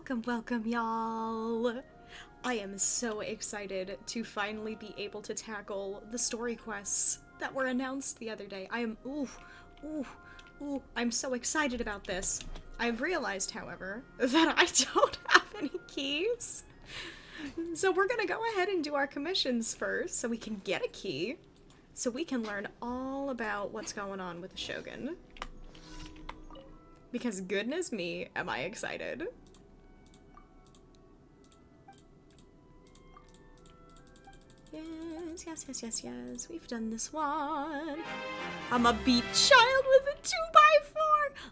Welcome, welcome, y'all! I am so excited to finally be able to tackle the story quests that were announced the other day. I'm so excited about this. I've realized, however, that I don't have any keys. So we're gonna go ahead and do our commissions first so we can get a key, so we can learn all about what's going on with the Shogun. Because goodness me, am I excited. Yes, we've done this one. I'm a beat child with a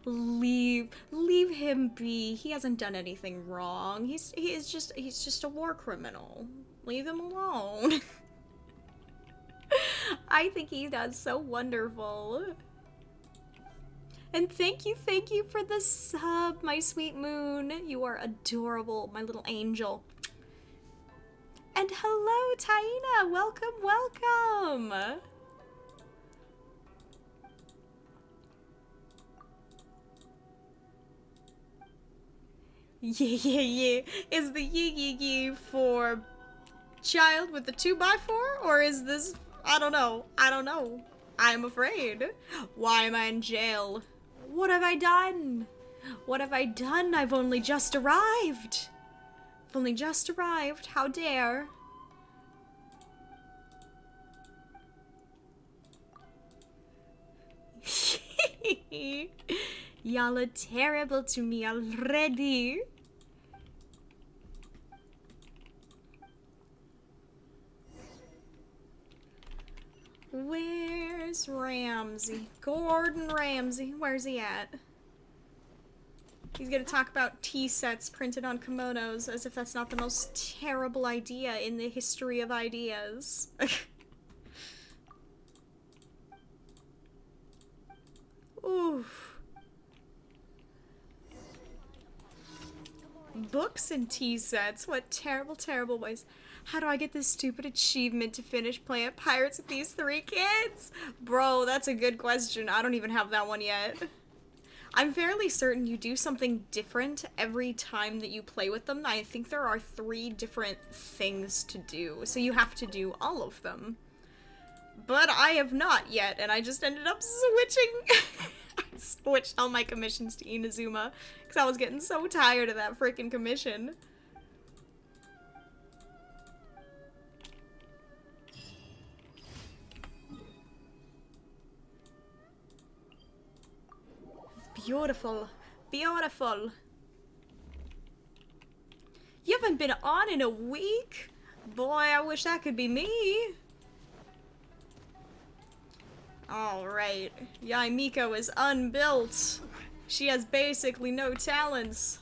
2x4. Leave him be. He hasn't done anything wrong. He's just a war criminal. Leave him alone. I think he does so wonderful. And thank you for the sub, my sweet moon. You are adorable, my little angel. And hello, Taina! Welcome, welcome! Yeah. Is the yee for child with the 2x4? Or is this... I don't know. I'm afraid. Why am I in jail? What have I done? What have I done? I've only just arrived. I've only just arrived. How dare. Y'all are terrible to me already. Where's Ramsey? Gordon Ramsay. Where's he at? He's gonna talk about tea sets printed on kimonos as if that's not the most terrible idea in the history of ideas. Oof. Books and tea sets. What terrible ways. How do I get this stupid achievement to finish playing Pirates with these 3 kids? Bro, that's a good question. I don't even have that one yet. I'm fairly certain you do something different every time that you play with them. I think there are 3 different things to do, so you have to do all of them. But I have not yet, and I just ended up switching. I switched all my commissions to Inazuma, because I was getting so tired of that freaking commission. Beautiful. Beautiful. You haven't been on in a week? Boy, I wish that could be me. Alright. Yai Miko is unbuilt. She has basically no talents.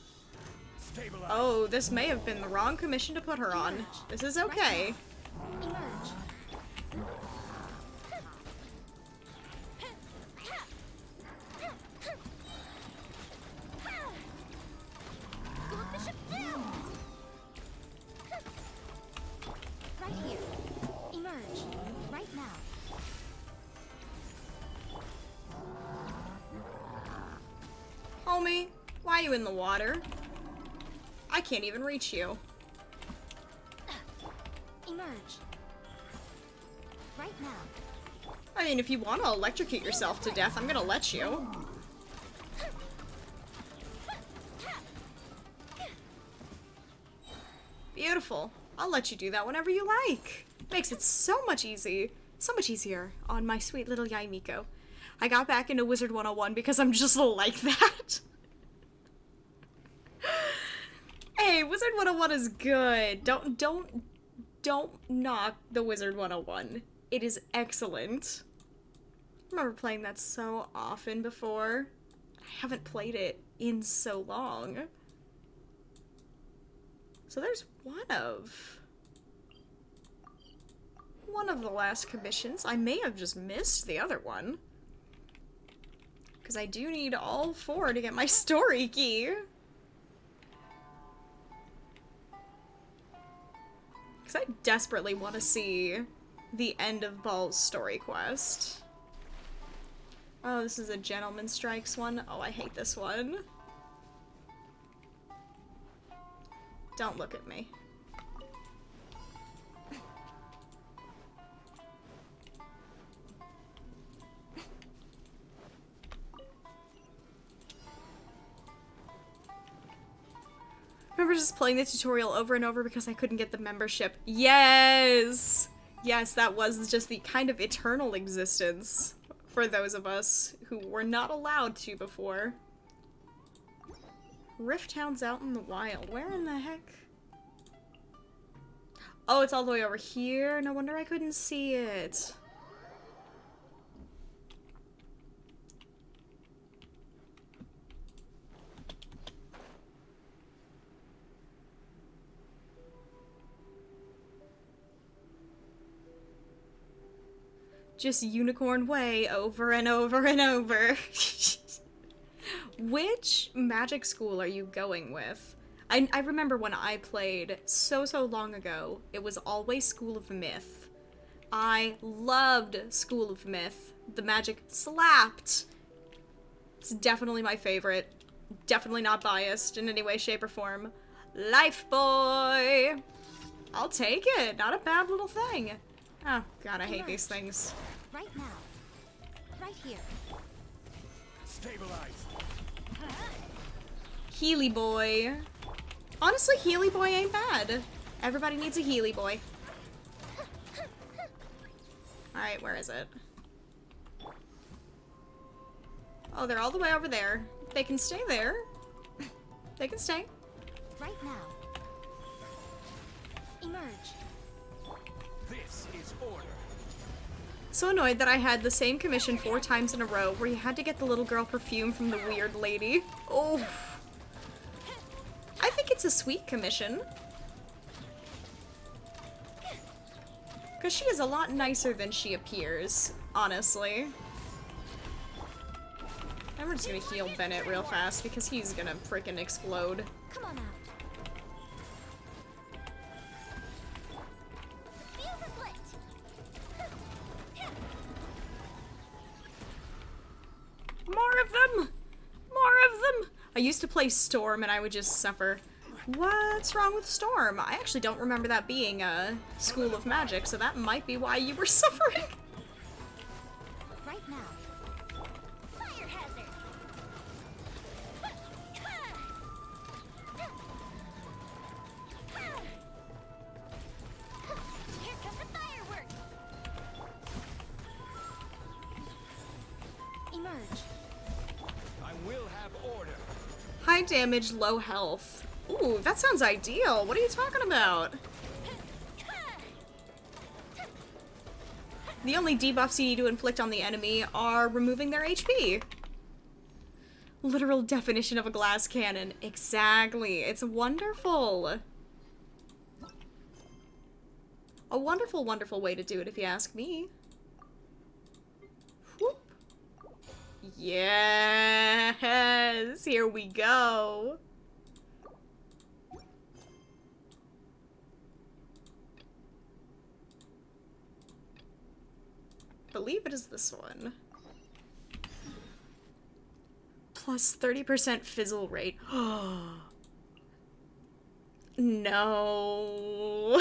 Oh, this may have been the wrong commission to put her on. This is okay. Homie, why are you in the water? I can't even reach you. Emerge. Right now. I mean, if you want to electrocute yourself to death, I'm gonna let you. Beautiful. I'll let you do that whenever you like. Makes it so much easier on my sweet little Yai Miko. I got back into Wizard 101 because I'm just like that. Hey, Wizard 101 is good. Don't knock the Wizard 101. It is excellent. I remember playing that so often before. I haven't played it in so long. So there's one of the last commissions. I may have just missed the other one. Because I do need all 4 to get my story key. Because I desperately want to see the end of Ball's story quest. Oh, this is a Gentleman Strikes one. Oh, I hate this one. Don't look at me. Remember just playing the tutorial over and over because I couldn't get the membership. Yes! Yes, that was just the kind of eternal existence for those of us who were not allowed to before. Rift Town's out in the wild. Where in the heck? Oh, it's all the way over here. No wonder I couldn't see it. Just Unicorn Way over and over and over. Which magic school are you going with? I remember when I played so long ago, it was always School of Myth. I loved School of Myth. The magic slapped. It's definitely my favorite. Definitely not biased in any way, shape, or form. Life Boy! I'll take it. Not a bad little thing. Oh, God, I hate these things. Right now. Right here. Stabilize. Healy Boy. Honestly, Healy Boy ain't bad. Everybody needs a Healy Boy. Alright, where is it? Oh, they're all the way over there. They can stay there. They can stay. Right now. Emerge. This is order. So annoyed that I had the same commission 4 times in a row where you had to get the little girl perfume from the weird lady. Oh. I think it's a sweet commission. Because she is a lot nicer than she appears, honestly. And we're just gonna heal Bennett real fast because he's gonna freaking explode. Come on out. Fuse is lit. More of them! More of them! I used to play Storm and I would just suffer. What's wrong with Storm? I actually don't remember that being a School of Magic, so that might be why you were suffering. Right now. Fire hazard. Here come the fireworks. Emerge. I will have order. High damage, low health. Ooh, that sounds ideal. What are you talking about? The only debuffs you need to inflict on the enemy are removing their HP. Literal definition of a glass cannon. Exactly. It's wonderful. A wonderful, wonderful way to do it if you ask me. Whoop. Yes, here we go. I believe it is this one. Plus 30% fizzle rate. No.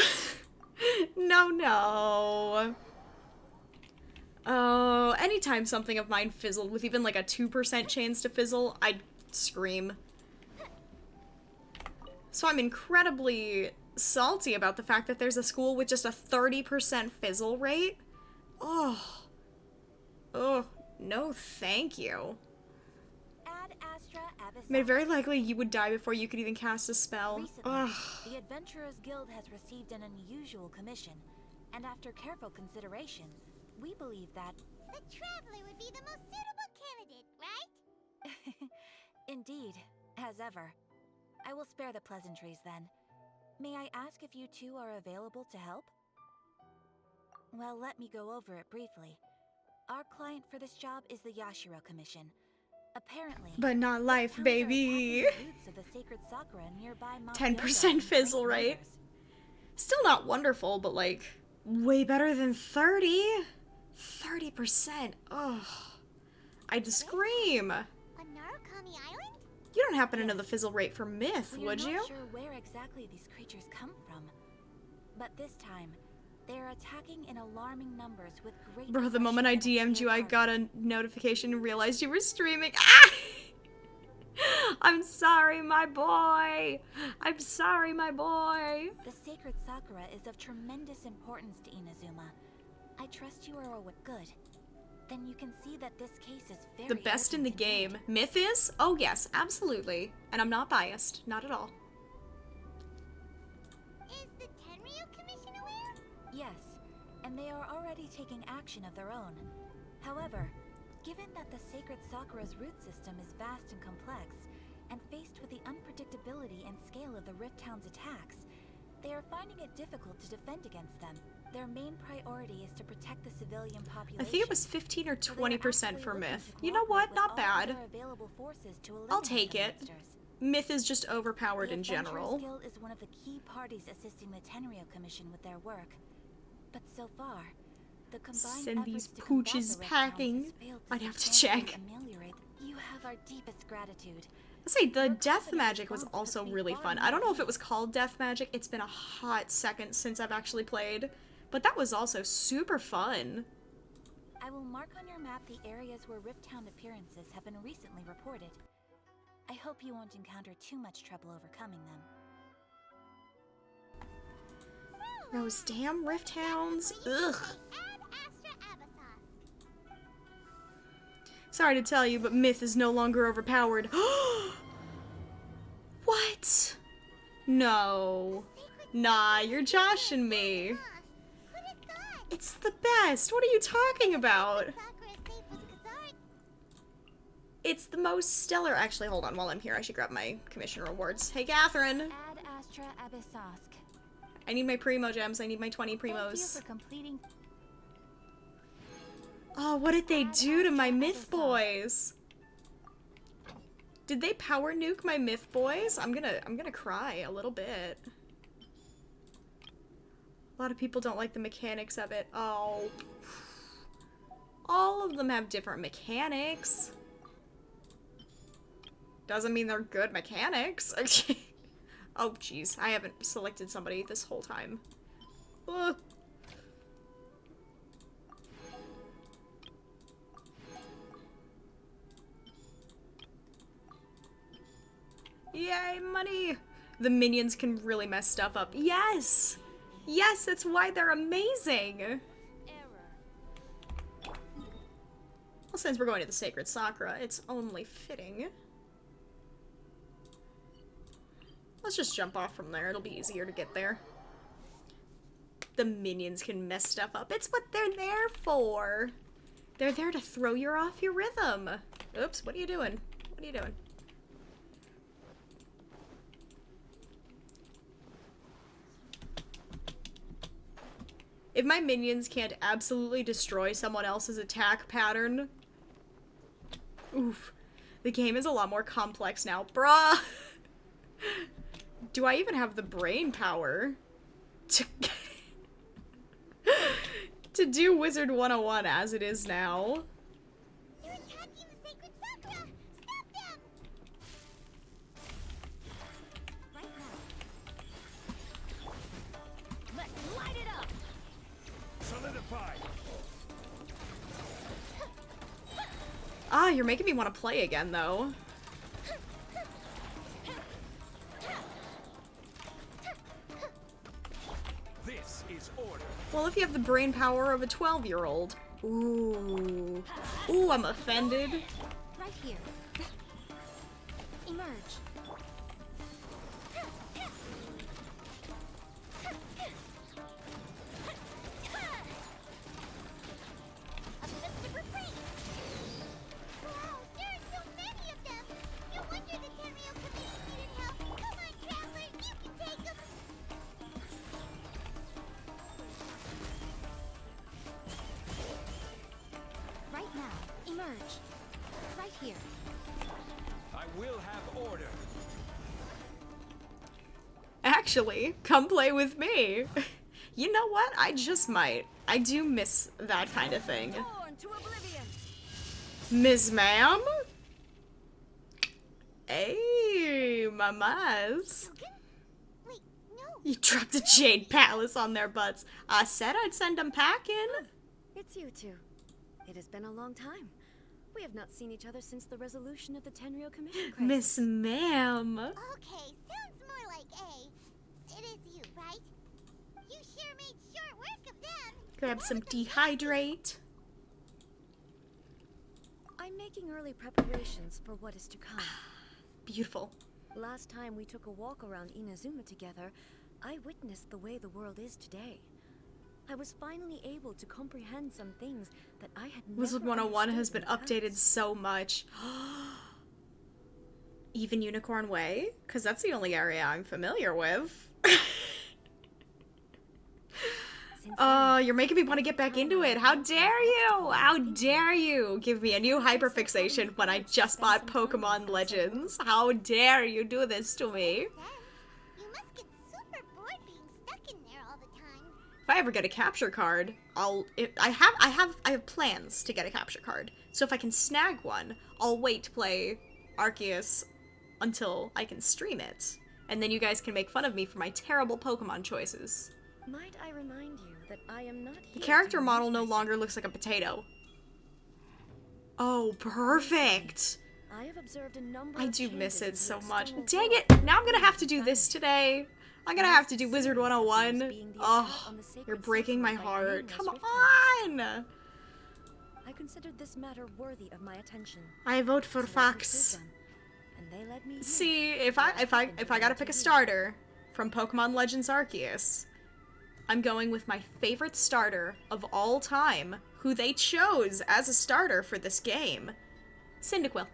No. Oh, anytime something of mine fizzled with even like a 2% chance to fizzle, I'd scream. So I'm incredibly salty about the fact that there's a school with just a 30% fizzle rate. Oh. Oh, no thank you. Ad Astra Abyssal. Made very likely you would die before you could even cast a spell. Recently, Ugh. the Adventurers Guild has received an unusual commission, and after careful consideration, we believe that The Traveler would be the most suitable candidate, right? indeed, as ever. I will spare the pleasantries then. May I ask if you two are available to help? Well, let me go over it briefly. Our client for this job is the Yashiro Commission. Apparently, But not life, hounds are baby. attacking the roots of the sacred sakura nearby Mount 10% Yodo and fizzle breaking rate. others. Still not wonderful, but like, way better than 30. 30%. Ugh. I'd scream. On Narukami Island? You don't happen to know the fizzle rate for Myth, We are would not you? sure where exactly these creatures come from, but this time they are attacking in alarming numbers with great. Bro, the moment I aggression and a DM'd you, I clear got target. a notification and realized you were streaming. Ah! I'm sorry, my boy. I'm sorry, my boy. The sacred Sakura is of tremendous importance to Inazuma. I trust you are aware. Good. Then you can see that this case is very The best in the urgent indeed. game. Myth is? Oh, yes, absolutely. And I'm not biased. Not at all. Is the Tenryu Commission aware? Yes, and they are already taking action of their own. However, given that the sacred Sakura's root system is vast and complex, and faced with the unpredictability and scale of the Rift Town's attacks, they are finding it difficult to defend against them. Their main priority is to protect the civilian population. I think it was 15 or so they are 20% actively for looking Myth. to You know cooperate what? with Not all bad. other available forces to I'll eliminate take the it. monsters. Myth is just overpowered The in Adventurers general. Guild is one of the key parties assisting the Tenryu Commission with their work. But so far, the combined Send efforts these to combat pooches the Rift packing. Towns has failed I'd have to substantially check. ameliorate. You have our deepest gratitude. I'll say the Your death confident magic was response also puts me really far fun. more I don't know at if it was ease. called death magic. It's been a hot second since I've actually played. But that was also super fun. I will mark on your map the areas where Rift Town appearances have been recently reported. I hope you won't encounter too much trouble overcoming them. Those damn Rift Hounds. So you Ugh. say Ad Astra Abyssos. Sorry to tell you, but Myth is no longer overpowered. What? No. Nah, you're joshing me. Who'd have thought? It's the best. What are you talking about? Sakura safe was Kazari. It's the most stellar. Actually, hold on. While I'm here, I should grab my commission rewards. Hey, Catherine. Ad Astra Abyssosque. I need my primo gems. I need my 20 Thank you primos. for completing. Oh, what did they do to my myth boys? Did they power nuke my myth boys? I'm gonna cry a little bit. A lot of people don't like the mechanics of it. Oh. All of them have different mechanics. Doesn't mean they're good mechanics. Oh, jeez. I haven't selected somebody this whole time. Ugh. Yay, money! The minions can really mess stuff up. Yes! Yes, that's why they're amazing! Error. Well, since we're going to the Sacred Sakura, it's only fitting. Let's just jump off from there. It'll be easier to get there. The minions can mess stuff up. It's what they're there for. They're there to throw you off your rhythm. Oops, what are you doing? What are you doing? If my minions can't absolutely destroy someone else's attack pattern... Oof. The game is a lot more complex now. Bruh! Do I even have the brain power to... to do Wizard 101 as it is now? They're attacking the sacred Sakura! Stop them! Right now. Let's light it up. Solidified. Ah, you're making me want to play again, though. This is order. Well, if you have the brain power of a 12-year-old. Ooh. Ooh, I'm offended. Right here. Emerge. A mystic retreat! Wow, there are so many of them! No wonder the Tenryu Commission needed help! Come on, Traveler, you can take them! Right now. Emerge. Right here. I will have order. Actually, come play with me. You know what? I just might. I do miss that kind of thing. Born to oblivion. Ms. Ma'am? Hey, mamas. Shogun? Wait, no. You dropped a jade palace on their butts. I said I'd send them packing. It's you two. It has been a long time. We have not seen each other since the resolution of the Tenryou Commission crisis. Miss Ma'am. Okay, sounds more like A. It is you, right? You sure made short work of them. Grab some dehydrate. I'm making early preparations for what is to come. Beautiful. Last time we took a walk around Inazuma together, I witnessed the way the world is today. I was finally able to comprehend some things that I had never Wizard 101 has understood been in the updated past. so much. Even Unicorn Way? Because that's the only area I'm familiar with. Since Oh, then, you're making me want to get back into it. How dare you? How dare you give me a new hyperfixation when I just bought Pokemon Legends? How dare you do this to me? Sense. You must get super bored being stuck in there all the time. If I ever get a capture card, I have plans to get a capture card. So if I can snag one, I'll wait to play Arceus until I can stream it. And then you guys can make fun of me for my terrible Pokemon choices. might I remind you that I am not The here character to model amuse no myself. longer looks like a potato. Oh, perfect! I have observed a number I of do miss changes in it the so much. external Dang world. it! Now I'm gonna have to do this today. I'm gonna have to do Wizard 101. Being the attack Oh, on the sacred you're breaking my cipher by heart. nameless Come rift hounds. on! I considered this matter worthy of my attention. I vote for So I Fox. pursued them, and they led me here. See, if I gotta pick a starter from Pokemon Legends Arceus, I'm going with my favorite starter of all time, who they chose as a starter for this game. Cyndaquil.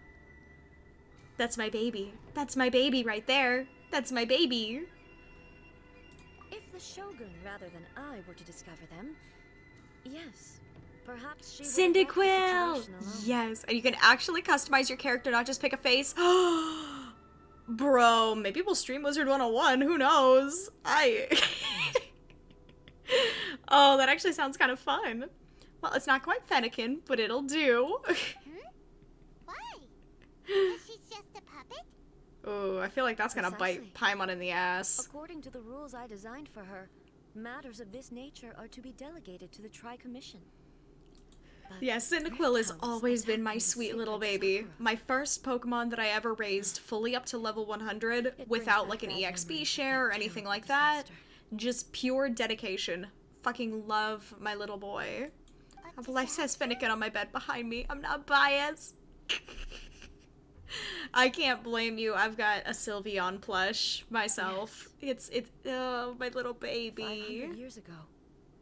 That's my baby. That's my baby right there. That's my baby. If the Shogun rather than I were to discover them, yes, perhaps she would have left the Cyndaquil! situation alone. Yes, and you can actually customize your character, not just pick a face. Bro, maybe we'll stream Wizard 101, who knows? Oh, that actually sounds kind of fun. Well, it's not quite Fennekin, but it'll do. Why? Because she's just a puppet? Ooh, I feel like that's gonna bite Precisely. Paimon in the ass. According to the rules I designed for her, matters of this nature are to be delegated to the Tri-Commission. But Yeah, Cyndaquil has Rift always Hounds been my attack sweet the little sacred baby. Sakura. My first Pokemon that I ever raised fully up to level 100 It brings without back like an bad EXP memories of share or that anything terrible like that. disaster. Just pure dedication. Fucking love my little boy. A Life says disaster? Fennekin on my bed behind me. I'm not biased. I can't blame you. I've got a Sylveon plush myself. It's oh, my little 500 baby. years ago,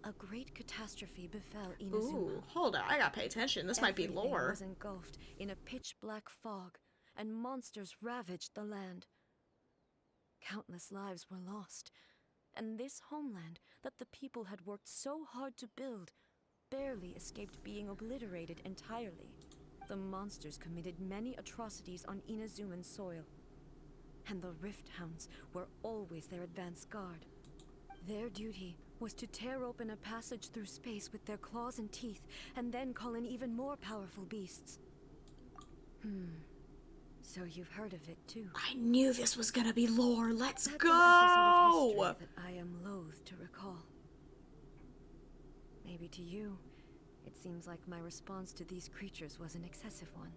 a great catastrophe befell Inazuma. Ooh, hold on. I gotta pay attention. This might be Everything lore. was engulfed in a pitch-black fog, and monsters ravaged the land. Countless lives were lost, and this homeland that the people had worked so hard to build barely escaped being obliterated entirely. The monsters committed many atrocities on Inazuman soil, and the Rift Hounds were always their advance guard. Their duty was to tear open a passage through space with their claws and teeth, and then call in even more powerful beasts. So you've heard of it too. I knew this was gonna be lore. Let's That's go! an episode of history that I am loath to recall. Maybe to you, it seems like my response to these creatures was an excessive one.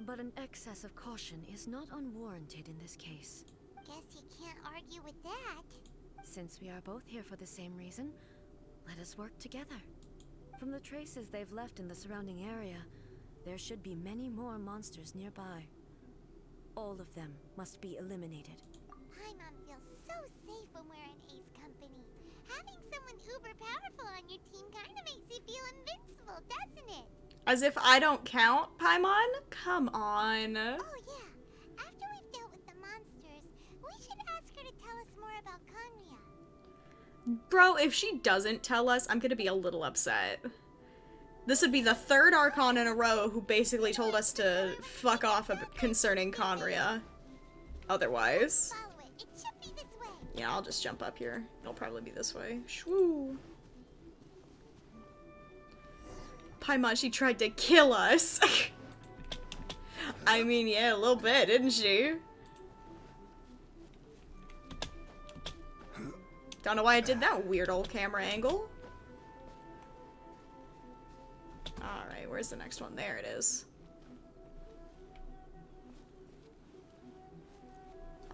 But an excess of caution is not unwarranted in this case. Guess you can't argue with that. Since we are both here for the same reason, let us work together. From the traces they've left in the surrounding area, there should be many more monsters nearby. All of them must be eliminated. Paimon feels so safe when we're in Ace Company. Having someone uber powerful on your team kind of makes you feel invincible, doesn't it? As if I don't count, Paimon? Come on. Oh yeah. After we've dealt with the monsters, we should ask her to tell us more about Conria. Bro, if she doesn't tell us, I'm gonna be a little upset. This would be the third Archon in a row who basically told us to fuck off concerning Conria. Otherwise. Follow it. It should be this way. Yeah, I'll just jump up here. It'll probably be this way. Shwoo. Paimon, she tried to kill us. I mean, yeah, a little bit, didn't she? Don't know why I did that weird old camera angle. Alright, where's the next one? There it is.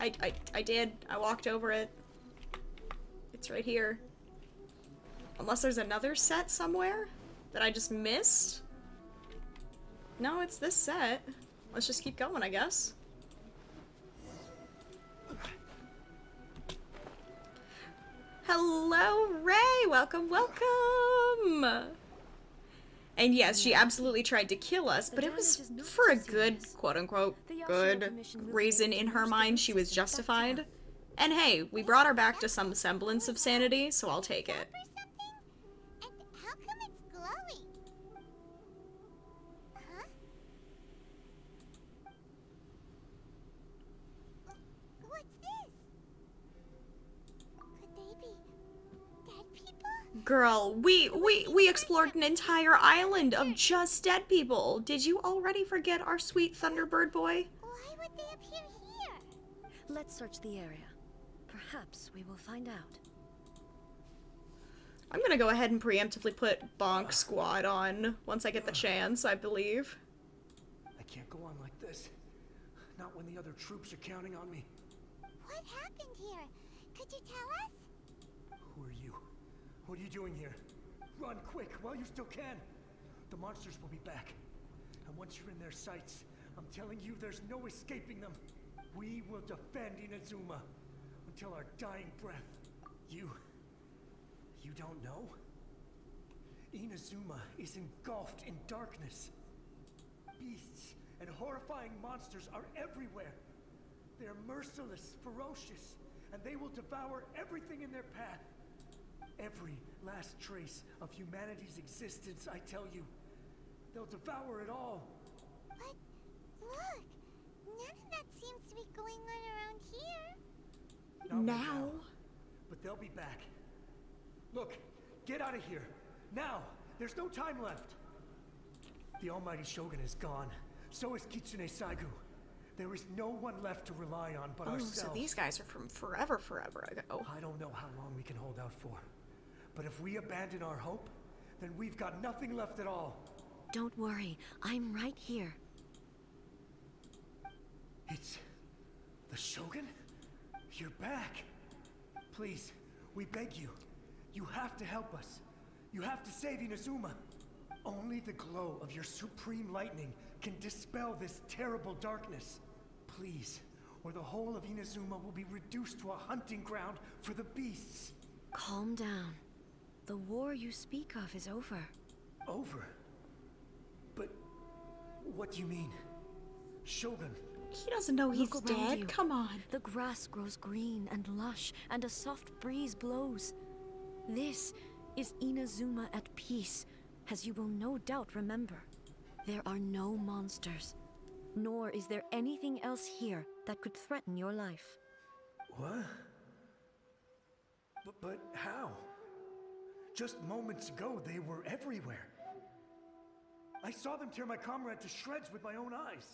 I did. I walked over it. It's right here. Unless there's another set somewhere that I just missed? No, it's this set. Let's just keep going, I guess. Hello, Ray! Welcome, welcome! And yes, she absolutely tried to kill us, but it was for a good, quote-unquote, good reason in her mind. She was justified. And hey, we brought her back to some semblance of sanity, so I'll take it. Or something? And how come it's glowing? Huh? What's this? Could they be dead people? Girl, we explored an entire island of just dead people. Did you already forget our sweet Thunderbird boy? Why would they appear here? Let's search the area. Perhaps we will find out. I'm gonna go ahead and preemptively put Bonk Squad on once I get the chance, I believe. I can't go on like this. Not when the other troops are counting on me. What happened here? Could you tell us? Who are you? What are you doing here? Run quick while you still can. The monsters will be back. And once you're in their sights, I'm telling you there's no escaping them. We will defend Inazuma until our dying breath. You don't know? Inazuma is engulfed in darkness. Beasts and horrifying monsters are everywhere. They're merciless, ferocious, and they will devour everything in their path. Every last trace of humanity's existence, I tell you. They'll devour it all. But look, none of that seems to be going on around here. Not right Now? But they'll be back. Look, get out of here. Now! There's no time left. The almighty Shogun is gone. So is Kitsune Saigu. There is no one left to rely on but ourselves. So these guys are from forever ago. I don't know how long we can hold out for. But if we abandon our hope, then we've got nothing left at all. Don't worry, I'm right here. It's the Shogun? You're back. Please, we beg you. You have to help us. You have to save Inazuma. Only the glow of your supreme lightning can dispel this terrible darkness. Please, or the whole of Inazuma will be reduced to a hunting ground for the beasts. Calm down. The war you speak of is over. Over? But what do you mean? Shogun? He doesn't know he's Look around dead. you. Come on. The grass grows green and lush, and a soft breeze blows. This is Inazuma at peace, as you will no doubt remember. There are no monsters, nor is there anything else here that could threaten your life. What? But how? Just moments ago, they were everywhere. I saw them tear my comrade to shreds with my own eyes.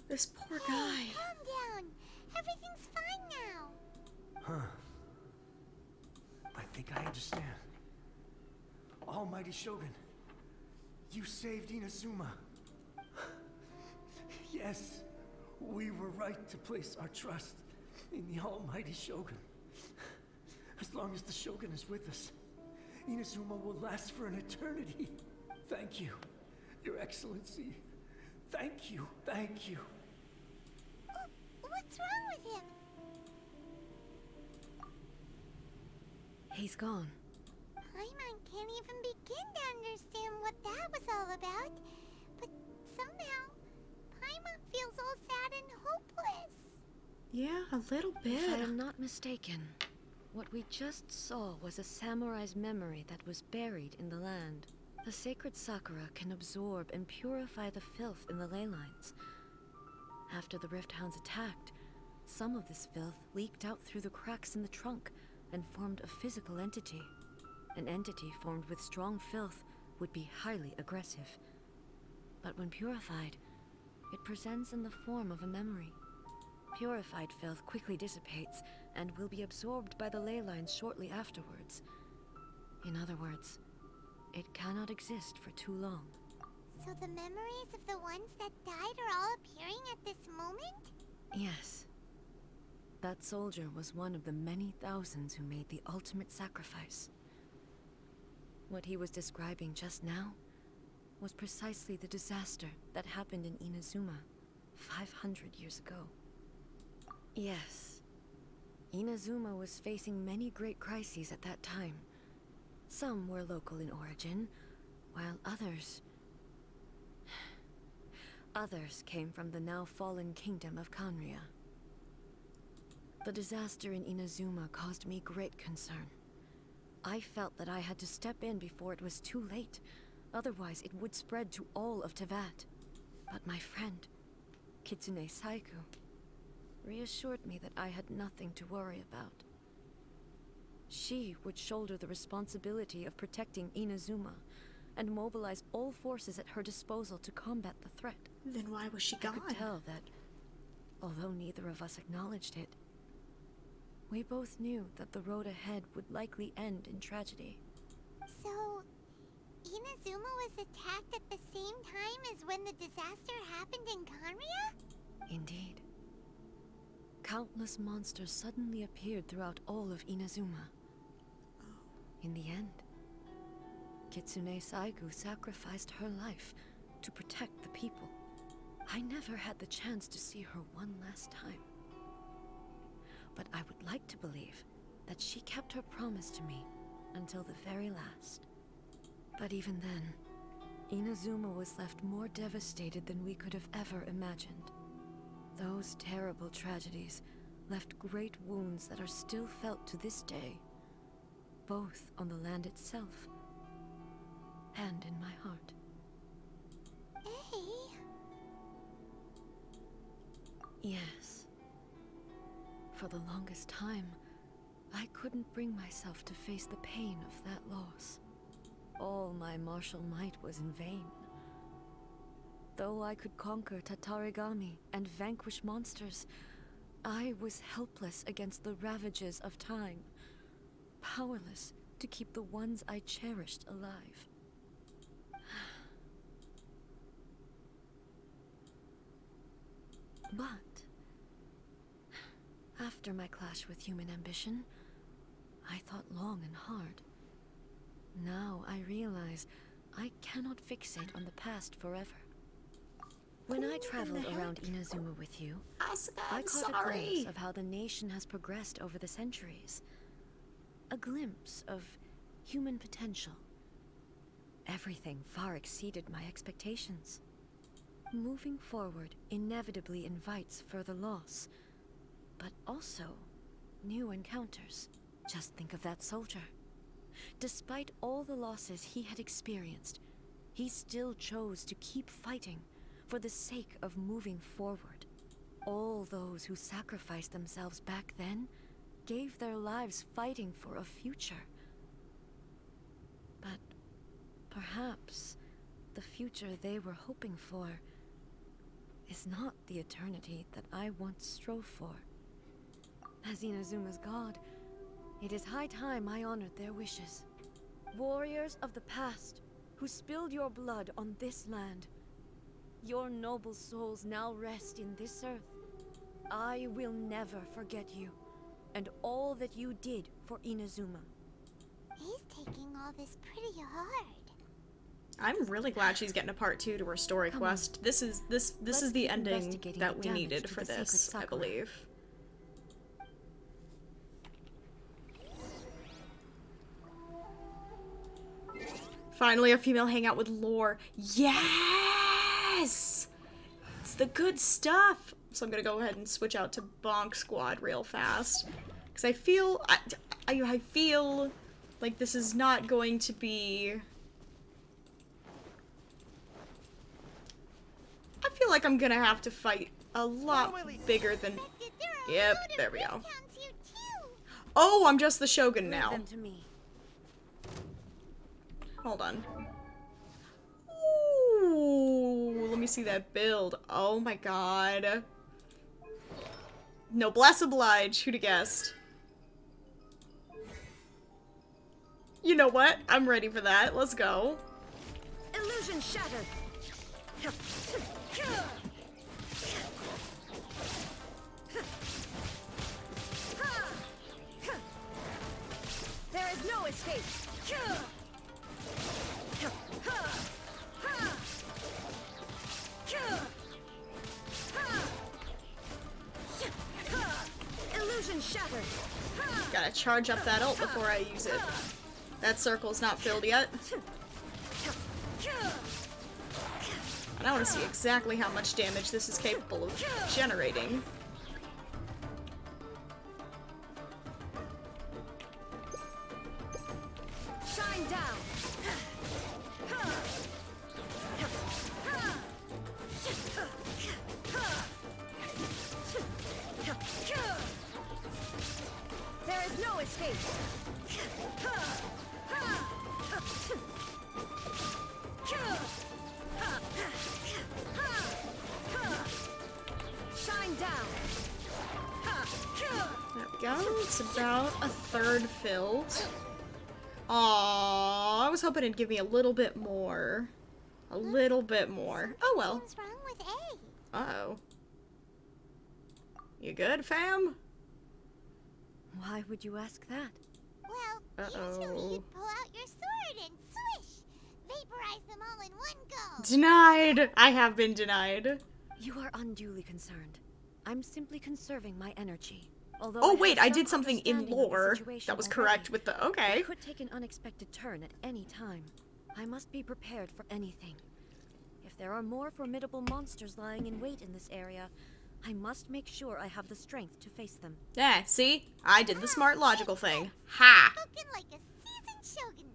This poor Hey, guy. calm down. Everything's fine now. Huh. I think I understand. Almighty Shogun, you saved Inazuma. Yes, we were right to place our trust in the Almighty Shogun. As long as the Shogun is with us, Inazuma will last for an eternity. Thank you, Your Excellency. Thank you, thank you. What's wrong with him? He's gone. Paimon can't even begin to understand what that was all about. But somehow, Paimon feels all sad and hopeless. Yeah, a little If I bit. am not mistaken, what we just saw was a samurai's memory that was buried in the land. The sacred sakura can absorb and purify the filth in the ley lines. After the Rift Hounds attacked, some of this filth leaked out through the cracks in the trunk and formed a physical entity. An entity formed with strong filth would be highly aggressive. But when purified, It presents in the form of a memory. Purified filth quickly dissipates and will be absorbed by the ley lines shortly afterwards. In other words, it cannot exist for too long. So the memories of the ones that died are all appearing at this moment? Yes. That soldier was one of the many thousands who made the ultimate sacrifice. What he was describing just now was precisely the disaster that happened in Inazuma 500 years ago. Yes. Inazuma was facing many great crises at that time. Some were local in origin, while others came from the now fallen kingdom of Kanria. The disaster in Inazuma caused me great concern. I felt that I had to step in before it was too late, otherwise it would spread to all of Teyvat. But my friend, Kitsune Saiku, reassured me that I had nothing to worry about. She would shoulder the responsibility of protecting Inazuma and mobilize all forces at her disposal to combat the threat. Then why was she I gone? could tell that, although neither of us acknowledged it, we both knew that the road ahead would likely end in tragedy. So, Inazuma was attacked at the same time as when the disaster happened in Kanria? Indeed. Countless monsters suddenly appeared throughout all of Inazuma. In the end, Kitsune Saigu sacrificed her life to protect the people. I never had the chance to see her one last time. But I would like to believe that she kept her promise to me until the very last. But even then, Inazuma was left more devastated than we could have ever imagined. Those terrible tragedies left great wounds that are still felt to this day, both on the land itself and in my heart. Hey. Yes. For the longest time, I couldn't bring myself to face the pain of that loss. All my martial might was in vain. Though I could conquer Tatarigami and vanquish monsters, I was helpless against the ravages of time, powerless to keep the ones I cherished alive. But after my clash with human ambition, I thought long and hard. Now I realize I cannot fixate on the past forever. When I traveled around Inazuma with you, Asuka, I I'm caught a sorry. glimpse of how the nation has progressed over the centuries. A glimpse of human potential. Everything far exceeded my expectations. Moving forward inevitably invites further loss, but also new encounters. Just think of that soldier. Despite all the losses he had experienced, he still chose to keep fighting for the sake of moving forward. All those who sacrificed themselves back then gave their lives fighting for a future. But perhaps the future they were hoping for is not the eternity that I once strove for. As Inazuma's god, it is high time I honored their wishes. Warriors of the past, who spilled your blood on this land, your noble souls now rest in this earth. I will never forget you, and all that you did for Inazuma. He's taking all this pretty hard. I'm really glad she's getting a part 2 to her story Come quest. This is Let's the keep ending investigating that the we damage needed to for the sacred this, I Sakura. believe. Finally, a female hangout with lore. Yes! It's the good stuff. So I'm gonna go ahead and switch out to Bonk Squad real fast. Because I feel like this is not going to be... I feel like I'm gonna have to fight a lot bigger than... Yep, there we go. Oh, I'm just the Shogun now. Leave them to me. Hold on. Ooh, let me see that build. Oh my god. Noblesse oblige. Who'd have guessed? You know what? I'm ready for that. Let's go. Illusion shattered. There is no escape. Illusion shattered. Gotta charge up that ult before I use it. That circle's not filled yet. And I want to see exactly how much damage this is capable of generating. Shine down. There is no escape. Shine down. There we go. It's about a third filled. Aww, I was hoping it'd give me a little bit more. A little bit more. Oh well. What's wrong with A? Uh-oh. You good, fam? Why would you ask that? Well, usually Uh-oh. you'd pull out your sword and swish! Vaporize them all in one go! Denied! I have been denied. You are unduly concerned. I'm simply conserving my energy. Although Oh have wait, I some did something in understanding of the lore situation that was already. correct with the... Okay. It could take an unexpected turn at any time. I must be prepared for anything. If there are more formidable monsters lying in wait in this area, I must make sure I have the strength to face them. Yeah, see? I did the smart logical thing. Ha! Spoken like a seasoned shogun.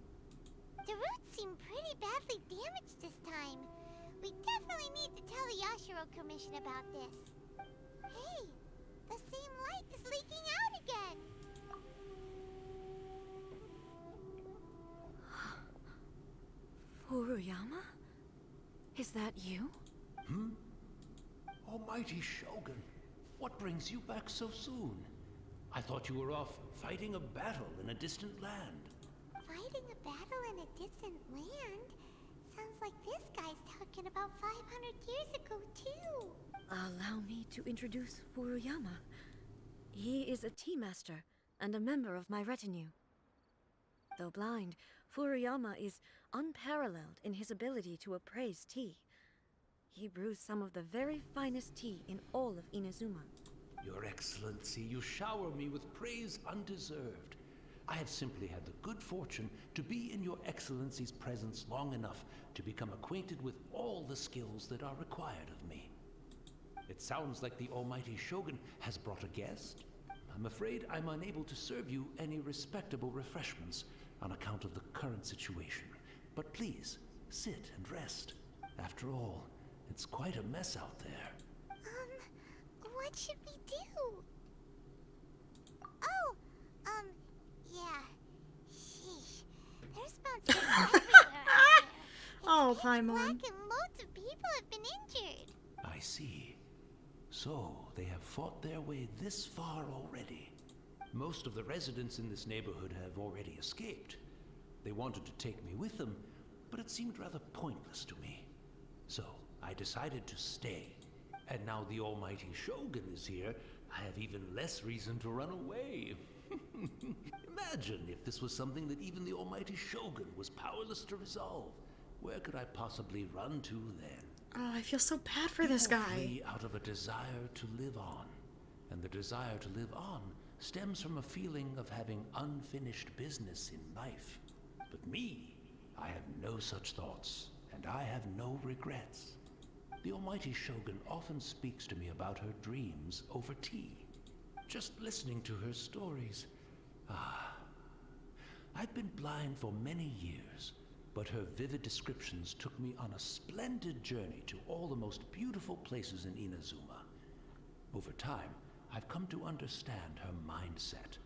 The roots seem pretty badly damaged this time. We definitely need to tell the Yashiro Commission about this. Hey, the same light is leaking out again. Furuyama? Is that you? Almighty Shogun, what brings you back so soon? I thought you were off fighting a battle in a distant land. Fighting a battle in a distant land? Sounds like this guy's talking about 500 years ago, too. Allow me to introduce Furuyama. He is a tea master and a member of my retinue. Though blind, Furuyama is unparalleled in his ability to appraise tea. He brews some of the very finest tea in all of Inazuma. Your Excellency, you shower me with praise undeserved. I have simply had the good fortune to be in your Excellency's presence long enough to become acquainted with all the skills that are required of me. It sounds like the Almighty Shogun has brought a guest. I'm afraid I'm unable to serve you any respectable refreshments on account of the current situation. But please, sit and rest. After all, it's quite a mess out there. What should we do? Oh, yeah. Sheesh. There's monsters everywhere out there. Oh, It's Paimon. black and loads of people have been injured. I see. So, they have fought their way this far already. Most of the residents in this neighborhood have already escaped. They wanted to take me with them, but it seemed rather pointless to me. So, I decided to stay. And now the Almighty Shogun is here, I have even less reason to run away. Imagine if this was something that even the Almighty Shogun was powerless to resolve. Where could I possibly run to then? Oh, I feel so bad for this People guy. flee out of a desire to live on. And the desire to live on stems from a feeling of having unfinished business in life. But me, I have no such thoughts, and I have no regrets. The Almighty Shogun often speaks to me about her dreams over tea. Just listening to her stories. I've been blind for many years, but her vivid descriptions took me on a splendid journey to all the most beautiful places in Inazuma. Over time, I've come to understand her mindset.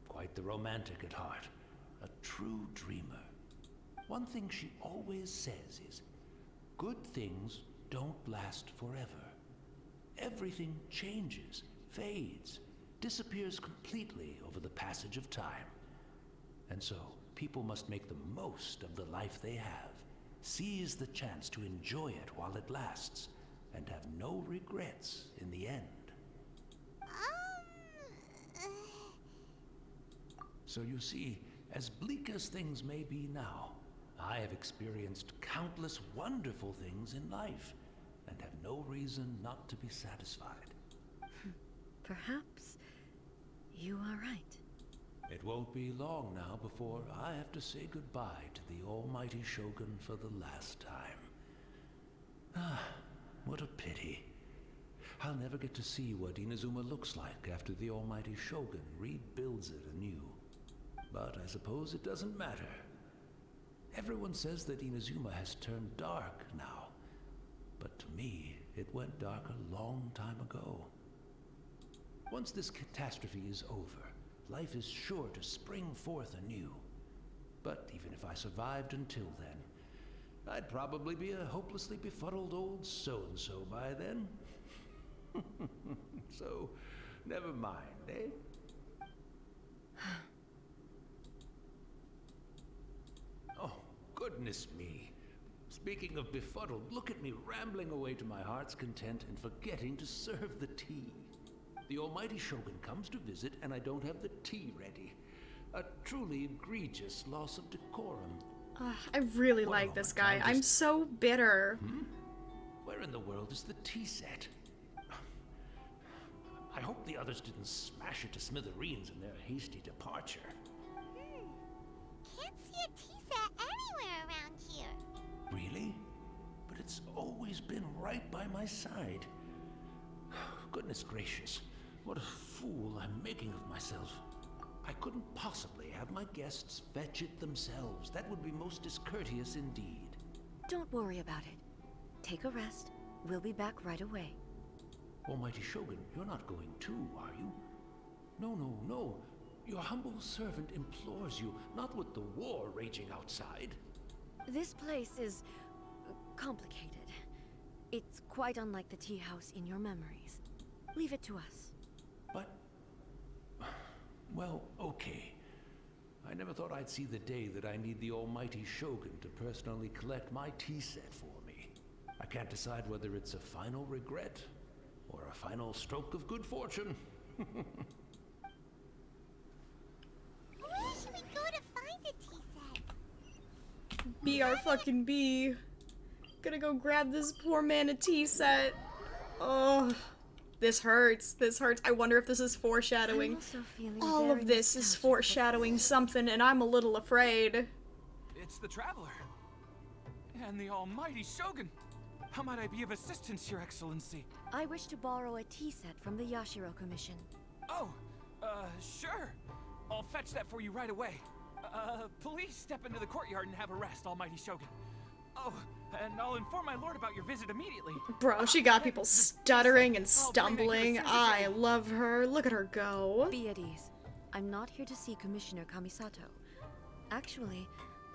Quite the romantic at heart, a true dreamer. One thing she always says is, good things don't last forever. Everything changes, fades, disappears completely over the passage of time. And so, people must make the most of the life they have, seize the chance to enjoy it while it lasts, and have no regrets in the end. So you see, as bleak as things may be now, I have experienced countless wonderful things in life, and have no reason not to be satisfied. Perhaps you are right. It won't be long now before I have to say goodbye to the almighty Shogun for the last time. Ah, what a pity. I'll never get to see what Inazuma looks like after the almighty Shogun rebuilds it anew. But I suppose it doesn't matter. Everyone says that Inazuma has turned dark now. But to me, it went dark a long time ago. Once this catastrophe is over, life is sure to spring forth anew. But even if I survived until then, I'd probably be a hopelessly befuddled old so-and-so by then. So, never mind, eh? Oh, goodness me. Speaking of befuddled, look at me rambling away to my heart's content and forgetting to serve the tea. The almighty Shogun comes to visit and I don't have the tea ready. A truly egregious loss of decorum. I really like this guy. I'm so bitter. Where in the world is the tea set? I hope the others didn't smash it to smithereens in their hasty departure. Can't see a tea set anywhere around here. Really? But it's always been right by my side. Goodness gracious, what a fool I'm making of myself. I couldn't possibly have my guests fetch it themselves. That would be most discourteous indeed. Don't worry about it. Take a rest. We'll be back right away. Almighty Shogun, you're not going too, are you? No, no, no. Your humble servant implores you, not with the war raging outside. This place is complicated. It's quite unlike the tea house in your memories. Leave it to us. But... well, okay. I never thought I'd see the day that I need the almighty Shogun to personally collect my tea set for me. I can't decide whether it's a final regret or a final stroke of good fortune. Where should we go to find a tea set? Be our fucking bee. Gonna go grab this poor man a tea set. Oh, this hurts. This hurts. I wonder if this is foreshadowing. I'm also feeling All very of this is nostalgic. foreshadowing something, and I'm a little afraid. It's the Traveler. And the almighty Shogun. How might I be of assistance, Your Excellency? I wish to borrow a tea set from the Yashiro Commission. Oh, sure. I'll fetch that for you right away. Please step into the courtyard and have a rest, almighty Shogun. Oh, and I'll inform my lord about your visit immediately. Bro, she got people stuttering and stumbling. I love her. Look at her go. Be at ease. I'm not here to see Commissioner Kamisato. Actually,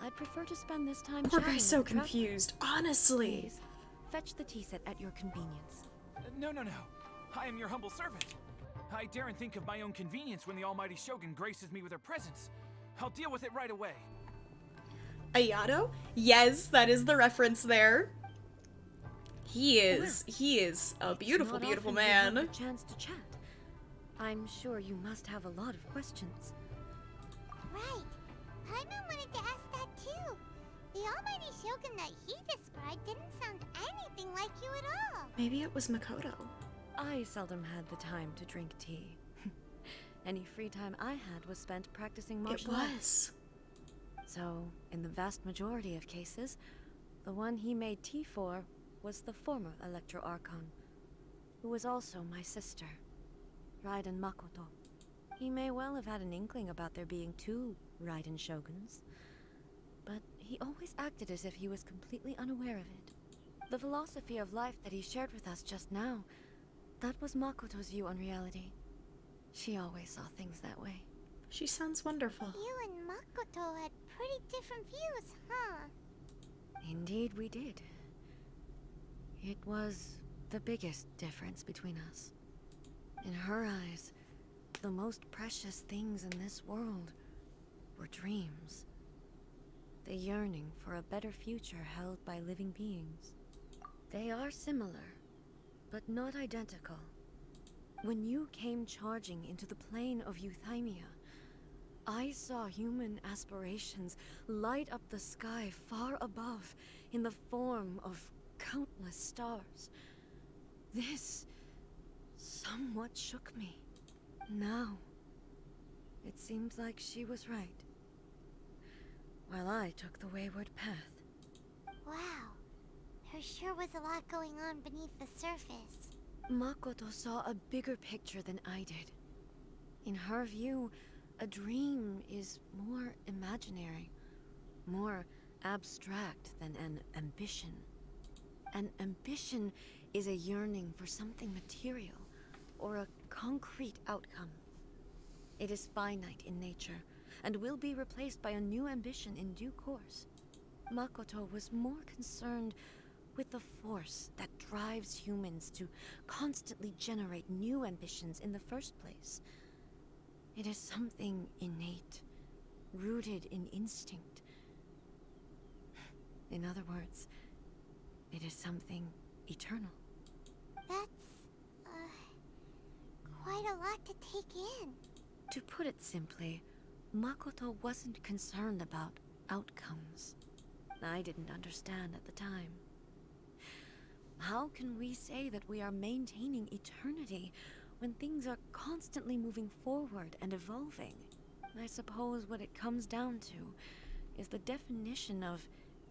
I'd prefer to spend this time Poor chatting guy's so with the Traveler. confused. Honestly. Please, fetch the tea set at your convenience. No. I am your humble servant. I daren't think of my own convenience when the almighty Shogun graces me with her presence. I'll deal with it right away. Ayato? Yes, that is the reference there. He is a beautiful, Not beautiful often you have man. the chance to chat. I'm sure you must have a lot of questions. Right. Paimon wanted to ask that too. The almighty Shogun that he described didn't sound anything like you at all. Maybe it was Makoto. I seldom had the time to drink tea. Any free time I had was spent practicing It martial arts. was. So, in the vast majority of cases, the one he made tea for was the former Electro Archon, who was also my sister, Raiden Makoto. He may well have had an inkling about there being two Raiden Shoguns, but he always acted as if he was completely unaware of it. The philosophy of life that he shared with us just now, that was Makoto's view on reality. She always saw things that way. She sounds wonderful. You and Makoto had pretty different views, huh? Indeed we did. It was the biggest difference between us. In her eyes, the most precious things in this world were dreams. The yearning for a better future held by living beings. They are similar, but not identical. When you came charging into the plane of Euthymia, I saw human aspirations light up the sky far above in the form of countless stars. This somewhat shook me. Now, it seems like she was right, while I took the wayward path. Wow. There sure was a lot going on beneath the surface. Makoto saw a bigger picture than I did. In her view, a dream is more imaginary, more abstract than an ambition. An ambition is a yearning for something material, or a concrete outcome. It is finite in nature, and will be replaced by a new ambition in due course. Makoto was more concerned with the force that drives humans to constantly generate new ambitions in the first place. It is something innate, rooted in instinct. In other words, it is something eternal. That's, quite a lot to take in. To put it simply, Makoto wasn't concerned about outcomes. I didn't understand at the time. How can we say that we are maintaining eternity when things are constantly moving forward and evolving? I suppose what it comes down to is the definition of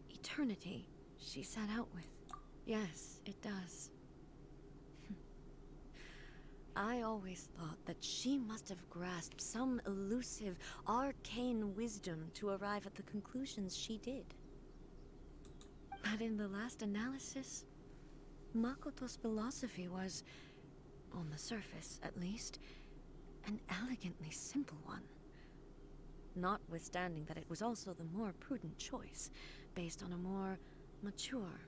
eternity she set out with. Yes, it does. I always thought that she must have grasped some elusive, arcane wisdom to arrive at the conclusions she did. But in the last analysis, Makoto's philosophy was, on the surface at least, an elegantly simple one. Notwithstanding that it was also the more prudent choice, based on a more mature,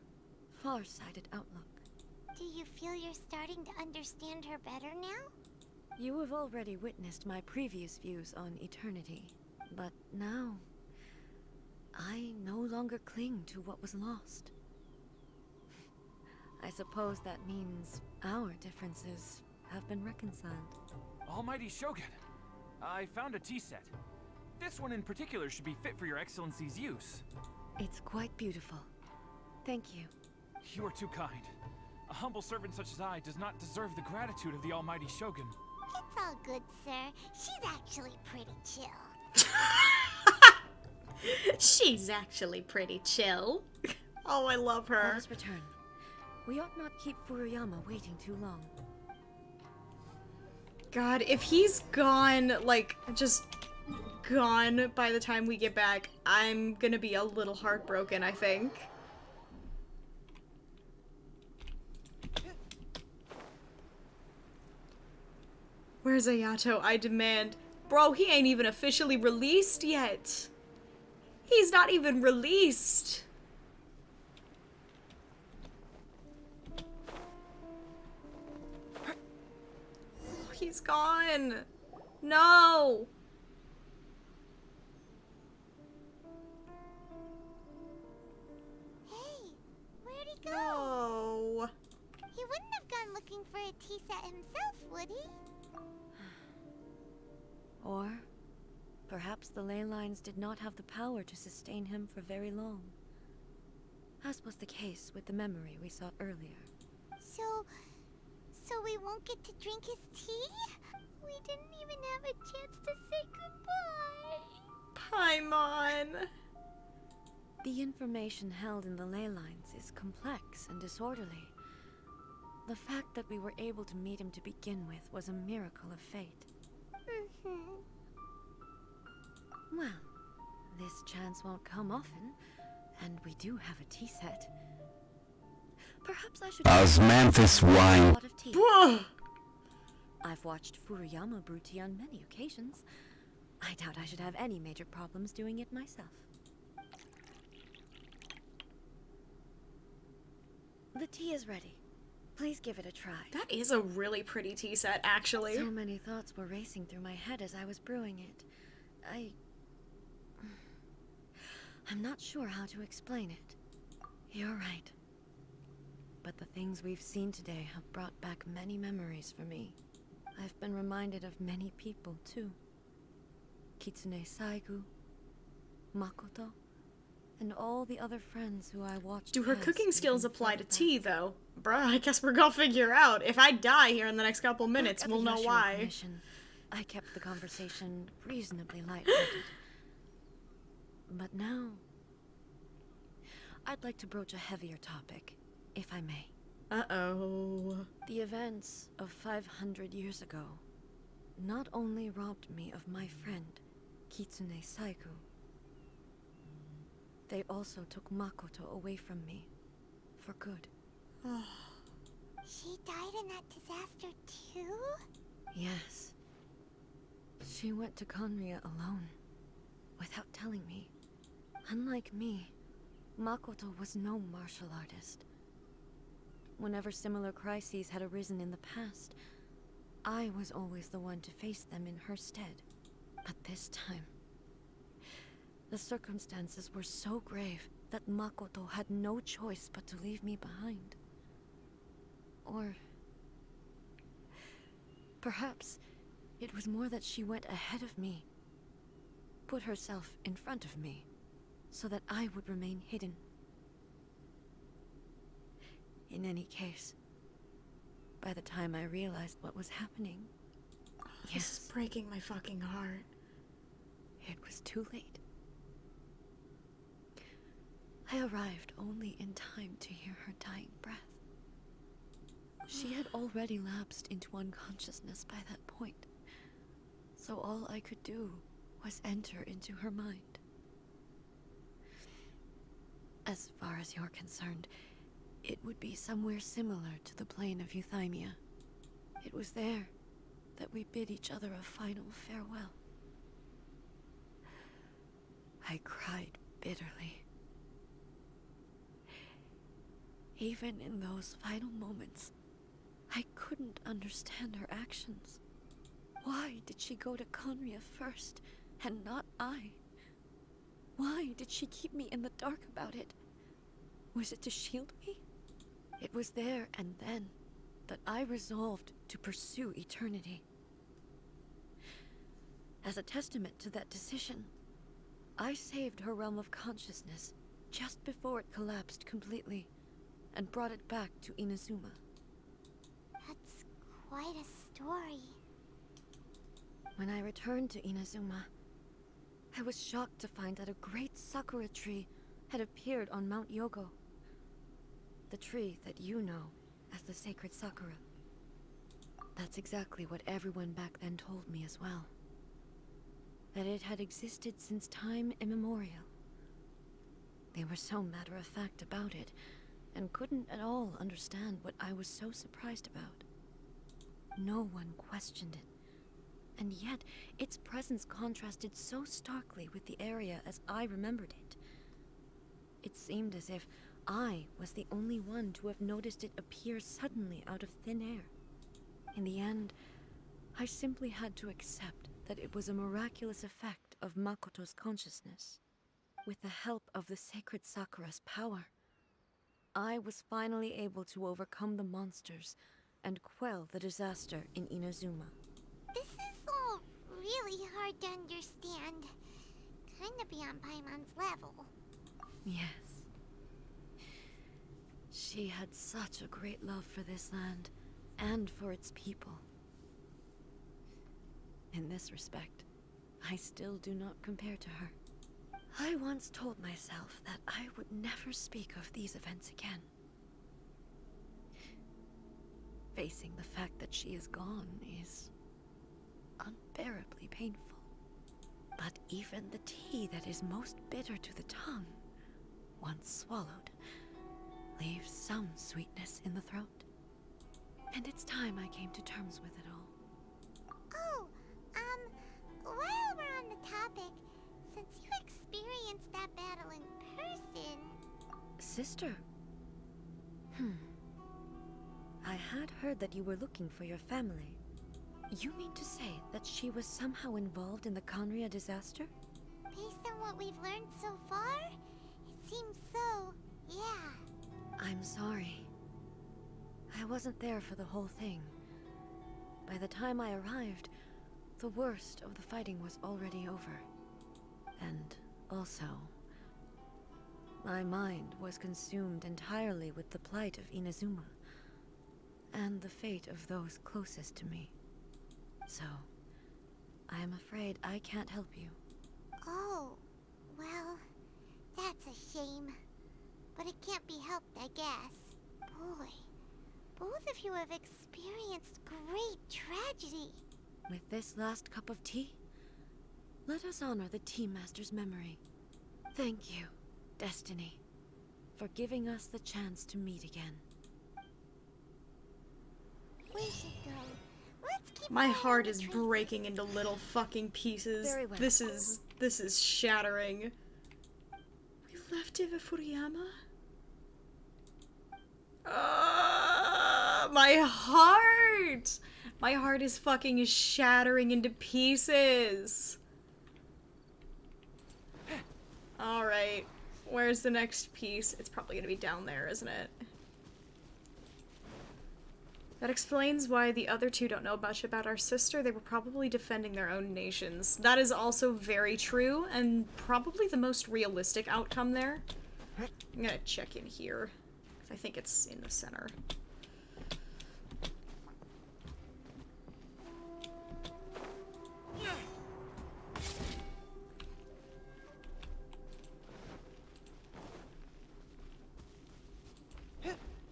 far-sighted outlook. Do you feel you're starting to understand her better now? You have already witnessed my previous views on eternity, but now I no longer cling to what was lost. I suppose that means our differences have been reconciled. Almighty Shogun, I found a tea set. This one in particular should be fit for your Excellency's use. It's quite beautiful. Thank you. You are too kind. A humble servant such as I does not deserve the gratitude of the Almighty Shogun. It's all good, sir. She's actually pretty chill. She's actually pretty chill. Oh, I love her. Let us return. We ought not keep Furuyama waiting too long. God, if he's gone, like, just gone by the time we get back, I'm gonna be a little heartbroken, I think. Where's Ayato? I demand. Bro, he ain't even officially released yet. He's not even released. Oh, he's gone. No. Hey, where'd he go? No. He wouldn't have gone looking for a tea set himself, would he? Or perhaps the ley lines did not have the power to sustain him for very long, as was the case with the memory we saw earlier. So we won't get to drink his tea? We didn't even have a chance to say goodbye. Paimon. The information held in the ley lines is complex and disorderly. The fact that we were able to meet him to begin with was a miracle of fate. Well, this chance won't come often, and we do have a tea set. Perhaps I should Osmanthus wine. a lot of tea. Whoa. I've watched Furuyama brew tea on many occasions. I doubt I should have any major problems doing it myself. The tea is ready. Please give it a try. That is a really pretty tea set, actually. So many thoughts were racing through my head as I was brewing it. I'm not sure how to explain it. You're right. But the things we've seen today have brought back many memories for me. I've been reminded of many people, too. Kitsune Saigu, Makoto, and all the other friends who I watched. Do her pass cooking skills even apply to further tea, back. though? Bruh, I guess we're gonna figure out. If I die here in the next couple minutes, Back at we'll the know Yashiro why. Commission, I kept the conversation reasonably lighthearted. But now, I'd like to broach a heavier topic, if I may. Uh-oh. The events of 500 years ago not only robbed me of my friend, Kitsune Saigu, they also took Makoto away from me, for good. She died in that disaster too? Yes. She went to Conria alone, without telling me. Unlike me, Makoto was no martial artist. Whenever similar crises had arisen in the past, I was always the one to face them in her stead. But this time, the circumstances were so grave that Makoto had no choice but to leave me behind. Or perhaps it was more that she went ahead of me, put herself in front of me, so that I would remain hidden. In any case, by the time I realized what was happening, This is breaking my fucking heart. it was too late. I arrived only in time to hear her dying breath. She had already lapsed into unconsciousness by that point, so all I could do was enter into her mind. As far as you're concerned, it would be somewhere similar to the plane of Euthymia. It was there that we bid each other a final farewell. I cried bitterly. Even in those final moments, I couldn't understand her actions. Why did she go to Conria first, and not I? Why did she keep me in the dark about it? Was it to shield me? It was there and then that I resolved to pursue eternity. As a testament to that decision, I saved her realm of consciousness just before it collapsed completely, and brought it back to Inazuma. That's quite a story. When I returned to Inazuma, I was shocked to find that a great sakura tree had appeared on Mount Yogo. The tree that you know as the sacred sakura. That's exactly what everyone back then told me as well. That it had existed since time immemorial. They were so matter-of-fact about it, and couldn't at all understand what I was so surprised about. No one questioned it, and yet its presence contrasted so starkly with the area as I remembered it. It seemed as if I was the only one to have noticed it appear suddenly out of thin air. In the end, I simply had to accept that it was a miraculous effect of Makoto's consciousness. With the help of the sacred Sakura's power, I was finally able to overcome the monsters and quell the disaster in Inazuma. This is all really hard to understand. Kinda beyond Paimon's level. Yes. She had such a great love for this land, and for its people. In this respect, I still do not compare to her. I once told myself that I would never speak of these events again. Facing the fact that she is gone is unbearably painful. But even the tea that is most bitter to the tongue, once swallowed, leaves some sweetness in the throat. And it's time I came to terms with it all. Oh, while we're on the topic, since you experienced that battle in person... Sister? I had heard that you were looking for your family. You mean to say that she was somehow involved in the Conria disaster? Based on what we've learned so far, it seems so, yeah. I'm sorry. I wasn't there for the whole thing. By the time I arrived, the worst of the fighting was already over. And also, my mind was consumed entirely with the plight of Inazuma, and the fate of those closest to me. So, I am afraid I can't help you. Oh, well, that's a shame. But it can't be helped, I guess. Boy, both of you have experienced great tragedy. With this last cup of tea, let us honor the Tea Master's memory. Thank you, Destiny, for giving us the chance to meet again. We should go. Let's keep My following heart the is traces. breaking into little fucking pieces. Very well. This is shattering. We left Eva Furiyama? My heart! My heart is fucking shattering into pieces. Alright. Where's the next piece? It's probably gonna be down there, isn't it? That explains why the other two don't know much about our sister. They were probably defending their own nations. That is also very true, and probably the most realistic outcome there. I'm gonna check in here. I think it's in the center.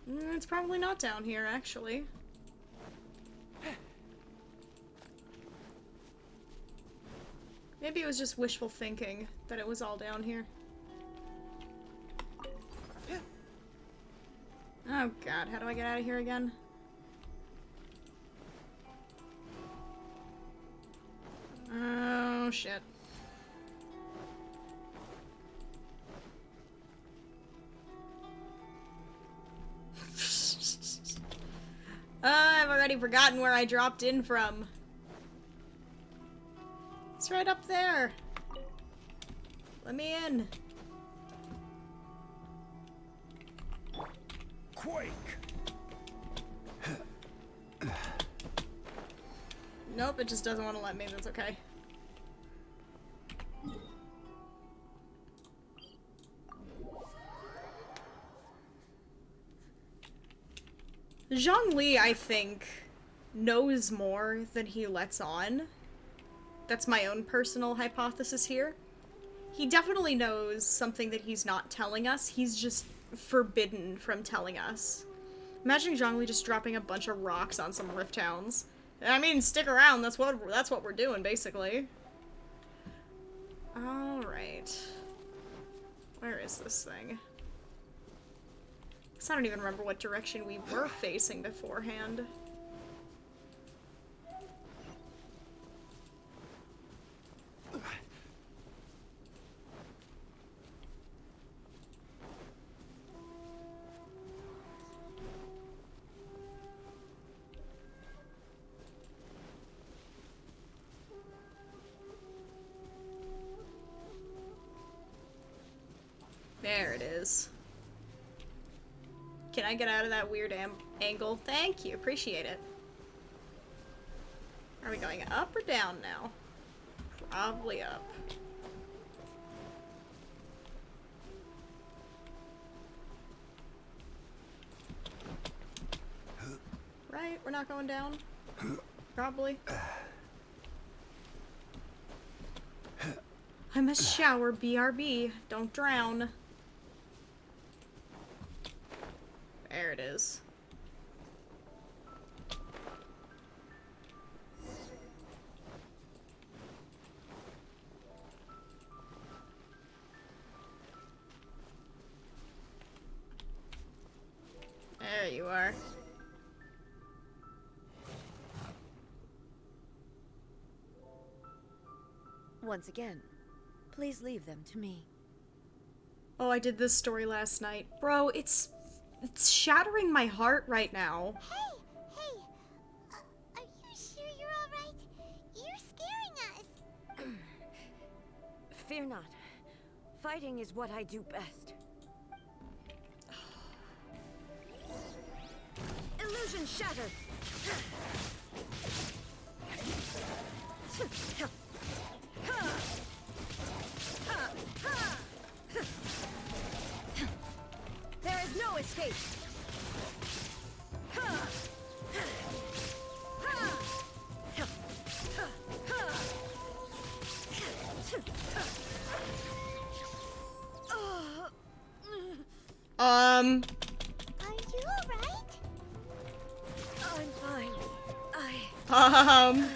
It's probably not down here, actually. Maybe it was just wishful thinking that it was all down here. Oh god, how do I get out of here again? Oh shit. I've already forgotten where I dropped in from. It's right up there. Let me in. Quake! Nope, it just doesn't want to let me. That's okay. Zhongli, I think, knows more than he lets on. That's my own personal hypothesis here. He definitely knows something that he's not telling us. He's just forbidden from telling us. Imagine Zhongli just dropping a bunch of rocks on some rift towns. I mean, stick around. That's what we're doing, basically. All right. Where is this thing? I don't even remember what direction we were facing beforehand. There it is. Can I get out of that weird angle? Thank you, appreciate it. Are we going up or down now? Probably up. Right? We're not going down? Probably. I must shower, BRB. Don't drown. There it is. There you are. Once again, please leave them to me. Oh, I did this story last night. Bro, it's It's shattering my heart right now. Hey, are you sure you're alright? You're scaring us. Fear not. Fighting is what I do best. Illusion shattered! There is no escape! Are you alright? I'm fine.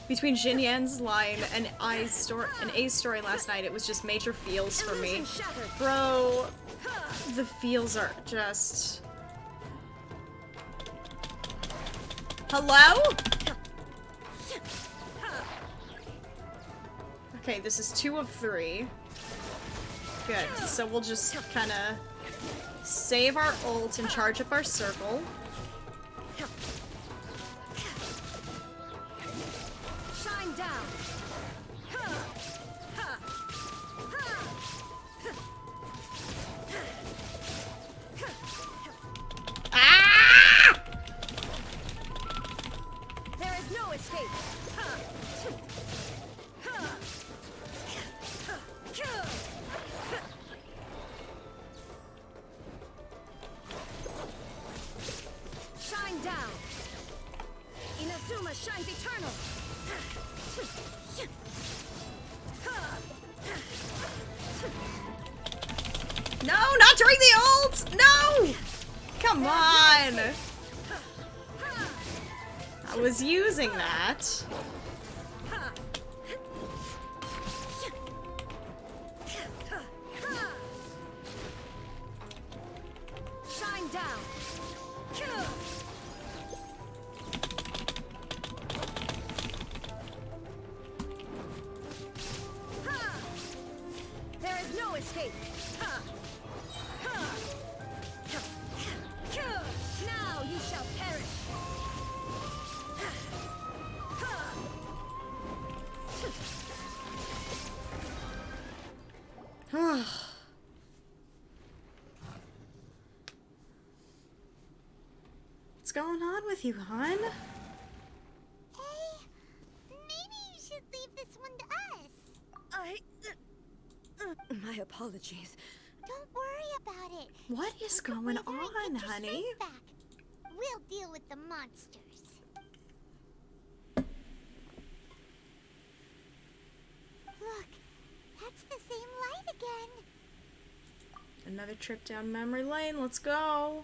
Between Jin Yan's line and A's story last night, it was just major feels for me. Bro, the feels are just... Hello? Okay, this is 2 of 3. Good, so we'll just kinda save our ult and charge up our circle. Shine down! Ah! There is no escape! Shine down! Inazuma shines eternal! No, not during the ult! No! Come on! I was using that. Shine down! There is no escape! Now you shall perish! What's going on with you, hon? Hey, maybe you should leave this one to us. My apologies. Don't worry about it. What is Take the going wither and on, get your honey? strength back. We'll deal with the monsters. Look, that's the same light again. Another trip down memory lane, let's go.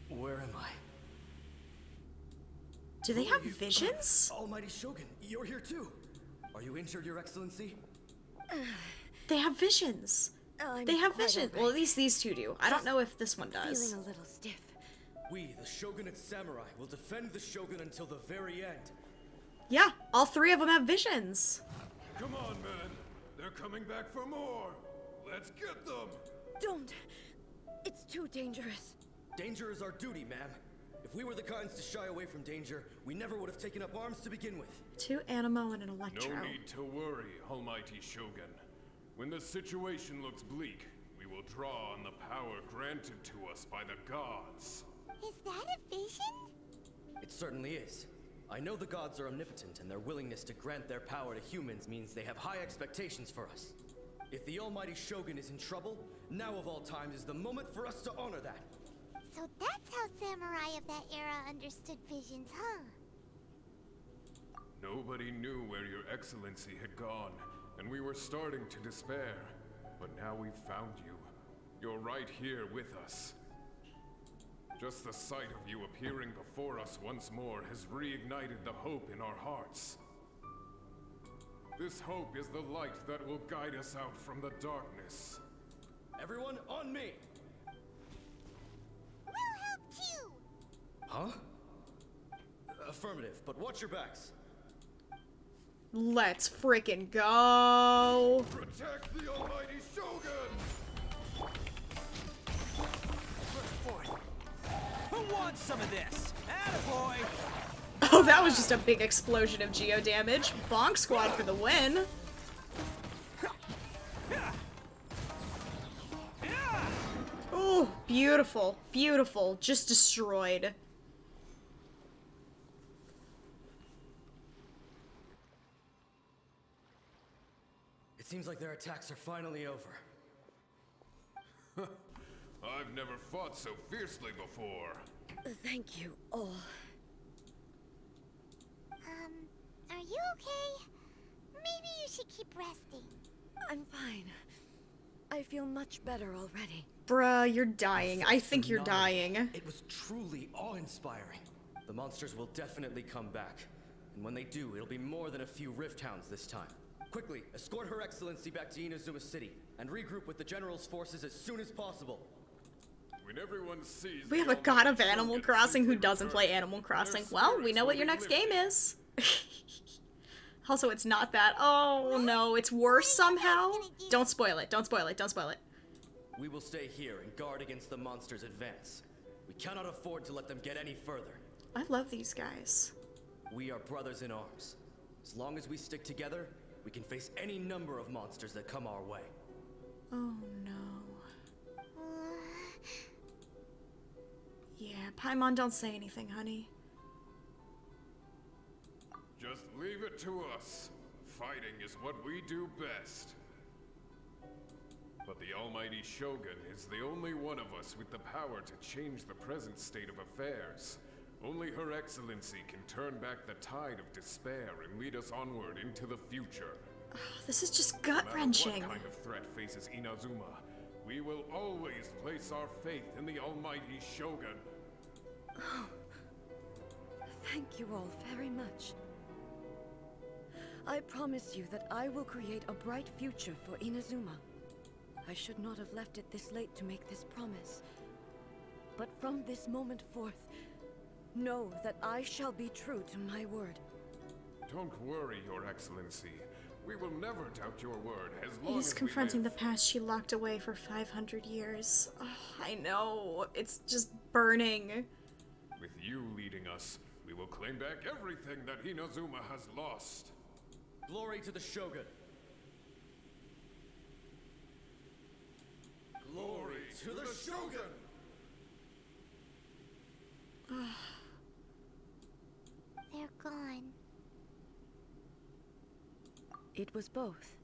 Where am I? Do they Who are have you? visions? Almighty Shogun, you're here too. Are you injured, Your Excellency? They have visions. I'm They have quite vision. alright. Well, at least these two do. I don't know if this one does. Feeling a little stiff. We, the Shogunate Samurai, will defend the Shogun until the very end. Yeah, all 3 of them have visions. Come on, men. They're coming back for more. Let's get them. Don't. It's too dangerous. Danger is our duty, ma'am. If we were the kinds to shy away from danger, we never would have taken up arms to begin with. 2 Animo and an Electro. No need to worry, Almighty Shogun. When the situation looks bleak, we will draw on the power granted to us by the gods. Is that a vision? It certainly is. I know the gods are omnipotent, and their willingness to grant their power to humans means they have high expectations for us. If the Almighty Shogun is in trouble, now of all times is the moment for us to honor that. So that's how samurai of that era understood visions, huh? Nobody knew where Your Excellency had gone, and we were starting to despair. But now we've found you. You're right here with us. Just the sight of you appearing before us once more has reignited the hope in our hearts. This hope is the light that will guide us out from the darkness. Everyone, on me! We'll help too! Huh? Affirmative, but watch your backs. Let's frickin' go. Protect the almighty Shogun! First forth. Who wants some of this? Attaboy! Oh, that was just a big explosion of geo damage. Bonk Squad for the win. Oh, beautiful. Beautiful. Just destroyed. It seems like their attacks are finally over. I've never fought so fiercely before. Thank you all. Are you okay? Maybe you should keep resting. I'm fine. I feel much better already. Bruh, you're dying. I think you're dying. It was truly awe-inspiring. The monsters will definitely come back. And when they do, it'll be more than a few Rift Hounds this time. Quickly, escort Her Excellency back to Inazuma City, and regroup with the General's forces as soon as possible. When everyone sees We have a god of Animal Crossing who doesn't play Animal Crossing. Well, we know what your next game is. Also, it's not that. Oh no, it's worse somehow. Don't spoil it. Don't spoil it. Don't spoil it. We will stay here and guard against the monsters' advance. We cannot afford to let them get any further. I love these guys. We are brothers in arms. As long as we stick together, we can face any number of monsters that come our way. Oh no. Yeah, Paimon, don't say anything, honey. Just leave it to us. Fighting is what we do best. But the almighty Shogun is the only one of us with the power to change the present state of affairs. Only Her Excellency can turn back the tide of despair and lead us onward into the future. This is just No matter gut-wrenching. what kind of threat faces Inazuma, we will always place our faith in the almighty Shogun. Thank you all very much. I promise you that I will create a bright future for Inazuma. I should not have left it this late to make this promise. But from this moment forth, know that I shall be true to my word. Don't worry, Your Excellency. We will never doubt your word as It long is as we confronting the live. past she locked away for 500 years. Oh, I know. It's just burning. With you leading us, we will claim back everything that Inazuma has lost. Glory to the Shogun! Glory to the Shogun! They're gone. It was both.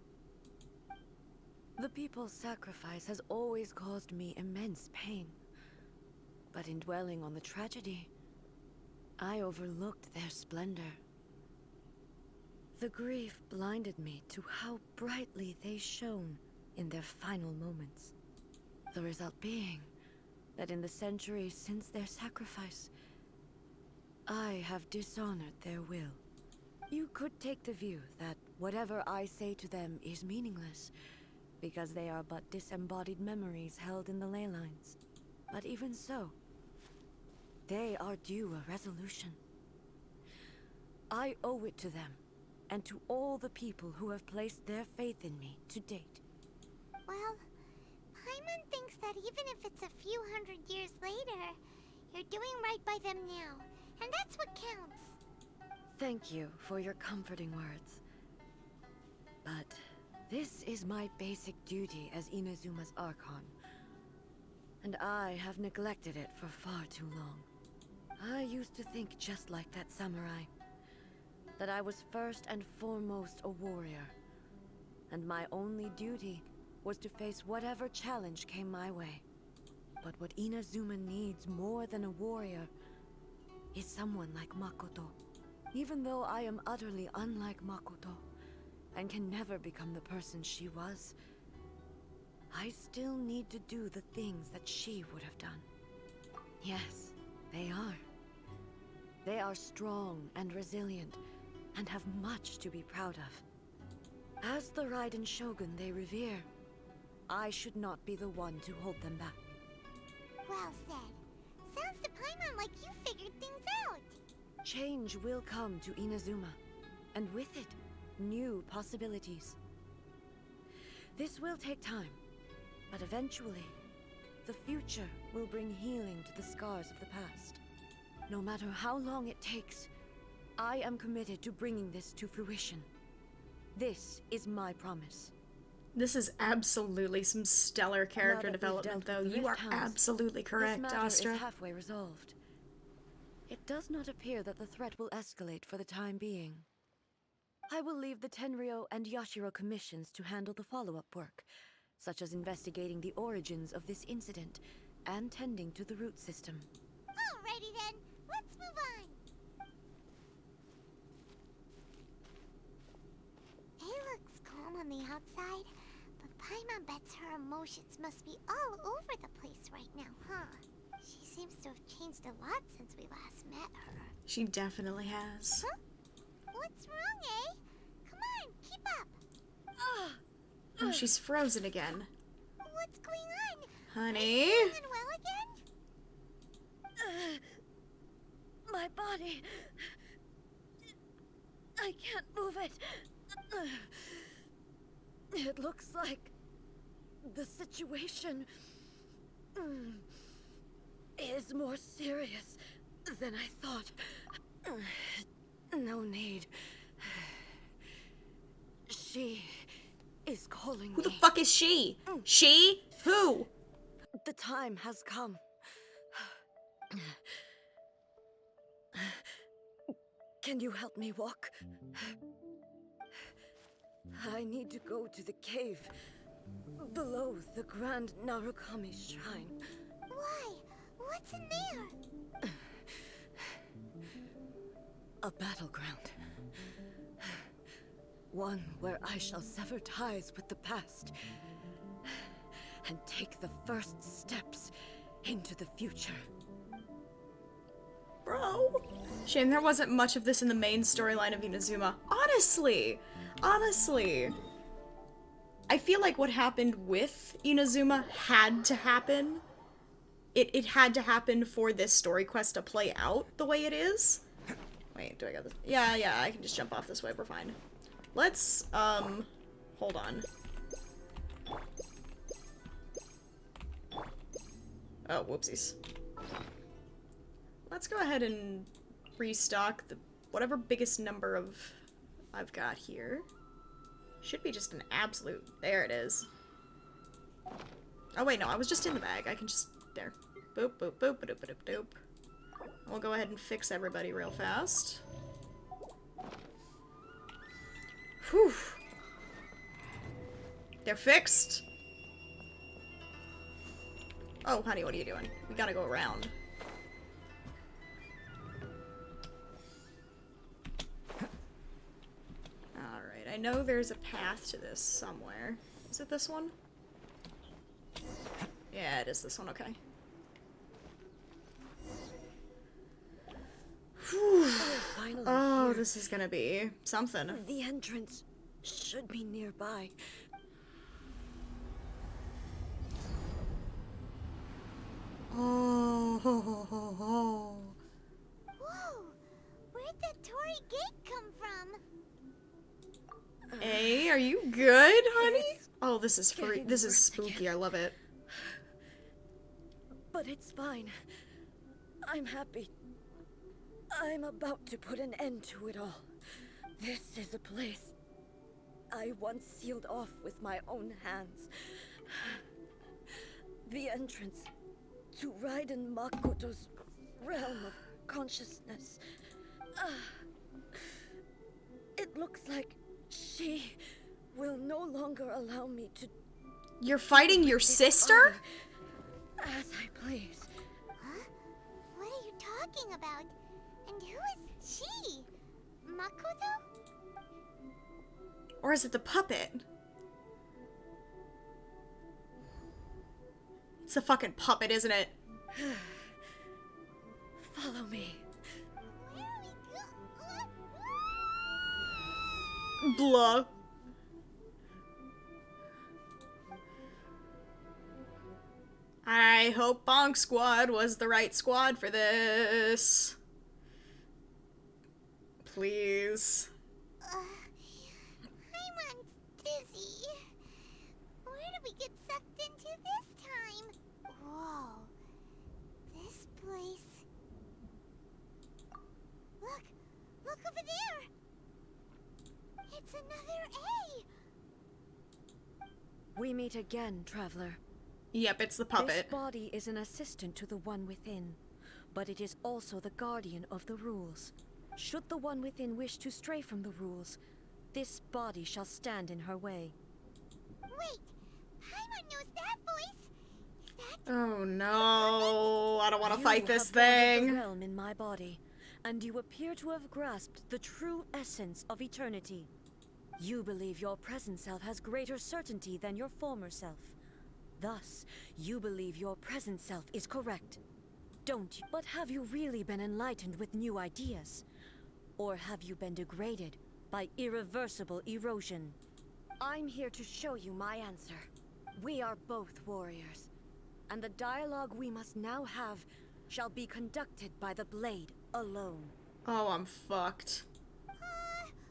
The people's sacrifice has always caused me immense pain. But in dwelling on the tragedy, I overlooked their splendor. The grief blinded me to how brightly they shone in their final moments. The result being that in the centuries since their sacrifice, I have dishonored their will. You could take the view that whatever I say to them is meaningless, because they are but disembodied memories held in the ley lines. But even so, they are due a resolution. I owe it to them, and to all the people who have placed their faith in me to date. Well, Paimon thinks that even if it's a few hundred years later, you're doing right by them now, and that's what counts. Thank you for your comforting words. But this is my basic duty as Inazuma's Archon, and I have neglected it for far too long. I used to think just like that samurai, that I was first and foremost a warrior, and my only duty was to face whatever challenge came my way. But what Inazuma needs more than a warrior is someone like Makoto. Even though I am utterly unlike Makoto, and can never become the person she was, I still need to do the things that she would have done. Yes, they are. They are strong and resilient, and have much to be proud of. As the Raiden Shogun they revere, I should not be the one to hold them back. Well said. Sounds to Paimon like you figured things out. Change will come to Inazuma, and with it, new possibilities. This will take time, but eventually, the future will bring healing to the scars of the past. No matter how long it takes, I am committed to bringing this to fruition. This is my promise. This is absolutely some stellar character Now that we've development, dealt though. with the You are Rift Hounds, absolutely correct, this matter Astra. is halfway resolved. It does not appear that the threat will escalate for the time being. I will leave the Tenryo and Yashiro commissions to handle the follow-up work, such as investigating the origins of this incident and tending to the root system. Alrighty then, let's move on. It looks calm on the outside, but Paimon bets her emotions must be all over the place right now, huh? She seems to have changed a lot since we last met her. She definitely has. Huh? What's wrong, eh? Come on, keep up. Oh, she's frozen again. What's going on? Honey? Feeling well again? My body... I can't move it. It looks like the situation is more serious than I thought. No need. She is calling Who the me. fuck is she? She? Who? The time has come. Can you help me walk? I need to go to the cave below the Grand Narukami Shrine. Why? What's in there? A battleground. One where I shall sever ties with the past and take the first steps into the future. Bro. Shame there wasn't much of this in the main storyline of Inazuma. Honestly. I feel like what happened with Inazuma had to happen. It had to happen for this story quest to play out the way it is. Wait, do I got this? Yeah, I can just jump off this way, we're fine. Let's, hold on. Oh, whoopsies. Let's go ahead and restock the whatever biggest number of I've got here. Should be just an absolute... There it is. Oh wait, no, I was just in the bag. I can just... There. Boop, boop, boop, boop, boop, boop, boop. We'll go ahead and fix everybody real fast. Whew. They're fixed. Oh, honey, what are you doing? We gotta go around. Alright, I know there's a path to this somewhere. Is it this one? Yeah, it is this one, okay. Whew. Finally Oh, here. this is gonna be something. The entrance should be nearby. Oh, ho, ho, ho, ho. Whoa! Where'd that Torii gate come from? Hey, are you good, honey? It's Oh, this is free. getting This is worse spooky. again. I love it. But it's fine. I'm happy. I'm about to put an end to it all. This is a place I once sealed off with my own hands. The entrance to Raiden Makoto's realm of consciousness. It looks like she will no longer allow me to You're fighting your sister? as I please. Huh? What are you talking about? And who is she? Makoto? Or is it the puppet? It's the fucking puppet, isn't it? Follow me. Where are we Blah. I hope Bonk Squad was the right squad for this. Please. we get sucked into this time? Whoa. This place... Look! Look over there! It's another A! We meet again, traveler. Yep, it's the This puppet. body is an assistant to the one within, but it is also the guardian of the rules. Should the one within wish to stray from the rules, this body shall stand in her way. Wait! Paimon knows that voice! Is that... Oh no, I don't want to You fight this have boarded the thing. realm in my body, and you appear to have grasped the true essence of eternity. You believe your present self has greater certainty than your former self. Thus, you believe your present self is correct. Don't you? But have you really been enlightened with new ideas? Or have you been degraded by irreversible erosion? I'm here to show you my answer. We are both warriors, and the dialogue we must now have shall be conducted by the blade alone. Oh, I'm fucked.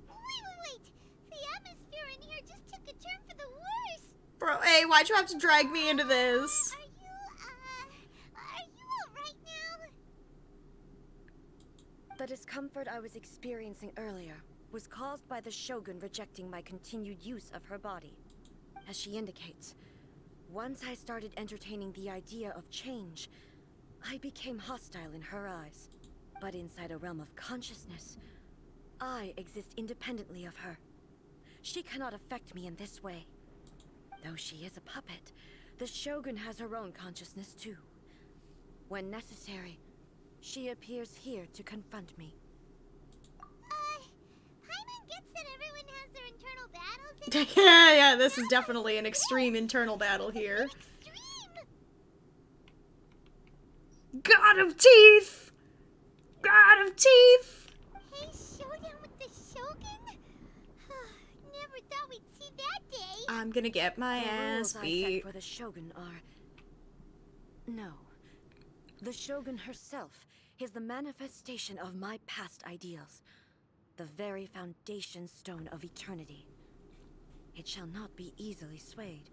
Wait! The atmosphere in here just took a turn for the worse! Bro, hey, why'd you have to drag me into this? Are you alright now? The discomfort I was experiencing earlier was caused by the Shogun rejecting my continued use of her body. As she indicates, once I started entertaining the idea of change, I became hostile in her eyes. But inside a realm of consciousness, I exist independently of her. She cannot affect me in this way. Though she is a puppet, the Shogun has her own consciousness too. When necessary, she appears here to confront me. Paimon gets that everyone has their internal battles and Yeah, this is definitely an extreme internal battle here. extreme! God of teeth! God of teeth! Hey, showdown with the Shogun? Never thought we'd see that day. I'm gonna get my The ass rules I set beat. for the Shogun are... No. The Shogun herself is the manifestation of my past ideals. The very foundation stone of eternity. It shall not be easily swayed.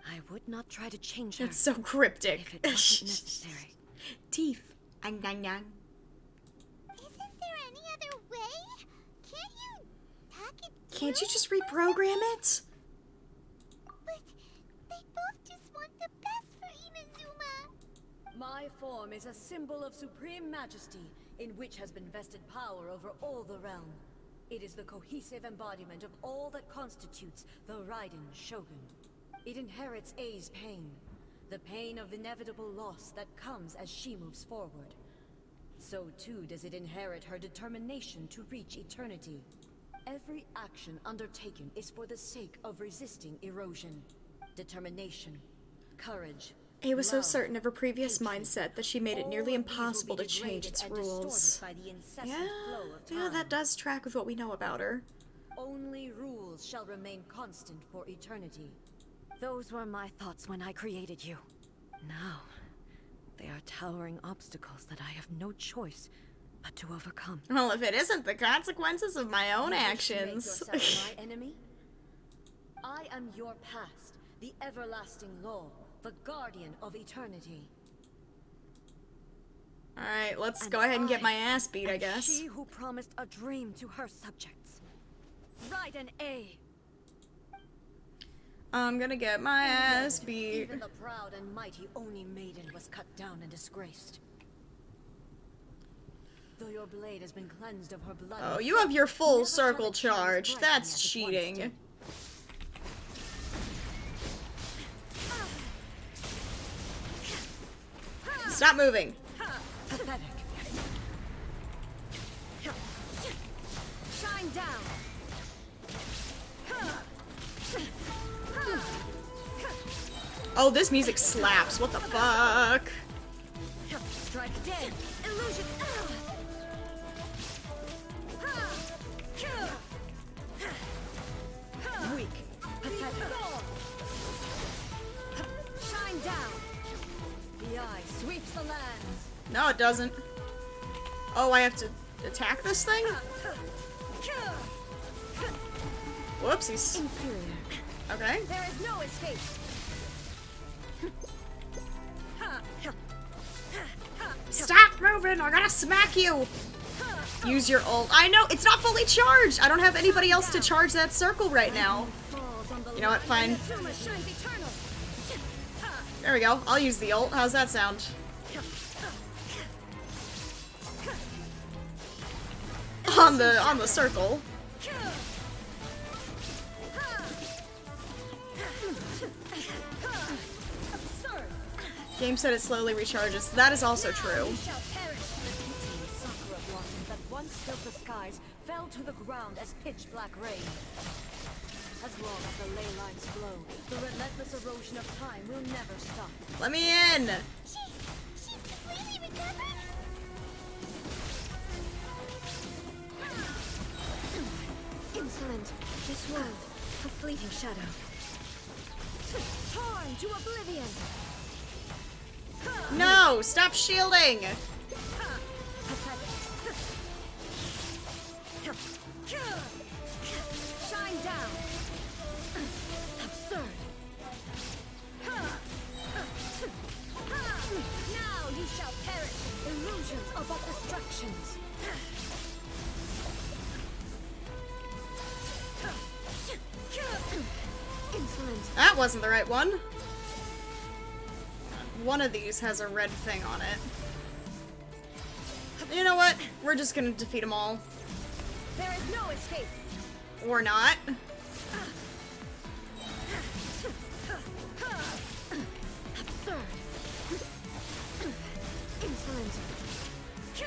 I would not try to change her It's so cryptic. if it wasn't necessary. Teeth. Ang, yang, yang. Isn't there any other way? Can't you hack it Can't you through just or reprogram something? it? But they both just want the best for Inazuma. My form is a symbol of supreme majesty, in which has been vested power over all the realm. It is the cohesive embodiment of all that constitutes the Raiden Shogun. It inherits A's pain, the pain of inevitable loss that comes as she moves forward. So too does it inherit her determination to reach eternity. Every action undertaken is for the sake of resisting erosion. Determination, courage, A was so love, certain of her previous hatred. mindset that she made it nearly All of these will impossible be to change degraded its and rules. distorted by the incessant flow of Yeah, that time. does track with what we know about her. Only rules shall remain constant for eternity. Those were my thoughts when I created you. Now, they are towering obstacles that I have no choice but to overcome. Well, if it isn't the consequences of my own You wish to make actions. yourself my enemy? I am your past, the everlasting law, the guardian of eternity. Alright, let's And go ahead and get I my ass beat, I am guess. She who promised a dream to her subjects. Raiden A. I'm gonna get my ass beat. Even the proud and mighty Oni Maiden was cut down and disgraced. Though your blade has been cleansed of her blood. Oh, and you have your full never shall circle it shine as charge. brightly That's as it once cheating. did. Stop moving. Pathetic. Shine down. Oh, this music slaps. What the fuck? Strike dead. Illusion. Weak. Pathetic. Shine down. The eye sweeps the lands. No, it doesn't. Oh, I have to attack this thing? Whoopsies. Inferior. Okay. There is no escape. Stop moving, I gotta smack you! Use your ult. I know, it's not fully charged! I don't have anybody else to charge that circle right now. You know what, fine. There we go, I'll use the ult. How's that sound? On the circle. Game said it slowly recharges. That is also true. That once filled the skies fell to the ground as pitch black rain. As long as the ley lines flow, the relentless erosion of time will never stop. Let me in! She's completely recovered? Insolent, this world, a fleeting shadow. Torn to oblivion! No! Stop shielding! Shine down! Absurd! Now you shall perish! Illusions are but distractions! Insolent! That wasn't the right one. One of these has a red thing on it. You know what? We're just gonna defeat them all. There is no escape! Or not. Absurd! Insolent! Be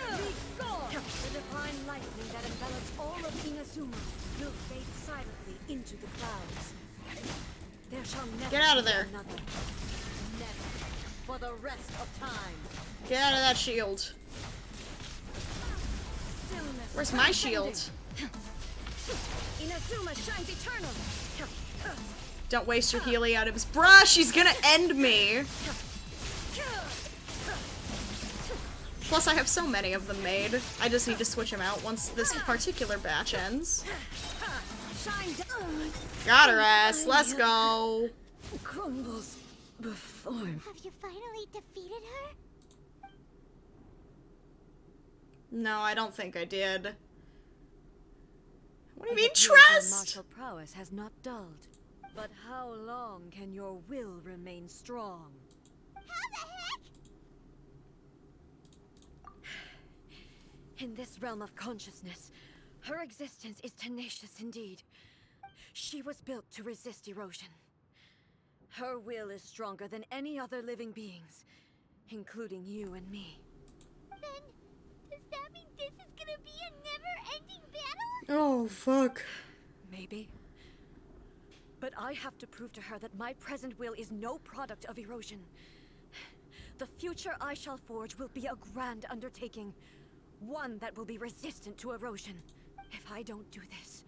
gone! The divine lightning that envelops all of Inazuma will fade silently into the clouds. There shall never Get out of be there. another. Never. For the rest of time. Get out of that shield. Stillness Where's my shield? Inazuma shines eternal. Don't waste your Healy items. Bruh, she's gonna end me. Plus, I have so many of them made. I just need to switch them out once this particular batch ends. Shine down. Got her ass. Let's go. Crumbles before me. Have you finally defeated her? No, I don't think I did. What do you It mean, appears your trust? martial prowess has not dulled. But how long can your will remain strong? How the heck? In this realm of consciousness, her existence is tenacious indeed. She was built to resist erosion. Her will is stronger than any other living beings, including you and me. Then, does that mean this is gonna be a never-ending battle? Oh, fuck. Maybe. But I have to prove to her that my present will is no product of erosion. The future I shall forge will be a grand undertaking. One that will be resistant to erosion. If I don't do this,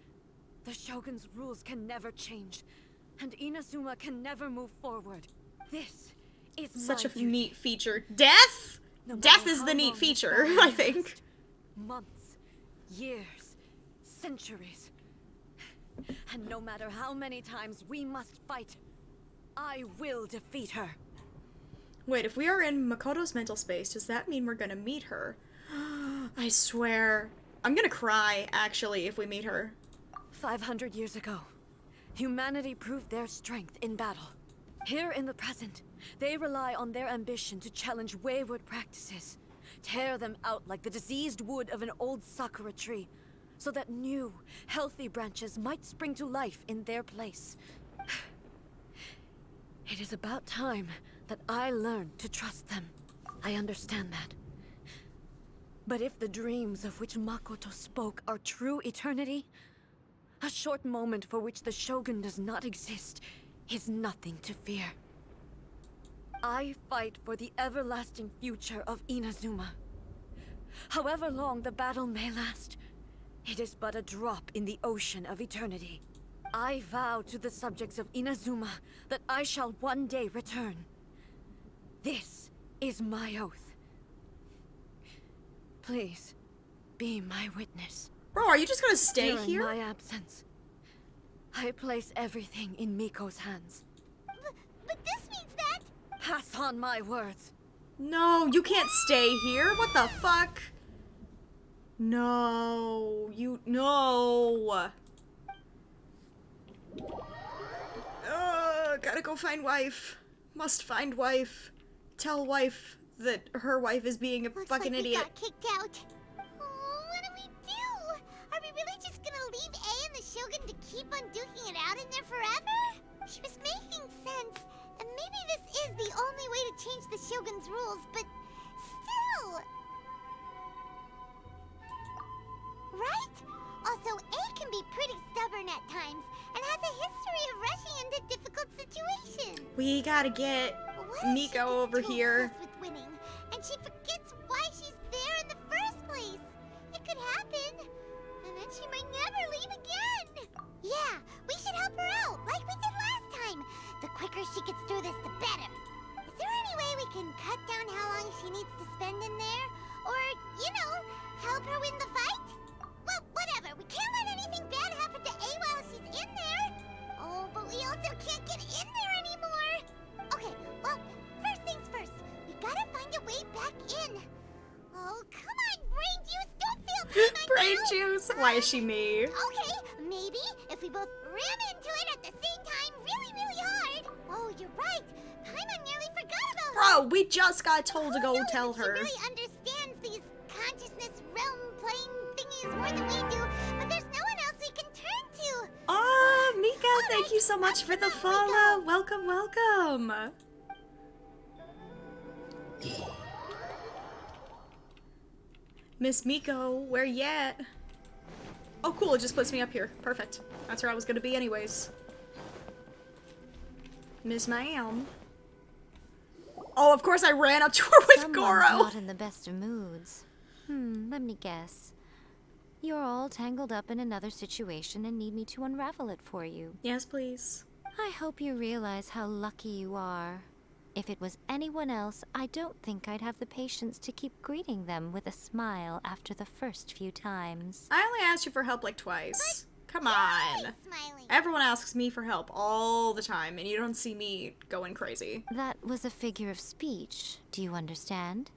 the Shogun's rules can never change, and Inazuma can never move forward. This is Such my a duty. neat feature. Death? No Death matter is how the neat long this feature, battle I may think. last. Months, years, centuries. And no matter how many times we must fight, I will defeat her. Wait, if we are in Makoto's mental space, does that mean we're gonna meet her? I swear. I'm gonna cry, actually, if we meet her. 500 years ago, humanity proved their strength in battle. Here in the present, they rely on their ambition to challenge wayward practices, tear them out like the diseased wood of an old sakura tree, so that new, healthy branches might spring to life in their place. It is about time that I learned to trust them. I understand that. But if the dreams of which Makoto spoke are true eternity, a short moment for which the Shogun does not exist is nothing to fear. I fight for the everlasting future of Inazuma. However long the battle may last, it is but a drop in the ocean of eternity. I vow to the subjects of Inazuma that I shall one day return. This is my oath. Please, be my witness. Bro, are you just gonna stay During here? my absence, I place everything in Miko's hands. But this means that... Pass on my words. No, you can't stay here. What the fuck? No, no. Gotta go find wife. Must find wife. Tell wife that her wife is being a Looks fucking like we idiot. got kicked out. Oh, what do we do? Are we really just gonna leave A and the Shogun to keep on duking it out in there forever? She was making sense, and maybe this is the only way to change the Shogun's rules, but still. Right? Also, A can be pretty stubborn at times, and has a history of rushing into difficult situations. We gotta get What if she Miko gets over too here. obsessed with winning, and she forgets why she's there in the first place? It could happen, and then she might never leave again. Yeah, we should help her out, like we did last time. The quicker she gets through this, the better. Is there any way we can cut down how long she needs to spend in there? Or, you know, help her win the fight? Well, whatever. We can't let anything bad happen to A while she's in there. Oh, but we also can't get in there anymore. Okay, well, first things first. We gotta find a way back in. Oh, come on, brain juice. Don't feel bad, my Brain girl. juice. Why is she me? Okay, maybe if we both ram into it at the same time really, really hard. Oh, you're right. Paimon nearly forgot about her. Bro, we just got told to Who go knows tell if she her. really understands these consciousness realm playing thingies more than we do, but there's no one else we can turn to. Oh, Mika, All thank right, you so much for the let's go, follow. Miko. Welcome, welcome. Miss Miko, where you at? Oh, cool, it just puts me up here. Perfect. That's where I was gonna be anyways. Miss Ma'am. Oh, of course I ran up to her with Someone's Goro. not in the best of moods. Let me guess. You're all tangled up in another situation and need me to unravel it for you. Yes, please. I hope you realize how lucky you are. If it was anyone else, I don't think I'd have the patience to keep greeting them with a smile after the first few times. I only asked you for help like twice. Come on. Always smiling. Everyone asks me for help all the time, and you don't see me going crazy. That was a figure of speech, do you understand?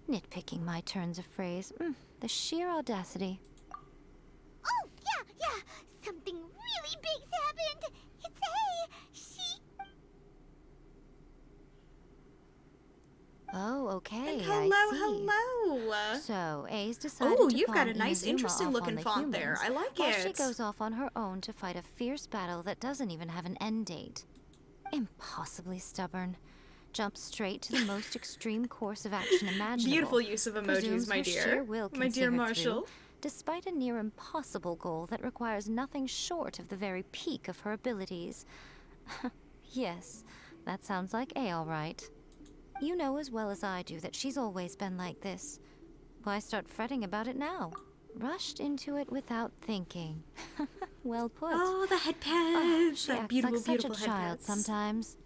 Nitpicking my turns of phrase. The sheer audacity. Oh, yeah. Something really big's happened. It's A. She... Oh, okay, And I see. hello. So, A's decided Oh, to you've got a pawn nice, Inazuma interesting off looking on the font there. humans, I like while she it. goes off on her own to fight a fierce battle that doesn't even have an end date. Impossibly stubborn. Jumps straight to the most extreme course of action imaginable. Beautiful use of emojis, Presumes my her dear. sheer will can My see dear her Marshall. through, despite a near impossible goal that requires nothing short of the very peak of her abilities. Yes, that sounds like A all right. You know as well as I do that she's always been like this. Why start fretting about it now? Rushed into it without thinking. Well put. Oh, the head pads. She That acts beautiful, like beautiful such a head child pads. sometimes.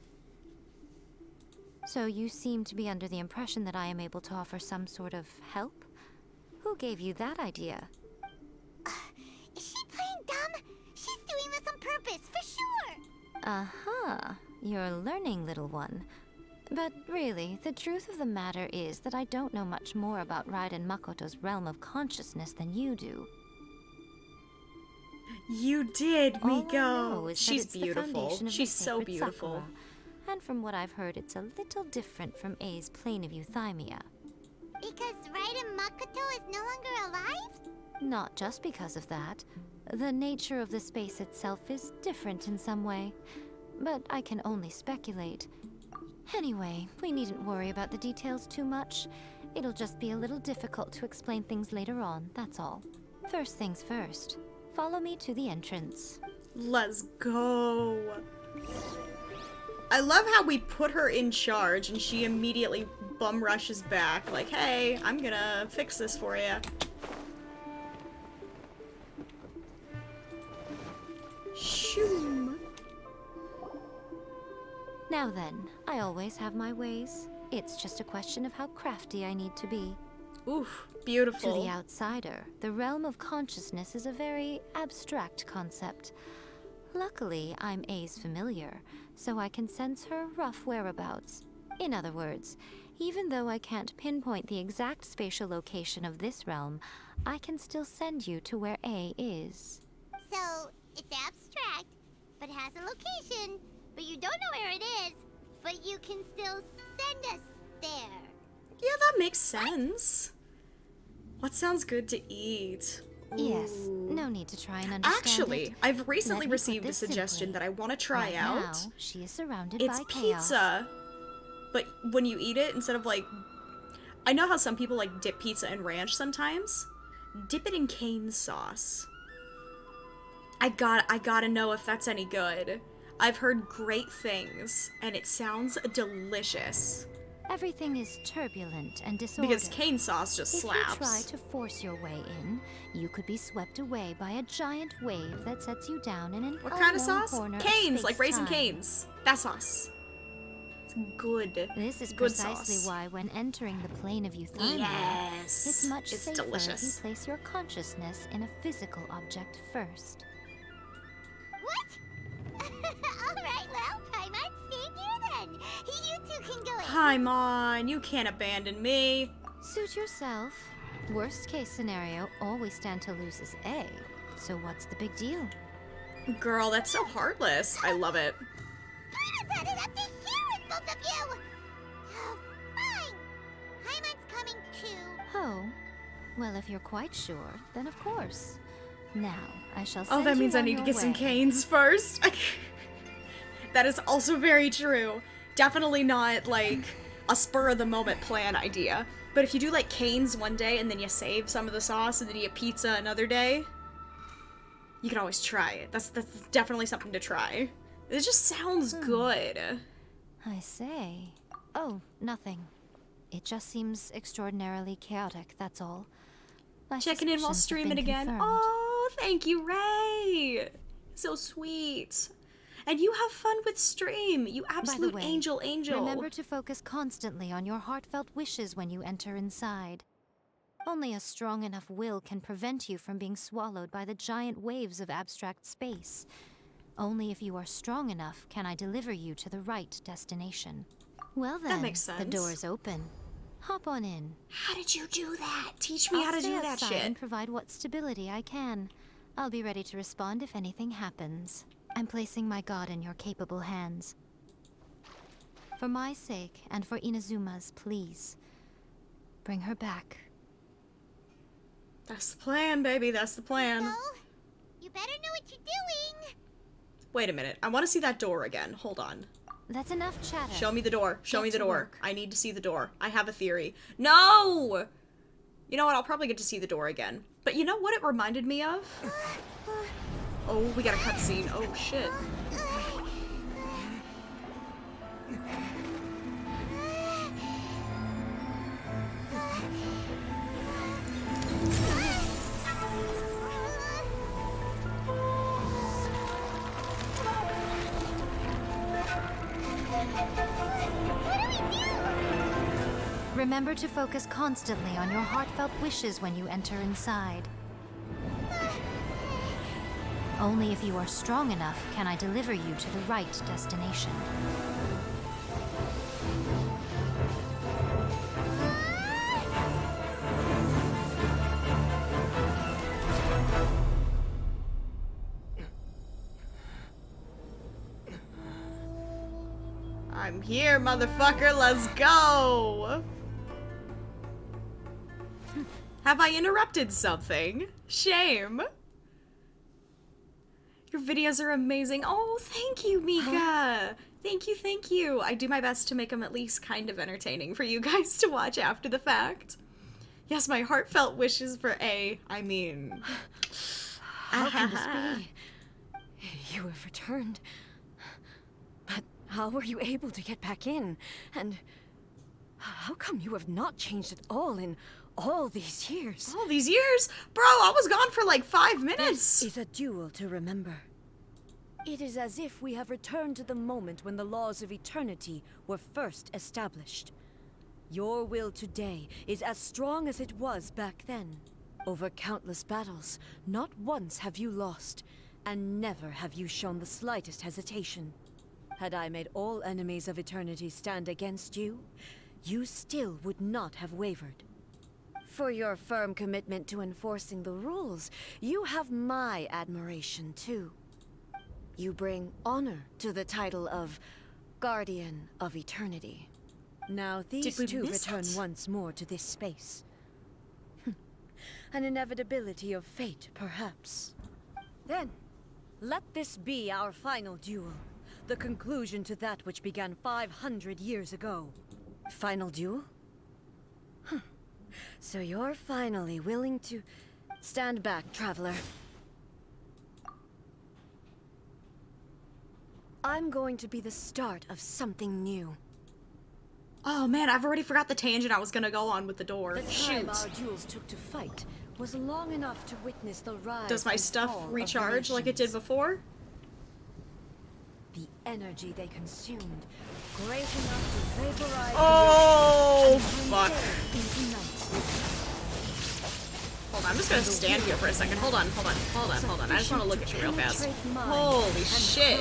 So you seem to be under the impression that I am able to offer some sort of help? Who gave you that idea? Is she playing dumb? She's doing this on purpose, for sure. Uh-huh. You're learning, little one. But really, the truth of the matter is that I don't know much more about Raiden Makoto's realm of consciousness than you do. You did, All I know Miko. is that She's it's the beautiful. foundation of the She's so sacred beautiful. Sakura. And from what I've heard, it's a little different from A's plane of euthymia. Because Raiden Makoto is no longer alive? Not just because of that. The nature of the space itself is different in some way. But I can only speculate. Anyway, we needn't worry about the details too much. It'll just be a little difficult to explain things later on, that's all. First things first. Follow me to the entrance. Let's go. I love how we put her in charge and she immediately bum rushes back like, hey, I'm gonna fix this for you. Shoom. Now then, I always have my ways. It's just a question of how crafty I need to be. Oof, To beautiful. the outsider, the realm of consciousness is a very abstract concept. Luckily, I'm A's familiar, so I can sense her rough whereabouts. In other words, Even though I can't pinpoint the exact spatial location of this realm, I can still send you to where A is. So, it's abstract, but has a location, but you don't know where it is, but you can still send us there. Yeah, that makes sense. What sounds good to eat? Yes, Ooh. no need to try and understand Actually, it. I've recently Let me put received a this suggestion simply. that I want to try Right out. now, she is surrounded It's by chaos. pizza, but when you eat it, instead of like, I know how some people like dip pizza in ranch sometimes. Dip it in cane sauce. I gotta know if that's any good. I've heard great things, and it sounds delicious. Everything is turbulent and disordered. Because cane sauce just If slaps. you try to force your way in, you could be swept away by a giant wave that sets you down in an What kind of unknown sauce? corner of Canes, like Raising space-time. Canes. That sauce. It's good. This is Good precisely sauce. why when entering the plane of Euthymia, Yes. it's much It's safer delicious. if you place your consciousness in a physical object first. What? Alright, well, Paimon, stay here then. You two can go in. Paimon, you can't abandon me. Suit yourself. Worst case scenario, all we stand to lose is A. So what's the big deal? Girl, that's so heartless. I love it. Paimon's had it up to here with both of you. Oh, fine. Paimon's coming too. Oh, well, if you're quite sure, then of course. Now, I shall send Oh, that you means I on need to your get some way. canes first. That is also very true. Definitely not like a spur of the moment plan idea. But if you do like canes one day and then you save some of the sauce and then you get pizza another day, you can always try it. That's definitely something to try. It just sounds good. I say. Oh, nothing. It just seems extraordinarily chaotic, that's all. My Checking in while suspicions have streaming been again. confirmed. Oh, thank you, Ray. So sweet. And you have fun with stream. You absolute By the way, angel. Remember to focus constantly on your heartfelt wishes when you enter inside. Only a strong enough will can prevent you from being swallowed by the giant waves of abstract space. Only if you are strong enough can I deliver you to the right destination. Well then, makes the sense. door is open. Hop on in. How did you do that? Teach me I'll how to stay do that outside shit. and provide what stability I can. I'll be ready to respond if anything happens. I'm placing my god in your capable hands. For my sake, and for Inazuma's, please. Bring her back. That's the plan, baby. That's the plan. So, you better know what you're doing. Wait a minute. I want to see that door again. Hold on. That's enough chatter. Show me the door. Show Get me the to door. work. I need to see the door. I have a theory. No! You know what? I'll probably get to see the door again. But you know what it reminded me of? Oh, we got a cutscene. Oh, shit. Remember to focus constantly on your heartfelt wishes when you enter inside. Only if you are strong enough can I deliver you to the right destination. I'm here, motherfucker. Let's go. Have I interrupted something? Shame. Your videos are amazing. Oh, thank you, Mika. Thank you. I do my best to make them at least kind of entertaining for you guys to watch after the fact. Yes, my heartfelt wishes for A. I mean... How can this be? You have returned. But how were you able to get back in? And how come you have not changed at all in all these years? All these years? Bro, I was gone for like 5 minutes. This is a duel to remember. It is as if we have returned to the moment when the laws of eternity were first established. Your will today is as strong as it was back then. Over countless battles, not once have you lost, and never have you shown the slightest hesitation. Had I made all enemies of eternity stand against you, you still would not have wavered. For your firm commitment to enforcing the rules, you have my admiration too. You bring honor to the title of Guardian of Eternity. Now these two return once more to this space. An inevitability of fate, perhaps. Then, let this be our final duel. The conclusion to that which began 500 years ago. Final duel? Huh. So you're finally willing to... Stand back, traveler. I'm going to be the start of something new. Oh man, I've already forgot the tangent I was gonna go on with the door. The time our duels took to fight was long enough to witness the rise. Does my stuff recharge like it did before? The energy they consumed, great enough to vaporize. Oh, fuck. Hold on, I'm just gonna stand here for a second. Hold on. I just want to look at you real fast. Holy shit.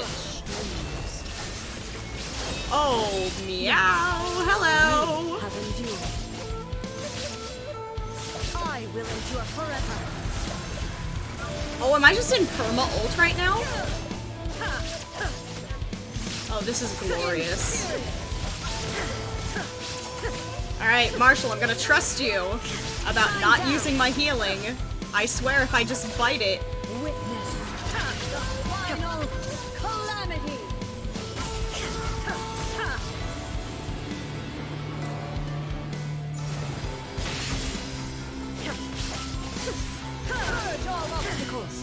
Oh, meow. Hello. I will endure forever. Oh, am I just in perma ult right now? Oh, this is glorious. Alright, Marshall, I'm gonna trust you about not using my healing. I swear if I just bite it. Witness the final calamity. Purge all obstacles.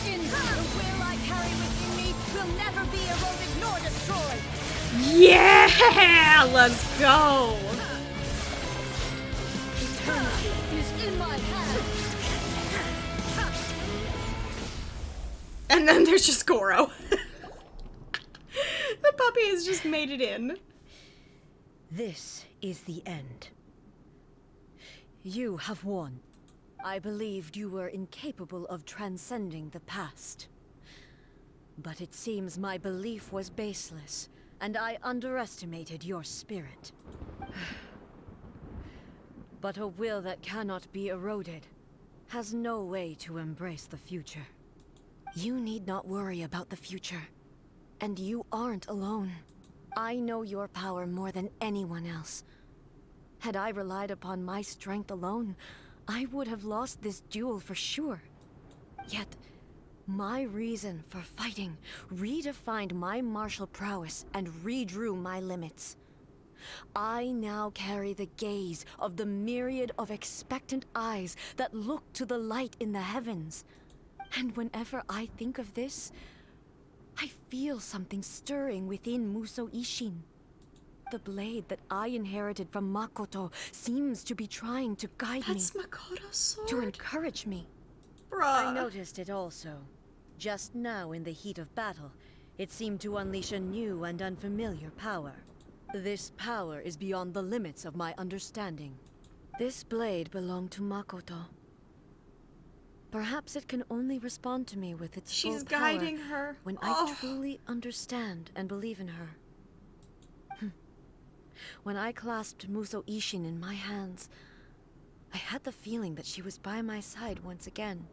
In the will I carry within me will never be eroded nor destroyed. Yeah! Let's go! Eternity is in my hand. And then there's just Goro. The puppy has just made it in. This is the end. You have won. I believed you were incapable of transcending the past. But it seems my belief was baseless, and I underestimated your spirit. But a will that cannot be eroded has no way to embrace the future. You need not worry about the future. And you aren't alone. I know your power more than anyone else. Had I relied upon my strength alone, I would have lost this duel for sure. Yet, my reason for fighting redefined my martial prowess and redrew my limits. I now carry the gaze of the myriad of expectant eyes that look to the light in the heavens. And whenever I think of this, I feel something stirring within Musou Ishin. The blade that I inherited from Makoto seems to be trying to guide me. That's Makoto's sword. To encourage me. Bruh. I noticed it also. Just now in the heat of battle, it seemed to unleash a new and unfamiliar power. This power is beyond the limits of my understanding. This blade belonged to Makoto. Perhaps it can only respond to me with its full power. She's guiding her. When I truly understand and believe in her. When I clasped Musou Ishin in my hands, I had the feeling that she was by my side once again.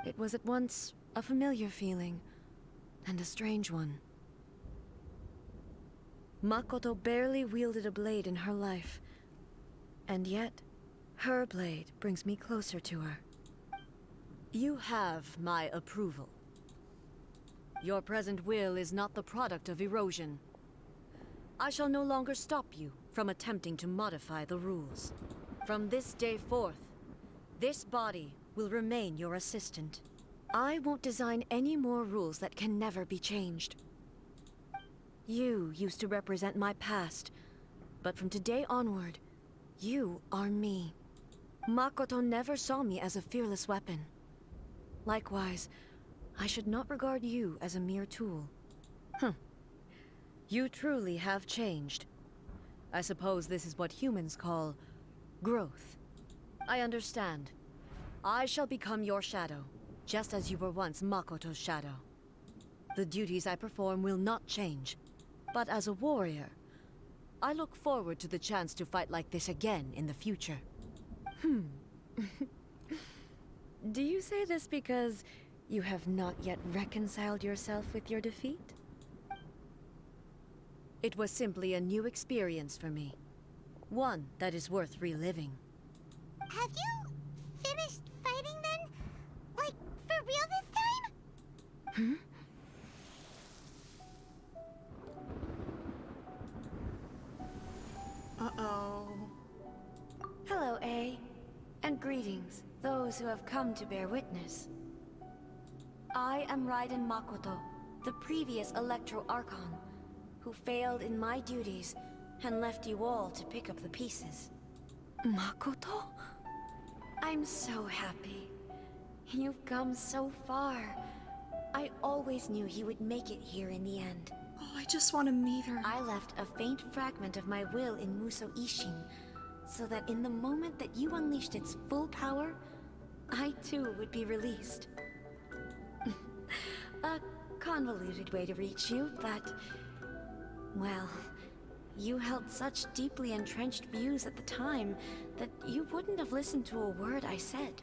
It was at once a familiar feeling, and a strange one. Makoto barely wielded a blade in her life, and yet, her blade brings me closer to her. You have my approval. Your present will is not the product of erosion. I shall no longer stop you from attempting to modify the rules. From this day forth, this body will remain your assistant. I won't design any more rules that can never be changed. You used to represent my past, but from today onward, you are me. Makoto never saw me as a fearless weapon. Likewise, I should not regard you as a mere tool. You truly have changed. I suppose this is what humans call growth. I understand. I shall become your shadow, just as you were once Makoto's shadow. The duties I perform will not change. But as a warrior, I look forward to the chance to fight like this again in the future. Do you say this because you have not yet reconciled yourself with your defeat? It was simply a new experience for me. One that is worth reliving. Have you finished fighting then? Like, for real this time? Uh-oh. Hello, A. And greetings, those who have come to bear witness. I am Raiden Makoto, the previous Electro Archon, who failed in my duties and left you all to pick up the pieces. Makoto? I'm so happy. You've come so far. I always knew you would make it here in the end. Oh, I just want to meet her. I left a faint fragment of my will in Muso Ishin, so that in the moment that you unleashed its full power, I too would be released. A convoluted way to reach you, but... well, you held such deeply entrenched views at the time that you wouldn't have listened to a word I said.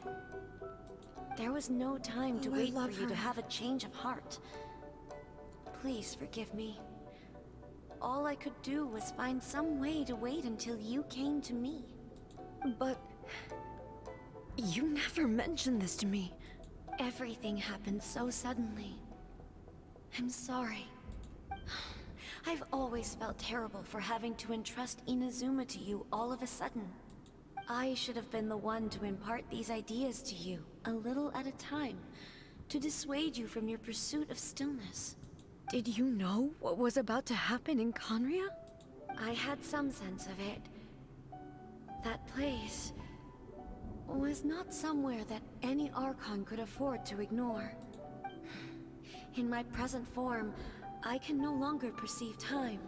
There was no time to wait for you to have a change of heart. Please forgive me. All I could do was find some way to wait until you came to me. But... you never mentioned this to me. Everything happened so suddenly. I'm sorry. I've always felt terrible for having to entrust Inazuma to you all of a sudden. I should have been the one to impart these ideas to you, a little at a time, to dissuade you from your pursuit of stillness. Did you know what was about to happen in Conria? I had some sense of it. That place was not somewhere that any Archon could afford to ignore. In my present form, I can no longer perceive time.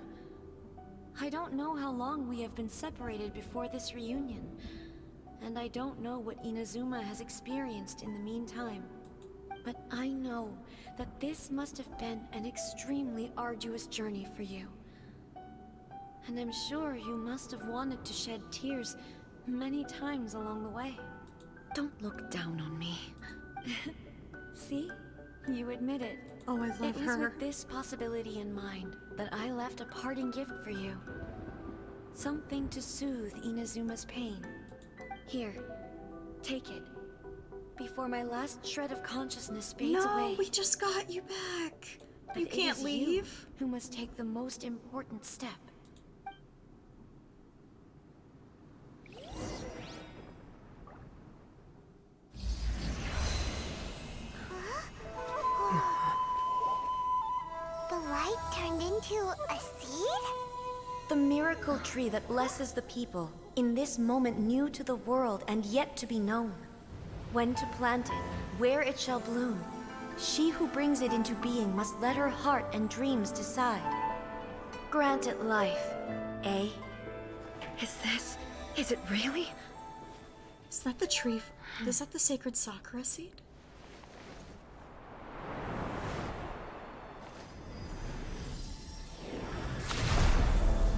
I don't know how long we have been separated before this reunion, and I don't know what Inazuma has experienced in the meantime. But I know that this must have been an extremely arduous journey for you. And I'm sure you must have wanted to shed tears many times along the way. Don't look down on me. See? You admit it. Oh, I love It was her. with this possibility in mind that I left a parting gift for you. Something to soothe Inazuma's pain. Here, take it. Before my last shred of consciousness fades away. No, we just got you back. But You it can't is leave. you who must take the most important step. The light turned into a seed? The miracle tree that blesses the people, in this moment new to the world and yet to be known. When to plant it, where it shall bloom. She who brings it into being must let her heart and dreams decide. Grant it life, eh? Is it really? Is that the tree? Is that the sacred Sakura seed?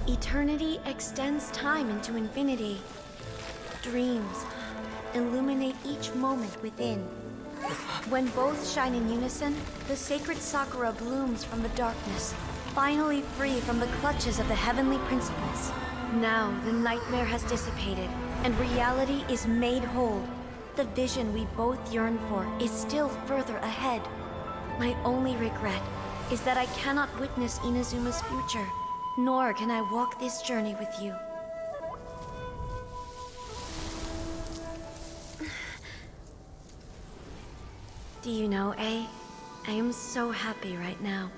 Eternity extends time into infinity. Dreams illuminate each moment within. When both shine in unison, the sacred Sakura blooms from the darkness, finally free from the clutches of the heavenly principles. Now the nightmare has dissipated, and reality is made whole. The vision we both yearn for is still further ahead. My only regret is that I cannot witness Inazuma's future, nor can I walk this journey with you. Do you know, A? I am so happy right now,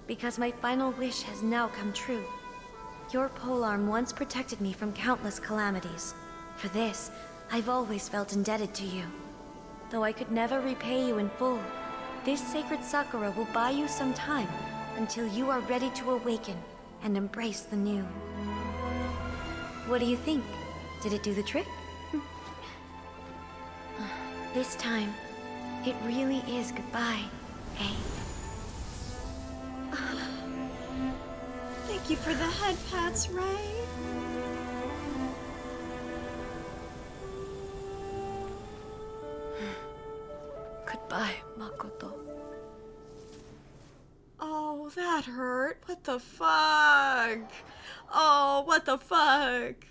because my final wish has now come true. Your polearm once protected me from countless calamities. For this, I've always felt indebted to you. Though I could never repay you in full, this sacred Sakura will buy you some time until you are ready to awaken and embrace the new. What do you think? Did it do the trick? This time, it really is goodbye, eh? you for the head pats, Ray. Goodbye, Makoto. Oh, that hurt. What the fuck? Oh, what the fuck?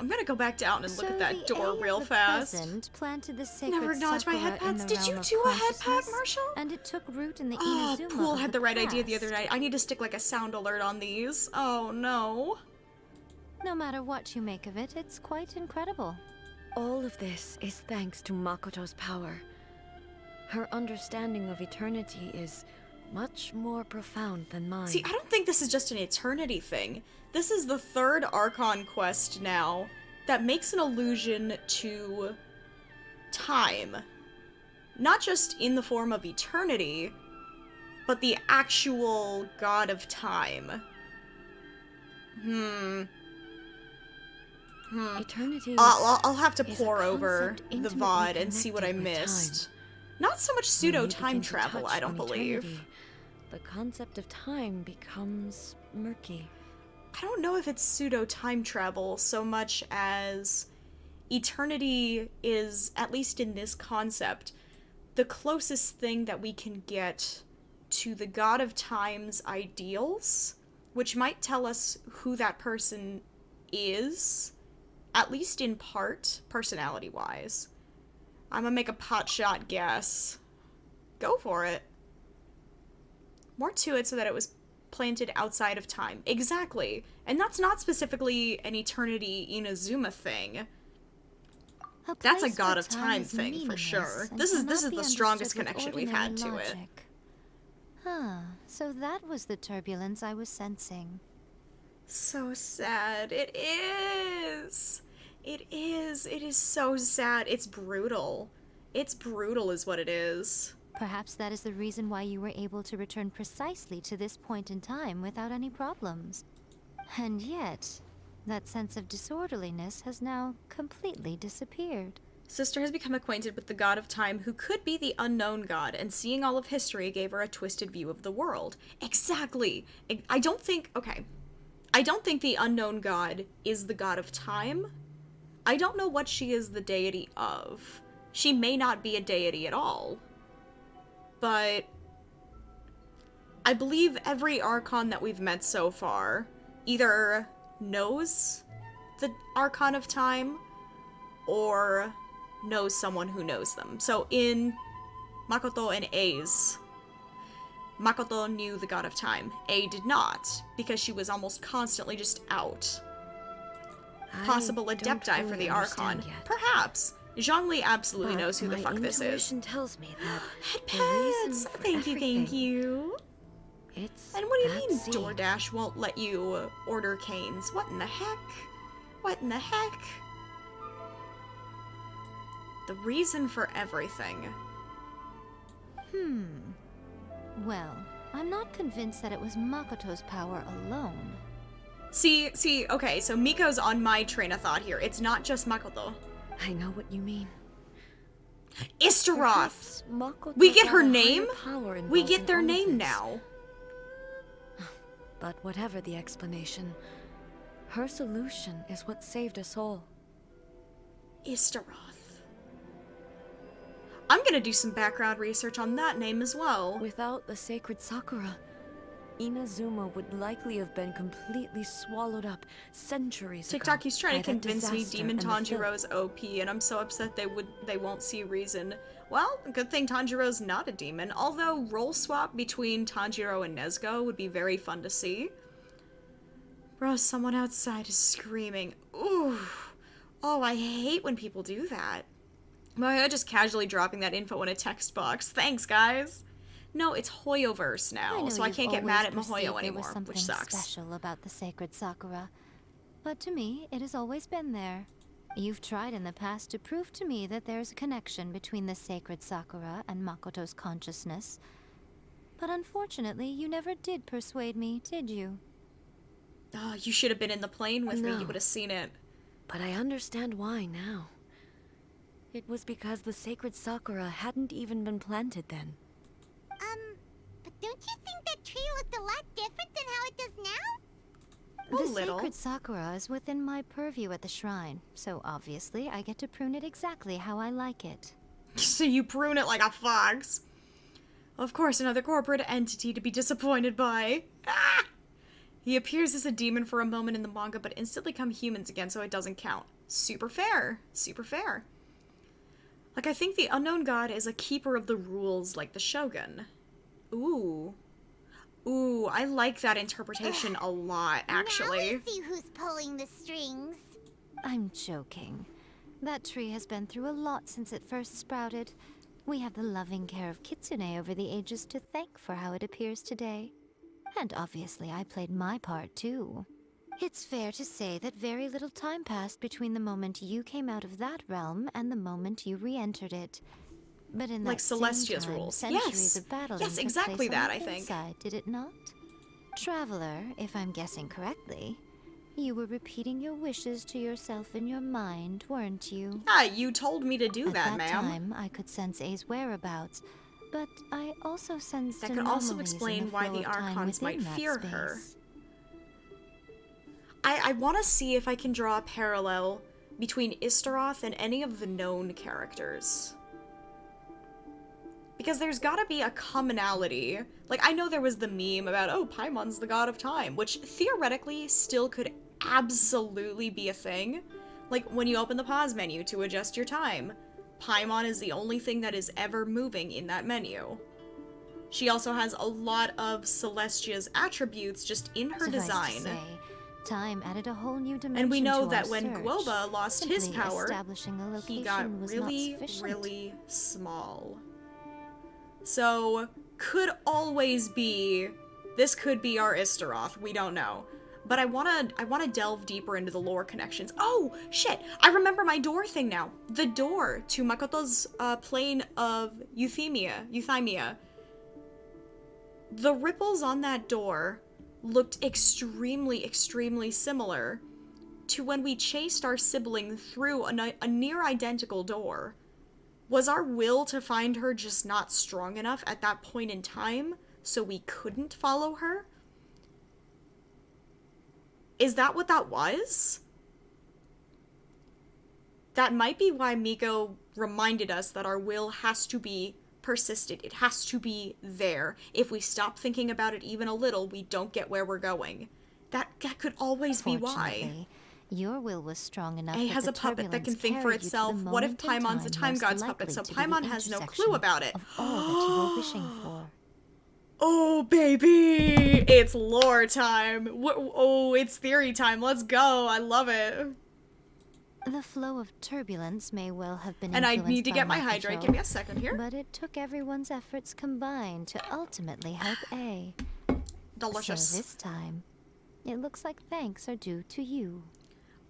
I'm gonna go back down and look at that door real fast. Planted the sacred Never acknowledged my head sakura in pats. the Did you realm of do a head pat, consciousness, Marshall? And it took root in the Oh, Inazuma Pool of had the right idea the past. other night. I need to stick like a sound alert on these. Oh no. No matter what you make of it, it's quite incredible. All of this is thanks to Makoto's power. Her understanding of eternity is much more profound than mine. See, I don't think this is just an eternity thing. This is the third Archon quest now that makes an allusion to time. Not just in the form of eternity, but the actual god of time. Eternity. I'll have to is a pour over concept the intimately VOD and see what I connected with missed. time. Not so much When pseudo you time begin to travel, touch I don't on believe. eternity, the concept of time becomes murky. I don't know if it's pseudo time travel so much as eternity is, at least in this concept, the closest thing that we can get to the god of time's ideals, which might tell us who that person is, at least in part, personality-wise. I'm gonna make a potshot guess. Go for it. More to it so that it was planted outside of time. Exactly. And that's not specifically an Eternity Inazuma thing. That's a god of time thing for sure. This is the strongest connection we've had to it. Huh. So that was the turbulence I was sensing. So sad. It is. It is. It is so sad. It's brutal. It's brutal is what it is. Perhaps that is the reason why you were able to return precisely to this point in time without any problems. And yet, that sense of disorderliness has now completely disappeared. Sister has become acquainted with the god of time who could be the unknown god, and seeing all of history gave her a twisted view of the world. Exactly! I don't think the unknown god is the god of time. I don't know what she is the deity of. She may not be a deity at all. But I believe every Archon that we've met so far either knows the Archon of time or knows someone who knows them. So in Makoto and A's, Makoto knew the god of time. A did not, because she was almost constantly just out. Possible adepti for the Archon. Perhaps. Zhongli absolutely knows who the fuck this is. My intuition tells me that Head the reason pets! for Thank you, thank everything, you. It's And what do you that mean sea. DoorDash won't let you order canes? What in the heck? What in the heck? The reason for everything. Well, I'm not convinced that it was Makoto's power alone. See, okay, so Miko's on my train of thought here. It's not just Makoto. I know what you mean. Istaroth! Perhaps Makoto We get had her a higher name? power We involved get in their all of name this. now. But whatever the explanation, her solution is what saved us all. Istaroth. I'm gonna do some background research on that name as well. Without the sacred Sakura, Inazuma would likely have been completely swallowed up centuries ago. TikTok keeps trying to by that convince me disaster Demon and the filth. Tanjiro's OP, and I'm so upset they won't see reason. Well, good thing Tanjiro's not a demon, although role swap between Tanjiro and Nezuko would be very fun to see. Bro, someone outside is screaming. Ooh. Oh, I hate when people do that. Mahoyo just casually dropping that info in a text box. Thanks, guys. No, it's Hoyoverse now, so I can't get mad at Mahoyo anymore, which sucks. Special about the sacred Sakura. But to me, it has always been there. You've tried in the past to prove to me that there's a connection between the sacred Sakura and Makoto's consciousness. But unfortunately, you never did persuade me, did you? Oh, you should have been in the plane with me. You No. would have seen it. But I understand why now. It was because the sacred Sakura hadn't even been planted then. Don't you think that tree looked a lot different than how it does now? The little. sacred sakura is within my purview at the shrine, so obviously I get to prune it exactly how I like it. So you prune it like a fox. Of course, another corporate entity to be disappointed by. Ah! He appears as a demon for a moment in the manga, but instantly become humans again, so it doesn't count. Super fair. Super fair. Like, I think the unknown god is a keeper of the rules, like the shogun. Ooh. Ooh, I like that interpretation a lot, actually. Now we see who's pulling the strings. I'm joking. That tree has been through a lot since it first sprouted. We have the loving care of Kitsune over the ages to thank for how it appears today. And obviously I played my part too. It's fair to say that very little time passed between the moment you came out of that realm and the moment you re-entered it. But in that Like Celestia's same time, rules. centuries Yes. of battling Yes, took exactly place on that, the I think. inside, did it not? Traveler, if I'm guessing correctly, you were repeating your wishes to yourself in your mind, weren't you? Yeah, you told me to do At that, that ma'am. time, I could sense A's whereabouts, but I also sensed That could also anomalies in explain why flow the of time Archons might within that fear her. space. I want to see if I can draw a parallel between Istaroth and any of the known characters. Because there's gotta be a commonality. Like, I know there was the meme about, oh, Paimon's the god of time, which theoretically still could absolutely be a thing. Like, when you open the pause menu to adjust your time, Paimon is the only thing that is ever moving in that menu. She also has a lot of Celestia's attributes just in her Suffice design. to say, time added a whole new dimension And we know to that our when search. Guoba lost his Simply power, establishing a location he got was really, not sufficient. really small. So, could always be, this could be our Istaroth, we don't know. But I wanna delve deeper into the lore connections. Oh, shit! I remember my door thing now. The door to Makoto's plane of Euthymia. The ripples on that door looked extremely, extremely similar to when we chased our sibling through a near-identical door. Was our will to find her just not strong enough at that point in time, so we couldn't follow her? Is that what that was? That might be why Miko reminded us that our will has to be persistent. It has to be there. If we stop thinking about it even a little, we don't get where we're going. That could always be why. Fortunately, your will was strong enough. A that has the a puppet that can turbulence think for carried you to the itself. What if moment in Paimon's a time most god's puppet, likely so to be the Paimon has no clue intersection about it? Of all that you were wishing for. Oh, baby! It's lore time! Oh, it's theory time. Let's go. I love it. The flow of turbulence may well have been And I influenced need to by get my my hydrate. control, Give me a second here. but it took everyone's efforts combined to ultimately help A. Delicious. So this time, it looks like thanks are due to you.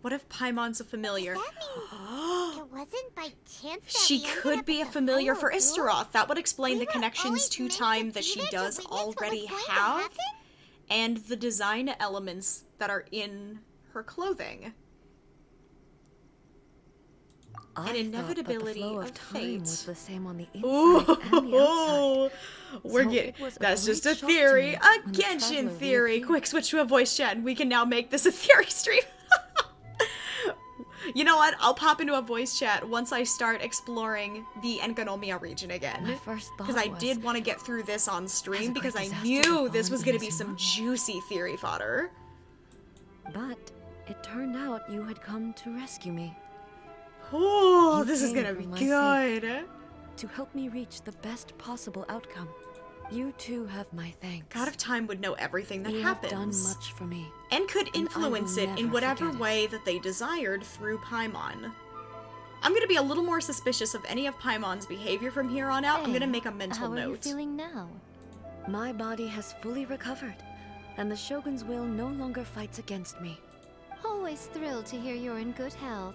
What if Paimon's a familiar? Does that mean it wasn't by chance that She we ended could up be a at the familiar for final duel? Istaroth. That would explain We the were connections always to meant to time be that she there to does witness what was already going to have, happen? and the design elements that are in her clothing. I An thought that the inevitability flow of of time fate. was the same on the inside and the outside. We're So getting. it was a That's just a great shock to theory. me A when the Genshin traveler theory. reappeared. Quick, switch to a voice chat, and we can now make this a theory stream. You know what? I'll pop into a voice chat once I start exploring the Enkanomiya region again. My first thought Because I was, did want to get through this on has stream a because great I disaster knew this befallen was going to be some Inazuma? juicy theory fodder. But it turned out you had come to rescue me, Oh, You this is came going to be for my good. to help me reach the best possible outcome. You too have my thanks. God of Time would know everything that you happens. have done much for me. And could and I will influence it in never whatever forget it. way that they desired through Paimon. I'm gonna be a little more suspicious of any of Paimon's behavior from here on out. I'm gonna Hey, make a mental how are you note. feeling now? My body has fully recovered, and the Shogun's will no longer fights against me. Always thrilled to hear you're in good health.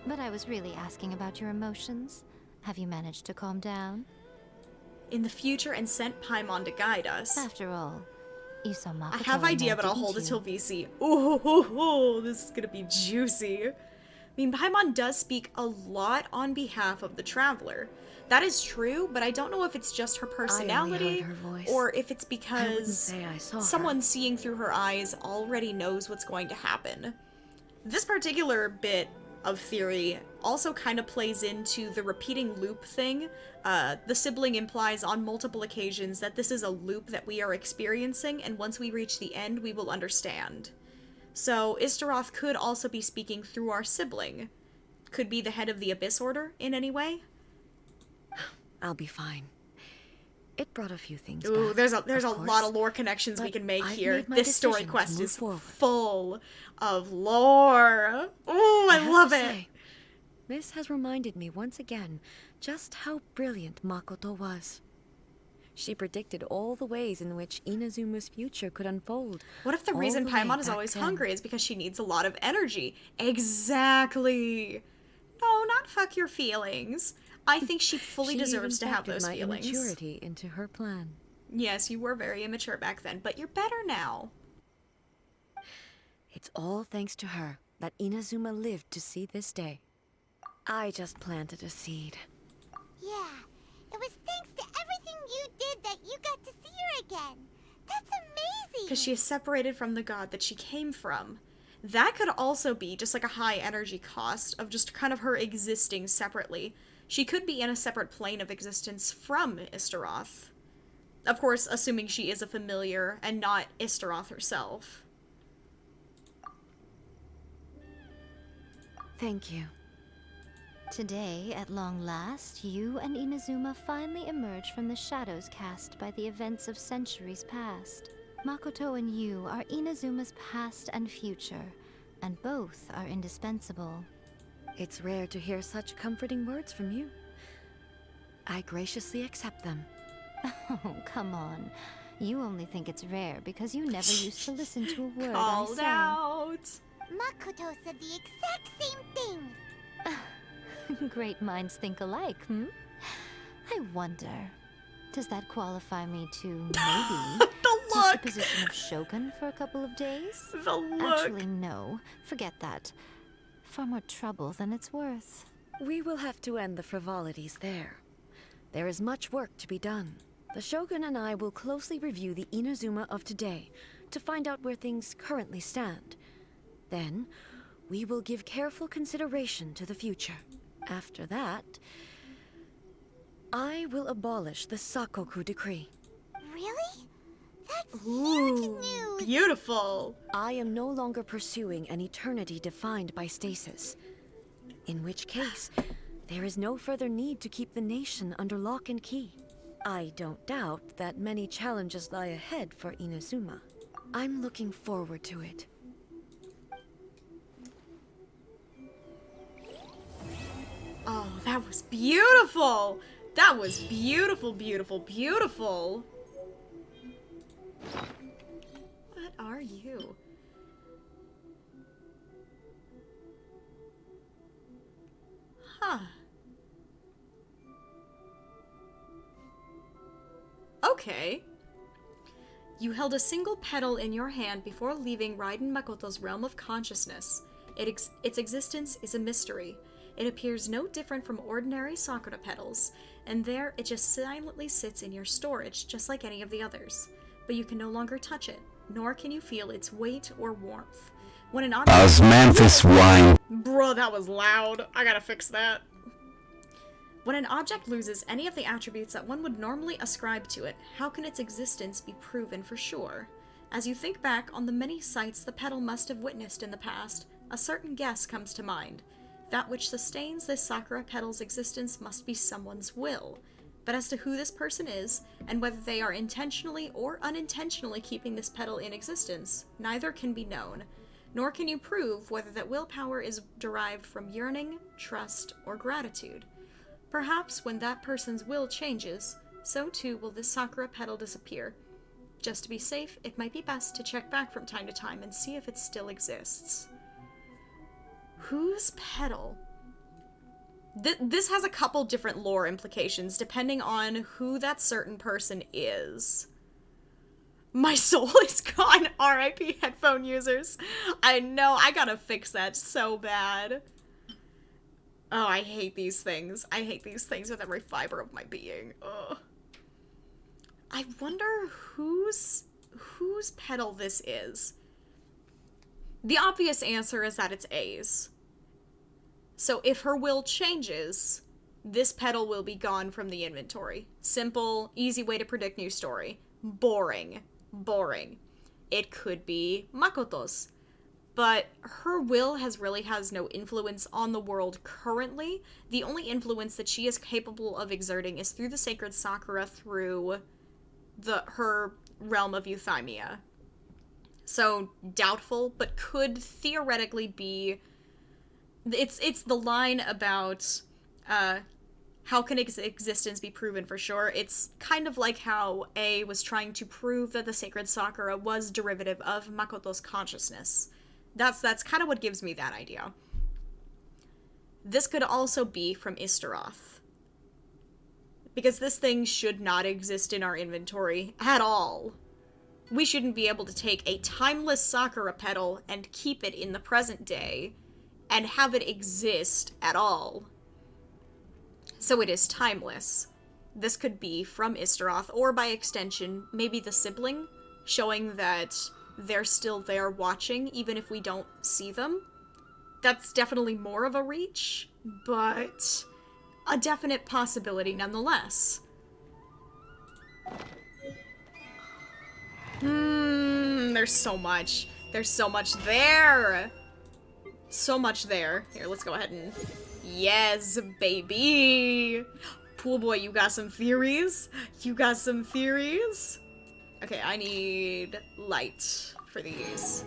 But I was really asking about your emotions. Have you managed to calm down? In the future and sent Paimon to guide us. After all, you saw Makoto I have in idea, there, but I'll didn't hold it you? till VC. Ooh, this is gonna be juicy. mean, Paimon does speak a lot on behalf of the Traveler. That is true, but I don't know if it's just her personality, her voice. or if it's I wouldn't because say I saw someone her. seeing through her eyes already knows what's going to happen. This particular bit of theory also kind of plays into the repeating loop thing. The sibling implies on multiple occasions that this is a loop that we are experiencing, and once we reach the end, we will understand. So Istaroth could also be speaking through our sibling. Could be the head of the Abyss Order in any way. I'll be fine. It brought a few things Ooh, back, there's a of lot course, of lore connections we but can make I've here. made my This story decision to quest move is forward. full of lore. Ooh, I have love to it. say, this has reminded me once again just how brilliant Makoto was. She predicted all the ways in which Inazuma's future could unfold. What if the all reason the way Paimon is back always then. hungry is because she needs a lot of energy? Exactly. No, not fuck your feelings. I think she fully She deserves to even have factored those my feelings. immaturity into her plan. Yes, you were very immature back then, but you're better now. It's all thanks to her that Inazuma lived to see this day. I just planted a seed. Yeah, it was thanks to everything you did that you got to see her again. That's amazing! Because she is separated from the god that she came from. That could also be just like a high energy cost of just kind of her existing separately. She could be in a separate plane of existence from Istaroth. Of course, assuming she is a familiar and not Istaroth herself. Thank you. Today, at long last, you and Inazuma finally emerge from the shadows cast by the events of centuries past. Makoto and you are Inazuma's past and future, and both are indispensable. It's rare to hear such comforting words from you. I graciously accept them. Oh, come on. You only think it's rare because you never used to listen to a word I Called say. out. Makoto said the exact same thing! Great minds think alike, hmm? I wonder, does that qualify me to maybe The take look! the position of Shogun for a couple of days? The look! Actually, no. Forget that. Far more trouble than it's worth. We will have to end the frivolities there. There is much work to be done. The Shogun and I will closely review the Inazuma of today to find out where things currently stand. Then, we will give careful consideration to the future. After that, I will abolish the Sakoku decree. Really? That's Ooh, huge news! beautiful. I am no longer pursuing an eternity defined by stasis. In which case, there is no further need to keep the nation under lock and key. I don't doubt that many challenges lie ahead for Inazuma. I'm looking forward to it. Oh, that was beautiful! That was beautiful, beautiful, beautiful. What are you? Huh. Okay. You held a single petal in your hand before leaving Raiden Makoto's realm of consciousness. Its existence is a mystery. It appears no different from ordinary Sakura petals, and there it just silently sits in your storage, just like any of the others. But you can no longer touch it, nor can you feel its weight or warmth. When an object— Osmanthus wine. Bro, that was loud. I gotta fix that. When an object loses any of the attributes that one would normally ascribe to it, how can its existence be proven for sure? As you think back on the many sights the petal must have witnessed in the past, a certain guess comes to mind. That which sustains this Sakura petal's existence must be someone's will. But as to who this person is, and whether they are intentionally or unintentionally keeping this petal in existence, neither can be known. Nor can you prove whether that willpower is derived from yearning, trust, or gratitude. Perhaps when that person's will changes, so too will this Sakura petal disappear. Just to be safe, it might be best to check back from time to time and see if it still exists. Whose petal? This has a couple different lore implications depending on who that certain person is. My soul is gone, RIP headphone users. I know, I gotta fix that so bad. Oh, I hate these things. I hate these things with every fiber of my being. Ugh. I wonder whose petal this is. The obvious answer is that it's A's. So if her will changes, this petal will be gone from the inventory. Simple, easy way to predict new story. Boring. Boring. It could be Makoto's. But her will really has no influence on the world currently. The only influence that she is capable of exerting is through the sacred Sakura, through her realm of euthymia. So, doubtful, but could theoretically be... It's the line about, how can existence be proven for sure? It's kind of like how A was trying to prove that the sacred Sakura was derivative of Makoto's consciousness. That's kind of what gives me that idea. This could also be from Istaroth. Because this thing should not exist in our inventory at all. We shouldn't be able to take a timeless Sakura petal and keep it in the present day and have it exist at all. So it is timeless. This could be from Istaroth, or by extension, maybe the sibling, showing that they're still there watching, even if we don't see them. That's definitely more of a reach, but a definite possibility nonetheless. There's so much. There's so much there. So much there. Here, let's go ahead and... Yes, baby! Pool boy, you got some theories? You got some theories? Okay, I need light for these.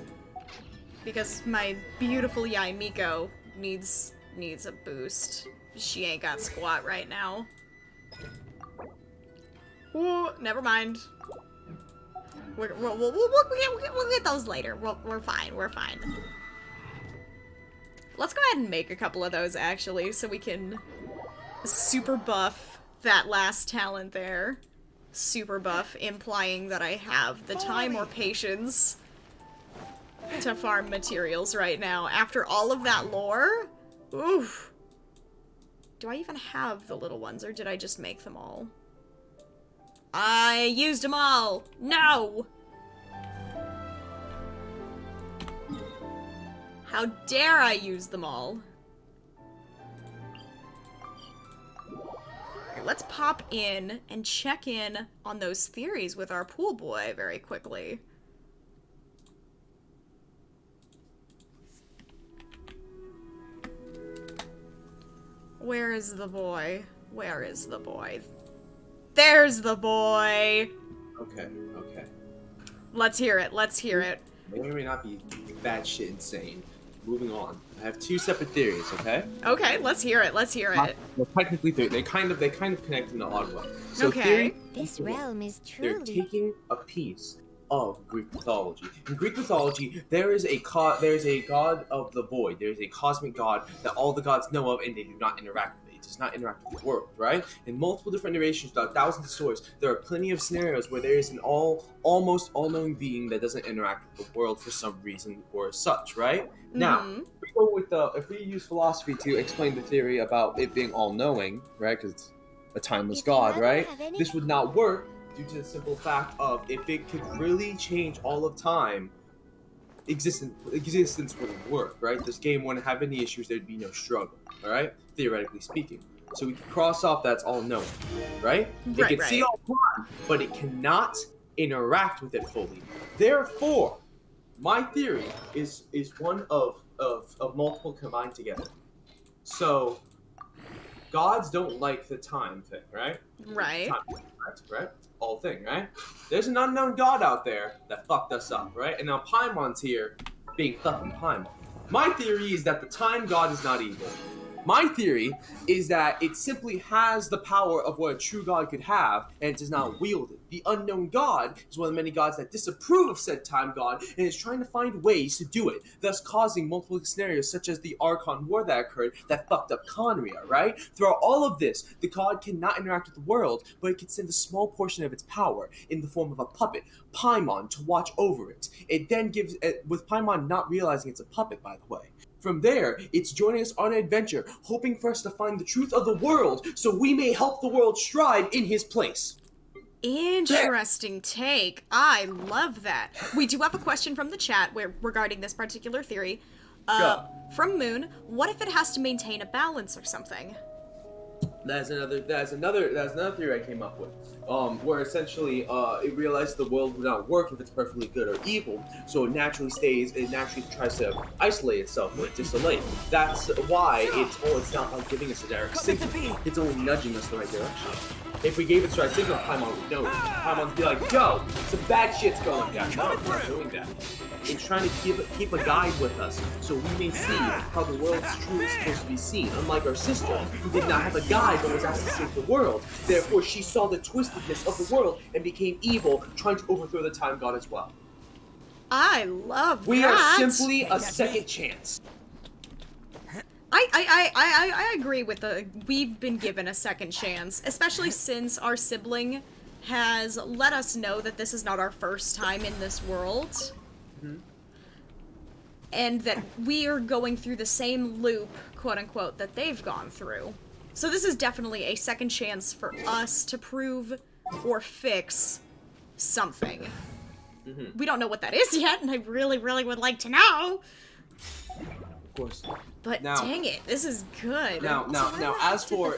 Because my beautiful Yai Miko needs a boost. She ain't got squat right now. Ooh, never mind. We'll get those later. We're fine, we're fine. Let's go ahead and make a couple of those, actually, so we can super buff that last talent there. Super buff, implying that I have the time or patience to farm materials right now. After all of that lore? Oof. Do I even have the little ones, or did I just make them all? I used them all! No! How dare I use them all? Okay, let's pop in and check in on those theories with our pool boy very quickly. Where is the boy? Where is the boy? There's the boy! Okay, okay. Let's hear it, let's hear it. May or may not be batshit insane. Moving on. I have two separate theories, okay? Okay, let's hear it, let's hear it. Well, technically, they kind of connect in an odd way. So Okay. theory, This realm is they're truly... taking a piece of Greek mythology. In Greek mythology, there is a god of the void. There is a cosmic god that all the gods know of, and they do not interact with it. It does not interact with the world, right? In multiple different narrations, throughout thousands of stories, there are plenty of scenarios where there is an almost all-knowing being that doesn't interact with the world for some reason or such, right? Now, if we use philosophy to explain the theory about it being all-knowing, right? Because it's a timeless god, right? This would not work due to the simple fact of if it could really change all of time, existence wouldn't work, right? This game wouldn't have any issues, there'd be no struggle, all right? Theoretically speaking. So we can cross off that's all knowing, right? It can see all time, but it cannot interact with it fully. Therefore, my theory is one of multiple combined together. So gods don't like the time thing, right? Right. Time, right? All thing, right? There's an unknown god out there that fucked us up, right? And now Paimon's here being fucking Paimon. My theory is that the time god is not evil. My theory is that it simply has the power of what a true god could have, and it does not wield it. The unknown god is one of the many gods that disapprove of said time god and is trying to find ways to do it, thus causing multiple scenarios such as the Archon War that occurred that fucked up Conria, right? Throughout all of this, the god cannot interact with the world, but it can send a small portion of its power in the form of a puppet, Paimon, to watch over it. It then gives, with Paimon not realizing it's a puppet, by the way. From there, it's joining us on an adventure, hoping for us to find the truth of the world so we may help the world strive in his place. Interesting take. I love that. We do have a question from the chat regarding this particular theory. From Moon, what if it has to maintain a balance or something? That's another theory I came up with. Where essentially it realized the world would not work if it's perfectly good or evil, so it naturally tries to isolate itself or dissolate. That's why it's not like giving us a direct signal. It's only nudging us the right direction. If we gave it a direct signal, Paimon would know. Paimon would be like, yo, some bad shit's going down. No, it's not doing that. It's trying to keep a guide with us, so we may see how the world's truly supposed to be seen. Unlike our sister, who did not have a guide but was asked to save the world. Therefore, she saw the twistedness of the world and became evil, trying to overthrow the time god as well. I love that. We are simply a second chance. I agree with we've been given a second chance, especially since our sibling has let us know that this is not our first time in this world. And that we are going through the same loop, quote-unquote, that they've gone through. So this is definitely a second chance for us to prove or fix something. We don't know what that is yet, and I really, really would like to know. Of course. But dang it, this is good. Now, as for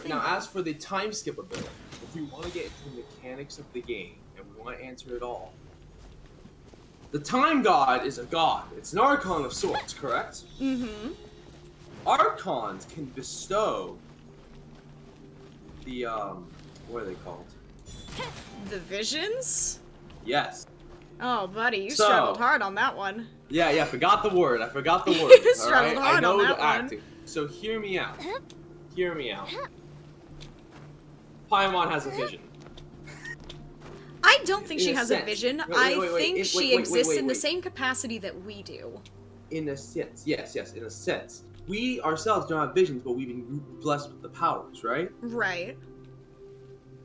the time skip ability, if we want to get into the mechanics of the game and we want to answer it all, the time god is a god. It's an archon of sorts, correct? Archons can bestow the what are they called? The visions? Yes. Oh, buddy, you struggled hard on that one. Yeah, forgot the word. I forgot the word. You struggled hard I know on that the one. acting. So hear me out. Hear me out. Paimon has a vision. I don't think she has a sense. vision. Wait, I think she exists in the wait. same capacity that we do. In a sense, yes, in a sense. We ourselves don't have visions, but we've been blessed with the powers, right? Right.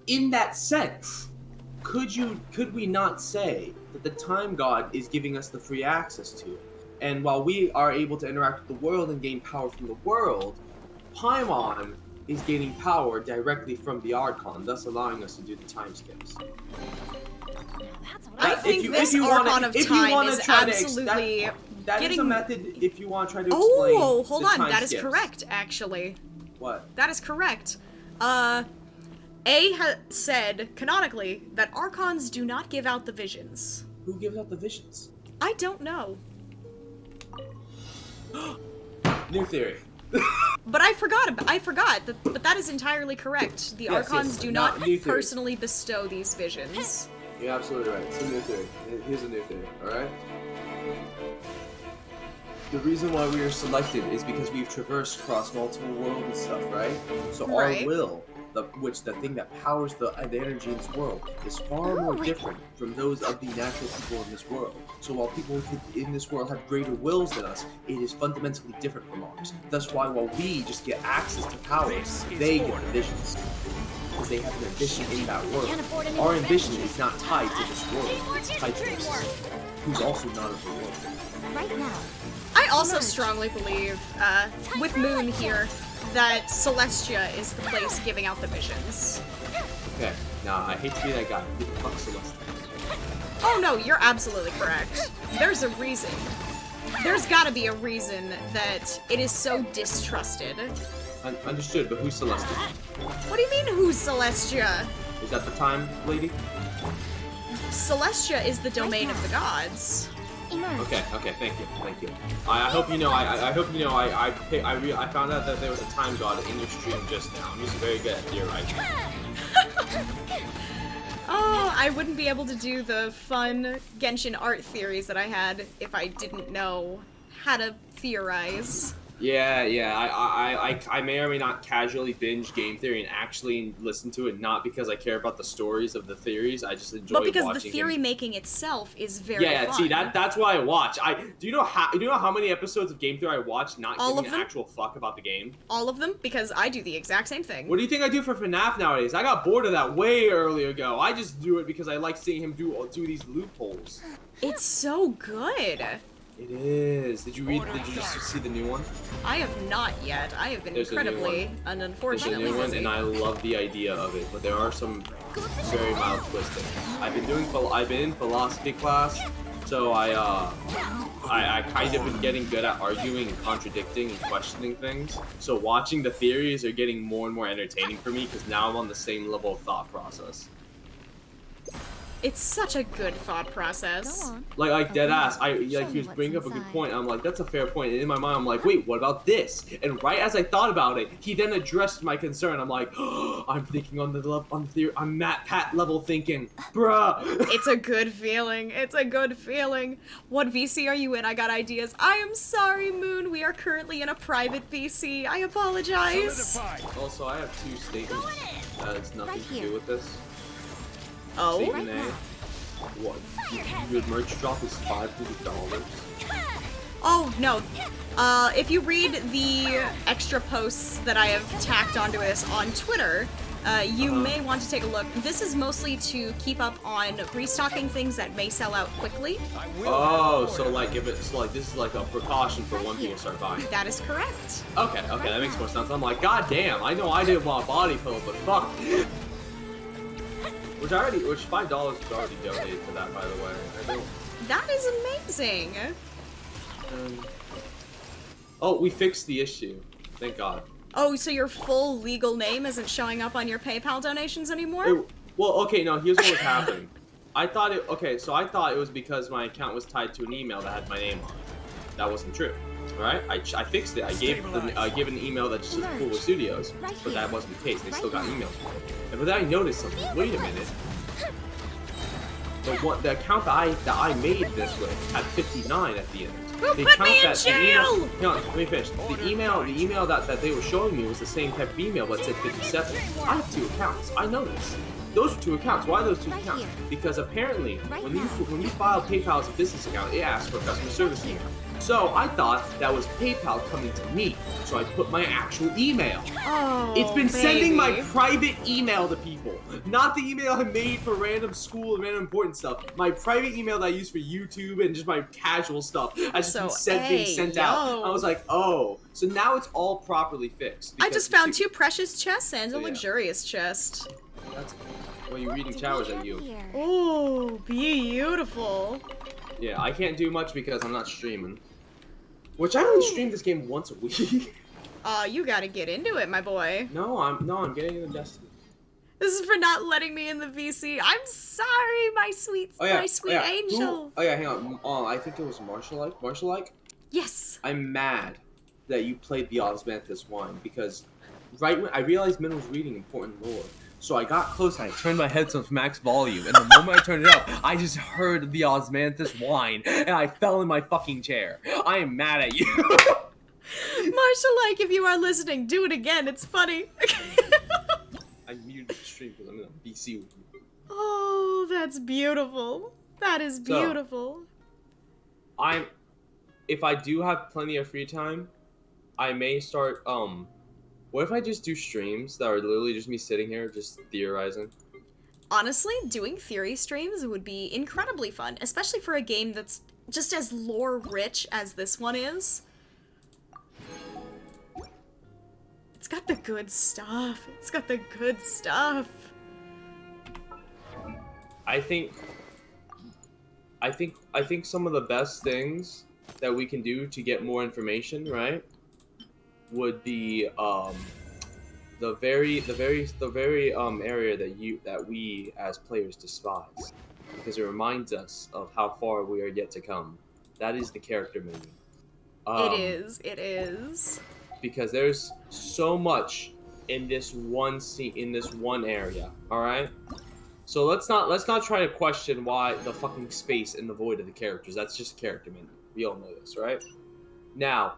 In that sense, could we not say that the time god is giving us the free access to it? And while we are able to interact with the world and gain power from the world, Paimon is gaining power directly from the Archon, thus allowing us to do the time skips. I think this Archon of Time is absolutely that getting... is a method if you want to try to explain. Oh, hold on, that is skips. correct, actually. What? That is correct. A has said, canonically, that Archons do not give out the visions. Who gives out the visions? I don't know. New theory. But I forgot, but that is entirely correct. The Archons do not personally bestow these visions. You're absolutely right. It's a new theory. Here's a new theory, alright? The reason why we are selected is because we've traversed across multiple worlds and stuff, right? So our will, the thing that powers the energy in this world, is far more different from those of the natural people in this world. So while people in this world have greater wills than us, it is fundamentally different from ours. That's why while we just get access to powers, they get the visions. Because they have an ambition in that world. Our ambition is not tied to this world, it's tied to us, who's also not of the world. Right now. I also strongly believe, with Moon here, that Celestia is the place giving out the visions. Okay, now I hate to be that guy. Who the fuck Celestia? Oh no, you're absolutely correct. There's a reason. There's gotta be a reason that it is so distrusted. Understood, but who's Celestia? What do you mean, who's Celestia? Is that the time lady? Celestia is the domain of the gods. Okay, thank you. I hope you know. I found out that there was a time god in your stream just now. I'm just very good at theorizing. Oh, I wouldn't be able to do the fun Genshin art theories that I had if I didn't know how to theorize. Yeah. I may or may not casually binge game theory and actually listen to it, not because I care about the stories of the theories. I just enjoy But because watching the theory him. making itself is very Yeah, fun. see that's why I watch. Do you know how many episodes of game theory I watch not All giving of an them? actual fuck about the game? All of them, because I do the exact same thing. What do you think I do for FNAF nowadays? I got bored of that way earlier ago. I just do it because I like seeing him do these loopholes. It's so good. It is. Did you just see the new one? I have not yet. I have been There's a new incredibly one. and There's a unfortunately new one, busy. and I love the idea of it, but there are some very mild twisting. I've been in philosophy class, so I kind of been getting good at arguing and contradicting and questioning things. So watching the theories are getting more and more entertaining for me because now I'm on the same level of thought process. It's such a good thought process. Go on. Like dead ass. Show He me was what's bringing up a good inside. point. I'm like, that's a fair point. And in my mind, I'm like, wait, what about this? And right as I thought about it, he then addressed my concern. I'm like, oh, I'm thinking on the theory. I'm Pat level thinking, bruh. It's a good feeling. It's a good feeling. What VC are you in? I got ideas. I am sorry, Moon. We are currently in a private VC. I apologize. Also, I have two statements that has nothing Right to here. do with this. Oh? Statement A. What? Your merch drop is $500. Oh, no. If you read the extra posts that I have tacked onto this on Twitter, you may want to take a look. This is mostly to keep up on restocking things that may sell out quickly. Oh, so like if it's like this is like a precaution for when people start buying. That is correct. Okay, that makes more sense. I'm like, god damn, I know I didn't want a body pillow, but fuck. Which $5 was already donated for that, by the way. I don't. That is amazing. Oh, we fixed the issue. Thank God. Oh, so your full legal name isn't showing up on your PayPal donations anymore? Well, okay, no, here's what was happening. I thought it was because my account was tied to an email that had my name on it. That wasn't true. Alright? I fixed it. I gave an email that just says Cooler Studios, but that wasn't the case. They still got emails from it. And but then I noticed something. Wait a minute. The account that I made this with had 59 at the end. Who put me in jail? Let me finish. The email that they were showing me was the same type of email, but it said 57. I have two accounts. I know this. Those are two accounts. Why are those two accounts? Because apparently, when you file PayPal as a business account, it asks for a customer service email. So I thought that was PayPal coming to me. So I put my actual email. Oh, It's been sending my baby. private email to people. Not the email I made for random school and random important stuff. My private email that I use for YouTube and just my casual stuff. I just been being sent out. I was like, oh. So now it's all properly fixed. I just found two precious chests and a yeah. luxurious chest. That's well, you're reading showers at you. Oh, beautiful. Yeah, I can't do much because I'm not streaming. Which I only stream this game once a week. You gotta get into it, my boy. No, I'm getting into Destiny. This is for not letting me in the VC. I'm sorry, my sweet angel. Hang on. I think it was Marshall-like. Yes. I'm mad that you played the Osmanthus one because right when I realized Min was reading important lore. So I got close and I turned my headphones to max volume, and the moment I turned it up, I just heard the Osmanthus whine, and I fell in my fucking chair. I am mad at you. Marshall, if you are listening, do it again. It's funny. I muted the stream because I'm in a BC with you. Oh, that's beautiful. That is beautiful. If I do have plenty of free time, I may start, what if I just do streams that are literally just me sitting here just theorizing? Honestly, doing theory streams would be incredibly fun, especially for a game that's just as lore-rich as this one is. It's got the good stuff. It's got the good stuff. I think some of the best things that we can do to get more information, right, would be the very area that we as players despise, because it reminds us of how far we are yet to come. That is the character menu. It is. Because there's so much in this one scene, in this one area. All right. So let's not try to question why the fucking space and the void of the characters. That's just character menu. We all know this, right? Now,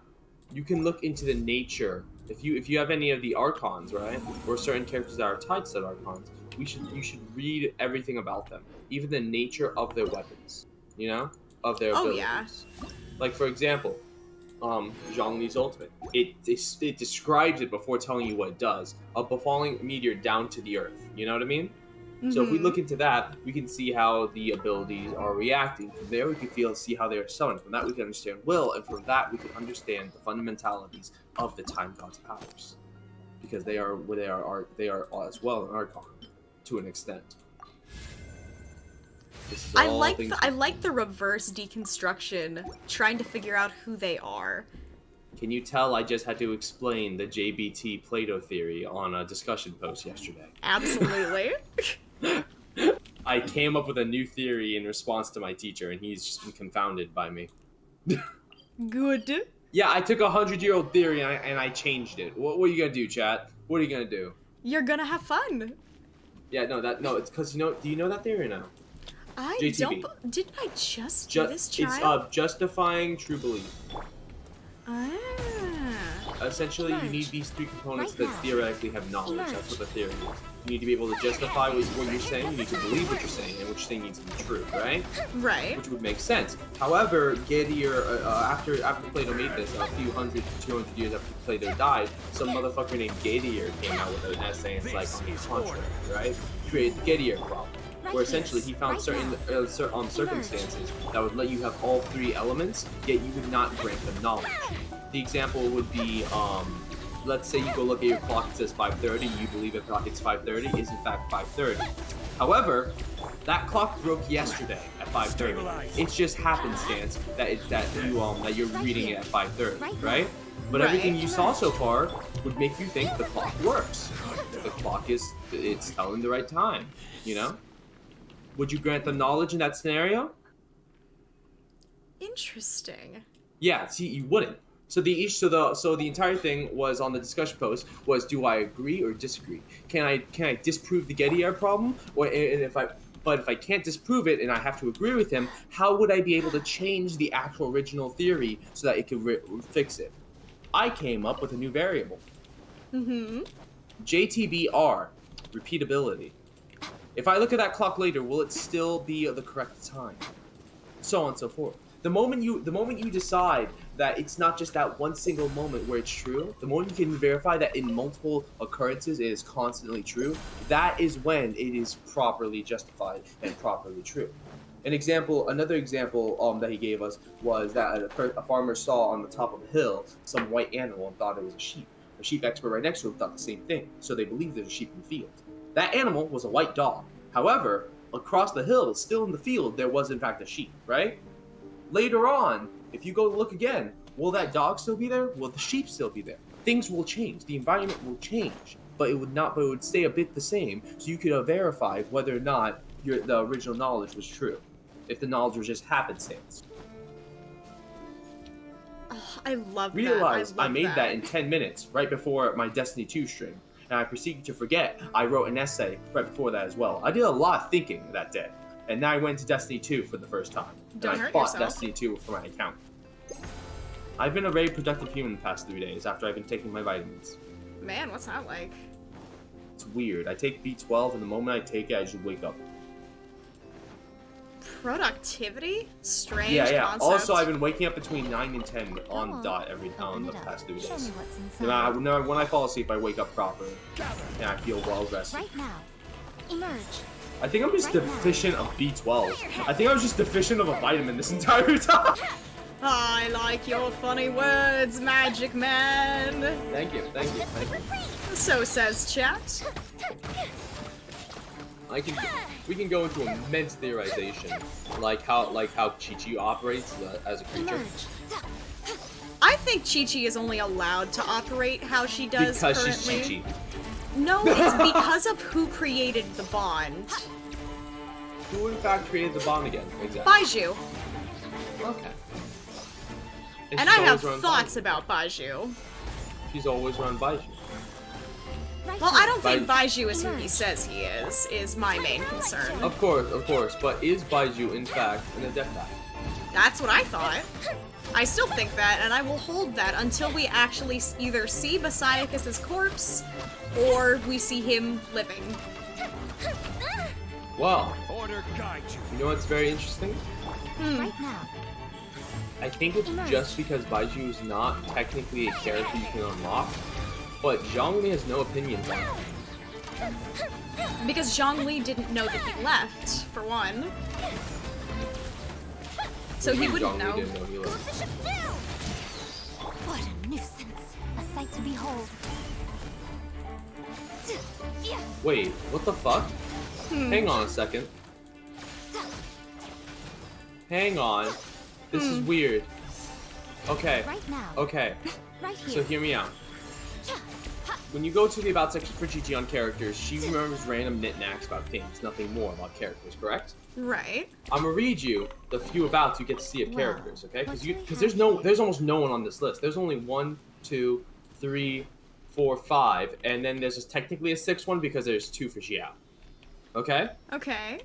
you can look into the nature. If you have any of the archons, right, or certain characters that are tied to the archons, you should read everything about them, even the nature of their weapons, you know, of their Oh, abilities. yeah. Like for example, Zhongli's ultimate. It describes it before telling you what it does. A befalling meteor down to the earth. You know what I mean? So if we look into that, we can see how the abilities are reacting. From there, we can see how they are summoned. From that, we can understand will, and from that, we can understand the fundamentalities of the Time God's powers, because they are as well an archon, to an extent. This is I all like things- I like the reverse deconstruction, trying to figure out who they are. Can you tell I just had to explain the JBT Plato theory on a discussion post yesterday? Absolutely. I came up with a new theory in response to my teacher, and he's just been confounded by me. Good. Yeah, I took a 100-year-old theory and I changed it. What are you gonna do, chat? What are you gonna do? You're gonna have fun. Yeah, no, it's because do you know that theory or no? I JTB. don't. Didn't I just do this, child? It's justifying true belief. Ah. Essentially, you need these three components that theoretically have knowledge. That's what the theory is. You need to be able to justify what you're saying, you need to believe what you're saying, and what you're saying needs to be true, right? Right. Which would make sense. However, Gettier, after Plato made this, a few 100 to 200 years after Plato died, some motherfucker named Gettier came out with an essay, and it's like, on the contrary, right? Created the Gettier problem, where essentially he found certain circumstances that would let you have all three elements, yet you would not grant them knowledge. The example would be, let's say you go look at your clock, it says 5:30, you believe it's 5:30, is in fact 5:30. However, that clock broke yesterday at 5:30. It's just happenstance that you're reading it at 5:30, right? But everything you saw so far would make you think the clock works. The clock it's telling the right time, you know? Would you grant them knowledge in that scenario? Interesting. Yeah, see, you wouldn't. So the entire thing was on the discussion post was, do I agree or disagree? Can I disprove the Gettier problem, if I can't disprove it and I have to agree with him, how would I be able to change the actual original theory so that it could fix it? I came up with a new variable. JTBR, repeatability. If I look at that clock later, will it still be the correct time? So on and so forth. The moment you decide that it's not just that one single moment where it's true, the moment you can verify that in multiple occurrences it is constantly true, that is when it is properly justified and properly true. Another example that he gave us was that a farmer saw on the top of a hill some white animal and thought it was a sheep. The sheep expert right next to him thought the same thing, so they believed there's a sheep in the field. That animal was a white dog. However, across the hill, still in the field, there was in fact a sheep, right? Later on, if you go look again, will that dog still be there? Will the sheep still be there? Things will change. The environment will change, but it would stay a bit the same, so you could verify whether or not the original knowledge was true, if the knowledge was just happenstance. Oh, I love that. Realize I made that that in 10 minutes, right before my Destiny 2 stream, and I proceeded to forget I wrote an essay right before that as well. I did a lot of thinking that day, and now I went to Destiny 2 for the first time. Don't and I hurt bought yourself. Destiny 2 for my account. I've been a very productive human the past 3 days after I've been taking my vitamins. Man, what's that like? It's weird. I take B12, and the moment I take it, I just wake up. Productivity? Strange Yeah. concept. Also, I've been waking up between 9 and 10 on dot on the past 3 days. When I fall asleep, I wake up properly, and I feel well rested. Right now. Emerge. I think I'm just deficient of B12. I think I was just deficient of a vitamin this entire time. I like your funny words, Magic Man. Thank you. So says chat. We can go into immense theorization, like how Chi-Chi operates as a creature. I think Chi-Chi is only allowed to operate how she does Because currently. she's Chi-Chi. No, it's because of who created the bond. Who in fact created the bond again? Exactly. Baiju. Okay. And I have thoughts about Baiju. She's always run Baiju. Well, I don't think Baiju is who he says he is my main concern. Of course, but is Baiju in fact an adept? That's what I thought. I still think that, and I will hold that until we actually either see Basiacus's corpse or we see him living. Well, Order guide you. you know what's very interesting? Right now. I think it's just because Baiju is not technically a character you can unlock, but Zhongli has no opinions on it. Because Zhongli didn't know that he left, for one. So he wouldn't Zhongli know. didn't know he left. What a nuisance. A sight to behold. Wait, what the fuck? Hang on a second. Hang on. This is weird. Okay. Right now. Okay. Right So here. hear me out. When you go to the About section for Gigi on characters, she remembers random knickknacks about things, nothing more about characters, correct? Right. I'm gonna read you the few abouts you get to see of Wow. characters, okay? What do we Because have there's almost no one on this list. There's only 1, 2, 3, 4, 5, and then there's just technically a 6th one because there's 2 for Xiao. Okay? Okay.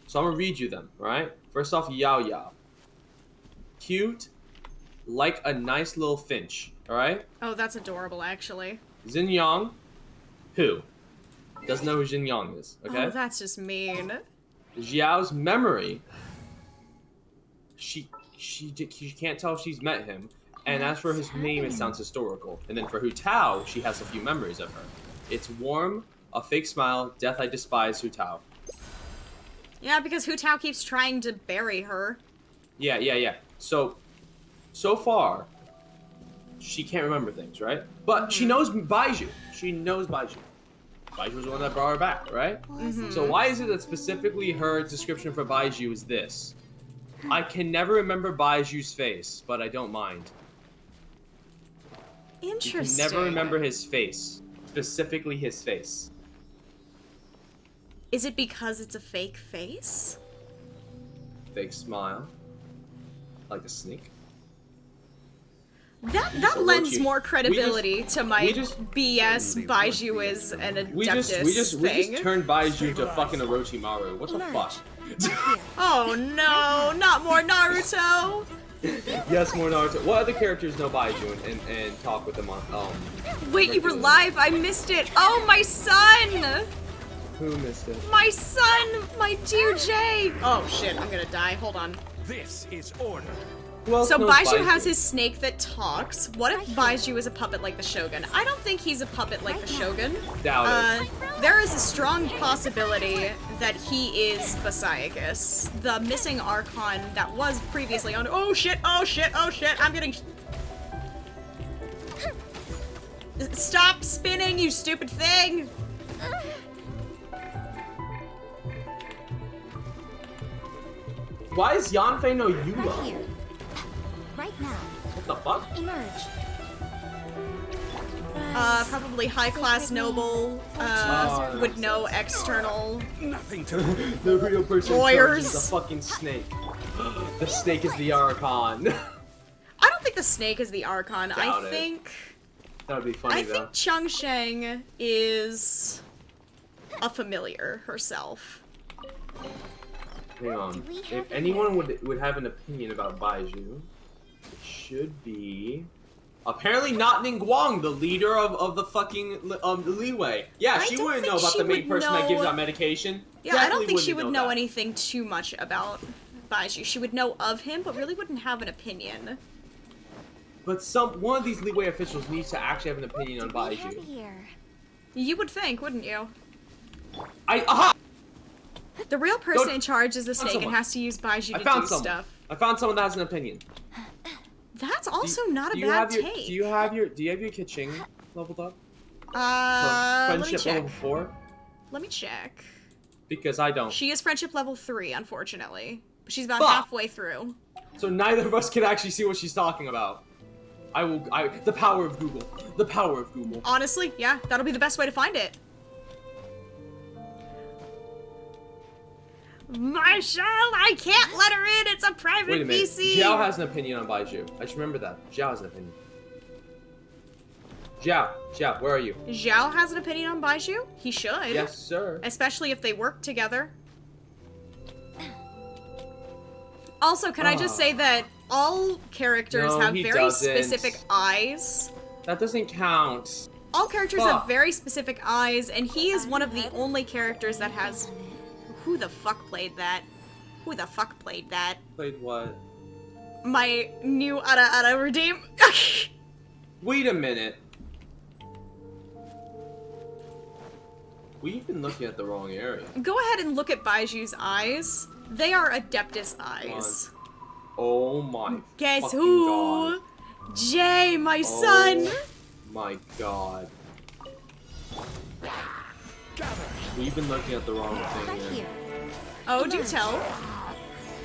So I'm gonna read you them, alright? First off, Yao Yao. Cute, like a nice little finch, alright? Oh, that's adorable, actually. Xin Yang, who? Doesn't know who Xin Yang is, okay? Oh, that's just mean. Xiao's memory. She can't tell if she's met him. And as for his name, it sounds historical. And then for Hu Tao, she has a few memories of her. It's warm, a fake smile, death I despise, Hu Tao. Yeah, because Hu Tao keeps trying to bury her. Yeah. So far, she can't remember things, right? But she knows Baiju. She knows Baiju. Baiju was the one that brought her back, right? So why is it that specifically her description for Baiju is this? I can never remember Baiju's face, but I don't mind. You Interesting. can never remember his face. Specifically his face. Is it because it's a fake face? Fake smile. Like a snake. That So lends Rochi, more credibility to my we just- BS Baiju is an We Adeptus thing. just turned Baiju to fucking Orochimaru. What the fuck? Oh no, not more Naruto! Yes, more Naruto. What other characters know Baiju and talk with them on Wait, you were live? I missed it. Oh, my son! Who missed it? My son! My dear Jay! Oh shit, I'm gonna die. Hold on. This is order. Who else So knows Baiju has his snake that talks. What if Baiju is a puppet like the Shogun? I don't think he's a puppet like the Shogun. Doubt it. There is a strong possibility that he is Basiacus, the missing Archon that was previously on. Oh shit! Oh shit! Oh shit! I'm getting. Stop spinning, you stupid thing! Why is Yanfei no Right Yula? here. Right now. What the fuck? Emerge. Probably high-class noble, would know external. Nothing to The real person in charge Lawyers. is the fucking snake. The snake is the Archon. I don't think the snake is the Archon. Doubt I it. think That would be funny I though. think Changsheng is a familiar herself. Hang on. Do we If have anyone would have an opinion about Baiju, it should be apparently not Ningguang, the leader of the fucking leeway. Yeah, I she don't wouldn't think know about she the main would person that gives know- out medication. Yeah, I don't Definitely think she wouldn't would know that. anything too much about Baiju. She would know of him, but really wouldn't have an opinion. But one of these leeway officials needs to actually have an opinion on We have Baiju. here. You would think, wouldn't you? Aha! The real person Don't- in charge is the snake and someone. has to use Baiju I to found do someone. stuff. I found someone that has an opinion. That's also not a Do you bad have your take. Do you have your Kiching leveled up? Let me Friendship check. level 4? Let me check. Because I don't. She is friendship level 3, unfortunately. But she's about Fuck! halfway through. So neither of us can actually see what she's talking about. The power of Google. The power of Google. Honestly, yeah, that'll be the best way to find it. Marshall, I can't let her in. It's a private Wait a minute. VC. Zhao has an opinion on Baiju. I just remember that. Zhao has an opinion. Zhao, where are you? Zhao has an opinion on Baiju? He should. Yes, sir. Especially if they work together. Also, can I just say that all characters No, have he very doesn't. specific eyes. That doesn't count. All characters Fuck. have very specific eyes, and he is one of the only characters that has... Who the fuck played that? Who the fuck played that? Played what? My new Ara redeem. Wait a minute. We've been looking at the wrong area. Go ahead and look at Baiju's eyes. They are Adeptus eyes. Oh my Guess fucking who? God. Jay, my son. Oh my god. We've been looking at the wrong thing Right here. here. Oh, do tell.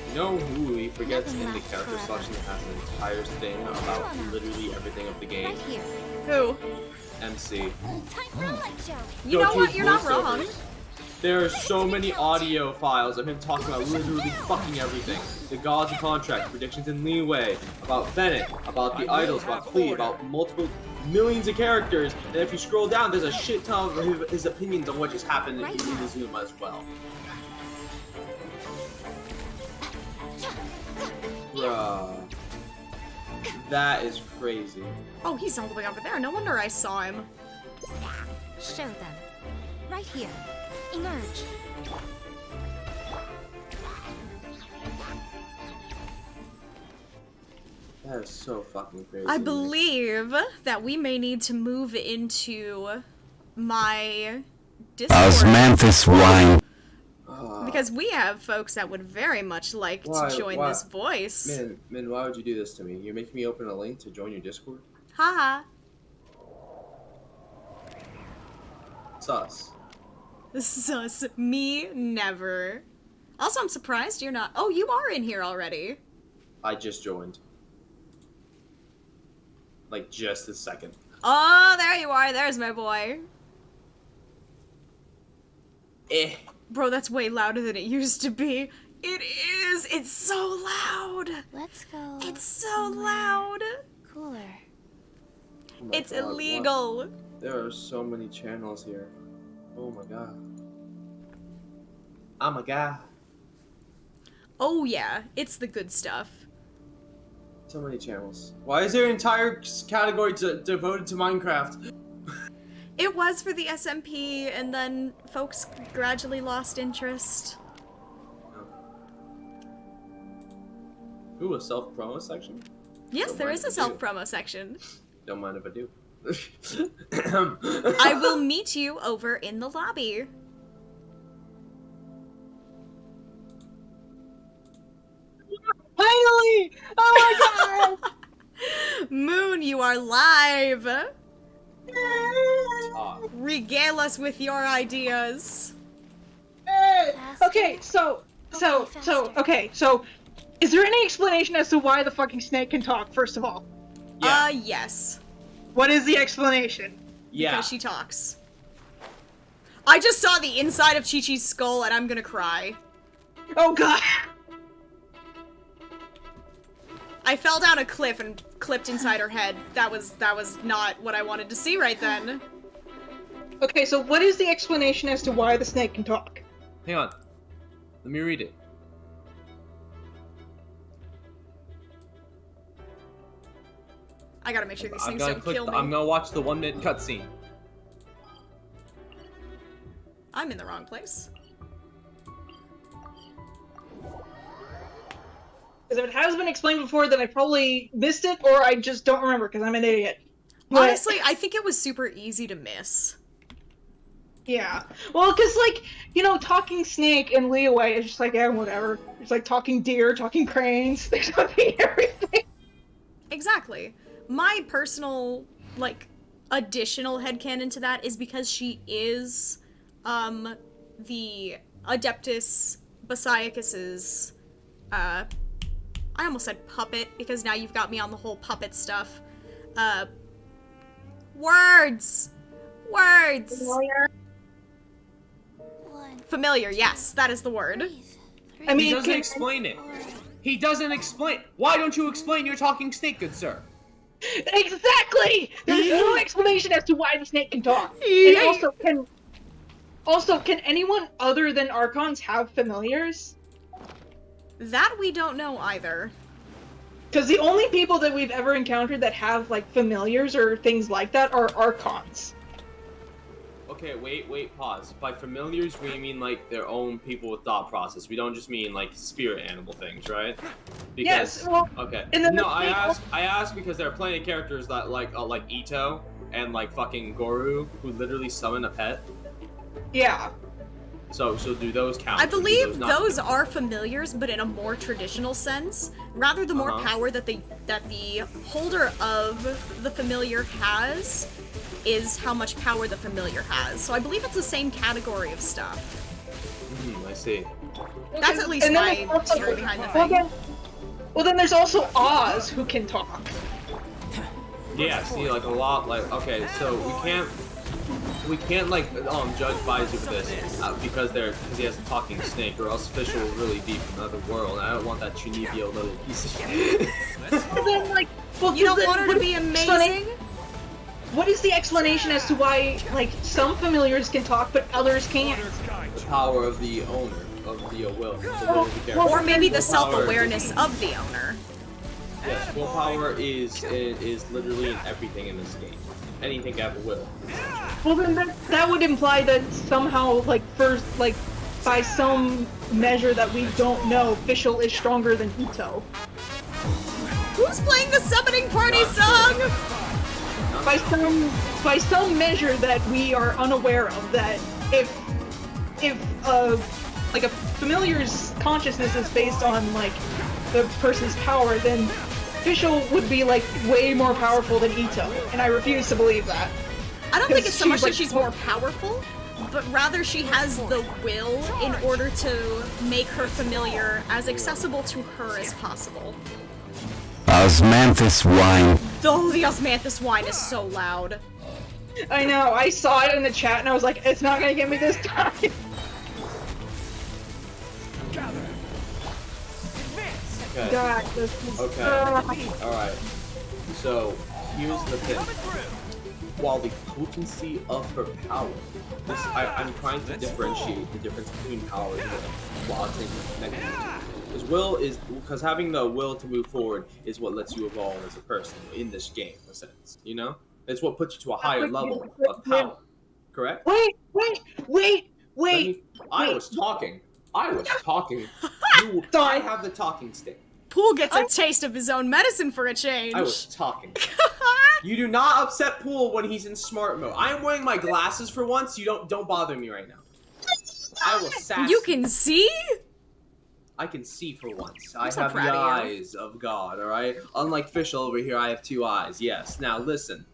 You know who he forgets in the character selection has an entire thing about literally everything of the game? Right here. Who? MC. Time for a light show. You Go know to what? his You're not wrong. voiceovers. There are so many audio files of him talking about literally fucking everything. The gods and contract, predictions and leeway, about Bennett, about the idols, about Clee, about multiple millions of characters. And if you scroll down, there's a shit ton of his opinions on what just happened in Inazuma as well. Bruh. That is crazy. Oh, he's all the way over there. No wonder I saw him. Show them. Right here. Emerge. That is so fucking crazy. I believe that we may need to move into my Discord. Osmanthus wine. Because we have folks that would very much like to join this voice. Man, why would you do this to me? You're making me open a link to join your Discord? Haha. Sus. Sus. Me never. Also, I'm surprised you're not. Oh, you are in here already. I just joined. Like, just a second. Oh, there you are. There's my boy. Eh. Bro, that's way louder than it used to be. It is. It's so loud. Let's go. It's so loud. Cooler. Oh my It's God, illegal. what? There are so many channels here. Oh my god. Oh my god. Oh yeah, it's the good stuff. So many channels. Why is there an entire category devoted to Minecraft? It was for the SMP, and then folks gradually lost interest. Ooh, a self-promo section? Yes, Don't there mind is a if I do. self-promo section. Don't mind if I do. I will meet you over in the lobby. Finally! Oh my god! Moon, you are live. Ah, Regale us with your ideas. Okay, so, is there any explanation as to why the fucking snake can talk, first of all? yeah. Yes. What is the explanation? Yeah. Because she talks. I just saw the inside of Chi-Chi's skull and I'm gonna cry. Oh god! I fell down a cliff and clipped inside her head. That was not what I wanted to see right then. Okay, so what is the explanation as to why the snake can talk? Hang on. Let me read it. I gotta make sure these I'm things gonna don't click. kill me. I'm gonna watch the 1 minute cutscene. I'm in the wrong place. Because if it has been explained before, then I probably missed it, or I just don't remember because I'm an idiot. But, Honestly, I think it was super easy to miss. yeah. Well, because, like, you know, talking snake and leeway is just like, yeah, whatever. It's like talking deer, talking cranes, they're talking everything. Exactly. My personal, like, additional headcanon to that is because she is, the Adeptus Basiacus's, I almost said puppet, because now you've got me on the whole puppet stuff. Words! Words! Familiar, yes, that is the word. I mean, he doesn't explain it. He doesn't explain. Why don't you explain your talking snake, good sir? Exactly! There's no explanation as to why the snake can talk. And also, can anyone other than Archons have familiars? That we don't know either. Because the only people that we've ever encountered that have, like, familiars or things like that are Archons. Okay, wait, pause. By familiars, we mean, like, their own people with thought process. We don't just mean, like, spirit animal things, right? Because, Yes, well, okay. and then No, I ask because there are plenty of characters that, like Ito and, like, fucking Goru, who literally summon a pet. Yeah. So do those count? I or do believe not those count? are familiars, but in a more traditional sense. Rather, the more power that the holder of the familiar has is how much power the familiar has. So I believe it's the same category of stuff. I see. That's at least And then my there's also- story behind the thing. Well, then there's also Oz who can talk. Yeah, see, like a lot, like, okay, so we can't like judge Baizu for this because he has a talking snake, or else Fischl will really be from another world. And I don't want that Chunibyo little piece of shit. And then, like, well, You don't then want her what to be is the amazing? What is the explanation as to why, like, some familiars can talk but others can't? The power of the owner of the will. The will of the character. Or maybe the Willpower- self-awareness of the owner. Yes, willpower is literally in everything in this game. Anything can have a will. Well, then that would imply that somehow, like, first, like, by some measure that we don't know, Fischl is stronger than Ito. Who's playing the summoning party song? By some measure that we are unaware of, that if like a familiar's consciousness is based on, like, the person's power, then Fischl would be, like, way more powerful than Ito, and I refuse to believe that. I don't think it's so much that like, she's more powerful, but rather she has the will in order to make her familiar as accessible to her as possible. Osmanthus wine. Oh, the Osmanthus wine is so loud. I know, I saw it in the chat and I was like, it's not gonna get me this time. Okay. God, this is... Okay. Alright. So, here's the thing. While the potency of her power, I'm trying to differentiate the difference between power and will while it's connected. Because having the will to move forward is what lets you evolve as a person in this game, in a sense. You know? It's what puts you to a higher level of power. Correct? Wait! I was talking. I have the talking stick. Pool gets a taste of his own medicine for a change. I was talking. You do not upset Pool when he's in smart mode. I am wearing my glasses for once. You don't bother me right now. I will sass You can see? I can see for once. I'm I so have the proud of you. eyes of God, alright? Unlike Fischl over here, I have 2 eyes. Yes. Now listen.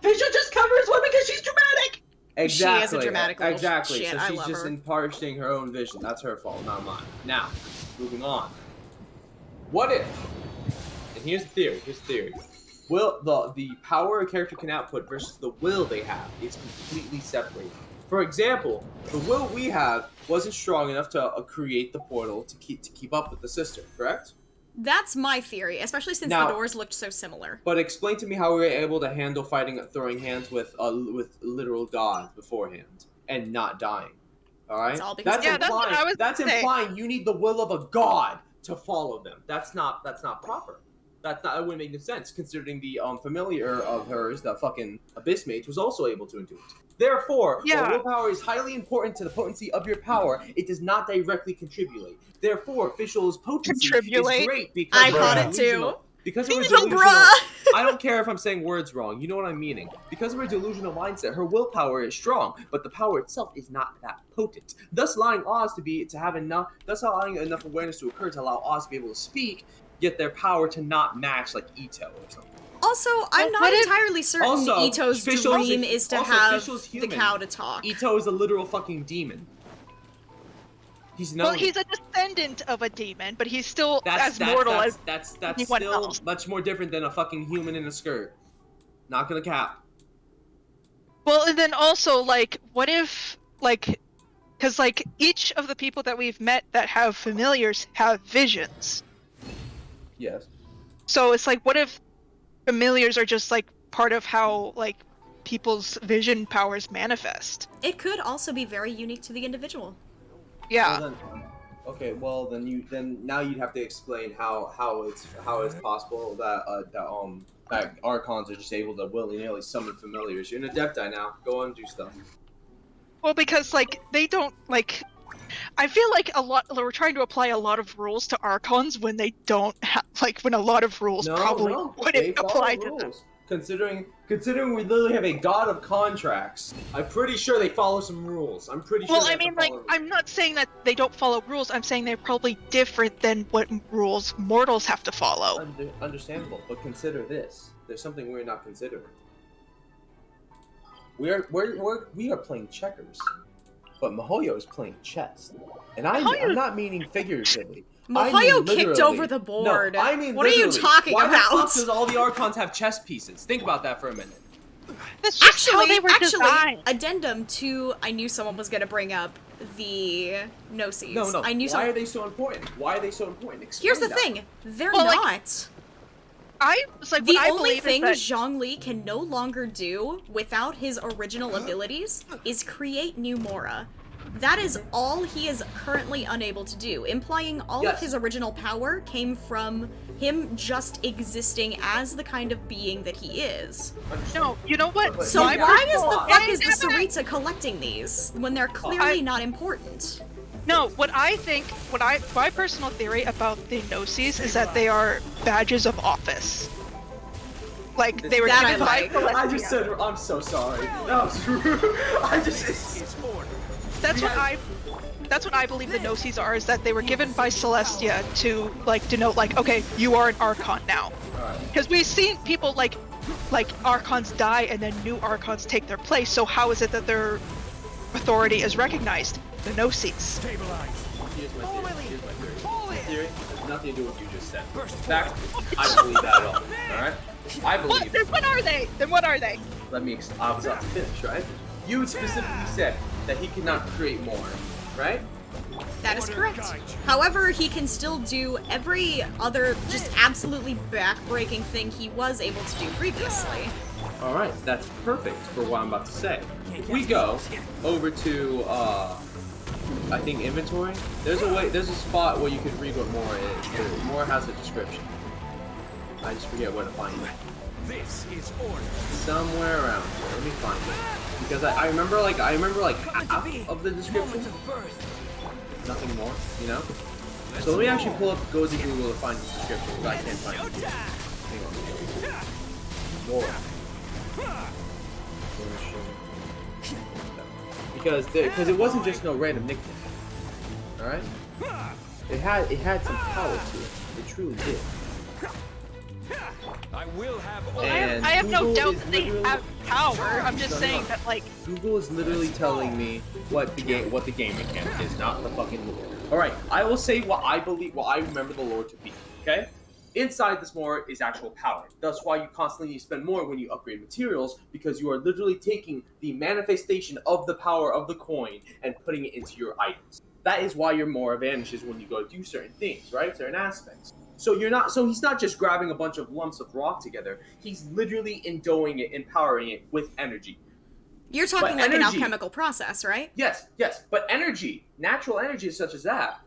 Fischl just covers one because she's dramatic! Exactly. She is a dramatic little Exactly. shit. So I she's love just her. imparting her own vision. That's her fault, not mine. Now, moving on. What if? And here's the theory. Will the power a character can output versus the will they have is completely separated. For example, the will we have wasn't strong enough to create the portal to keep up with the sister, correct? That's my theory, especially since Now- the doors looked so similar. But explain to me how we were able to handle fighting, throwing hands with literal gods beforehand and not dying. All right. It's all because that's what I was That's gonna say. implying you need the will of a god to follow them. That's not proper. That wouldn't make any sense considering the familiar of hers, the fucking Abyss Mage, was also able to intuit. Therefore, while willpower is highly important to the potency of your power, it does not directly contribute. Therefore, Fischl's potency is great because I of caught her it too. delusional- Because of her Fischl, delusional, bruh! I don't care if I'm saying words wrong. You know what I'm meaning. Because of her delusional mindset, her willpower is strong, but the power itself is not that potent. Thus, allowing Oz to have enough awareness to occur to allow Oz to be able to speak, yet their power to not match like Ito or something. Also, I'm not entirely certain Also, Ito's Fischl's- dream is to also, have Fischl's the human. cow to talk. Ito is a literal fucking demon. He's known. Well, he's a descendant of a demon, but he's still as mortal as that's anyone still else. much more different than a fucking human in a skirt. Not gonna cap. Well, and then also, like, what if, like, because, like, each of the people that we've met that have familiars have visions. Yes. So it's like, what if familiars are just, like, part of how, like, people's vision powers manifest? It could also be very unique to the individual. Yeah. Well, Okay, well then now you'd have to explain how it's possible that archons are just able to willy nilly summon familiars. You're an adepti now. Go on and do stuff. Well, because like they don't like. I feel like we're trying to apply a lot of rules to archons when they don't like when a lot of rules probably No, wouldn't they follow apply to them. rules. Considering we literally have a god of contracts, I'm pretty sure they follow some rules. I'm pretty sure. Well, I mean, like, I'm not saying that they don't follow rules. I'm saying they're probably different than what rules mortals have to follow. Understandable, but consider this. There's something we're not considering. We are playing checkers, but Mihoyo is playing chess, and I'm not meaning figuratively. Mihoyo kicked over the board. No, I mean what are you talking about? Why does all the archons have chess pieces? Think about that for a minute. That's just how they were designed. Addendum to, I knew someone was going to bring up the Gnosis. No. I knew Why are they so important? Explain Here's the that. thing. They're not. I was like, the only thing Zhongli can no longer do without his original abilities is create new Mora. That is all he is currently unable to do, implying all of his original power came from him just existing as the kind of being that he is. No, you know what? So why is the Sarita collecting these when they're clearly not important? No, my personal theory about the Gnosis is that they are badges of office. Like, they were given by Celestia. I just said, I'm so sorry. That was rude. That's what I believe the Gnosis are, is that they were given by Celestia to, like, denote, like, okay, you are an Archon now. Because we've seen people, like Archons die and then new Archons take their place, so how is it that their authority is recognized? The Gnosis. Here's my theory. Has nothing to do with what you just said. In fact, I don't believe that at all. Alright? I believe Then what are they? Let me I was about to finish, right? You specifically said that he cannot create more, right? That is correct. However, he can still do every other just absolutely backbreaking thing he was able to do previously. Alright, that's perfect for what I'm about to say. If we go over to I think inventory, there's a spot where you can read what more is. More has a description. I just forget where to find it. This is order. Somewhere around here. Let me find it. Because I remember half of the description. Nothing more, you know? So let me actually go to Google to find this description, because I can't find it. Hang on. More. Because it wasn't just no random nickname. Alright? It had some power to it. It truly did. I will have. I have no doubt that they have power. I'm just saying that, like, Google is literally telling me what the game mechanic is, not the fucking lore. All right, I will say what I remember the lore to be. Okay, inside this more is actual power. That's why you constantly spend more when you upgrade materials, because you are literally taking the manifestation of the power of the coin and putting it into your items. That is why you're more advantages when you go do certain things, right? Certain aspects. So he's not just grabbing a bunch of lumps of rock together. He's literally endowing it, empowering it with energy. You're talking like an alchemical process, right? Yes. But energy, natural energy such as that,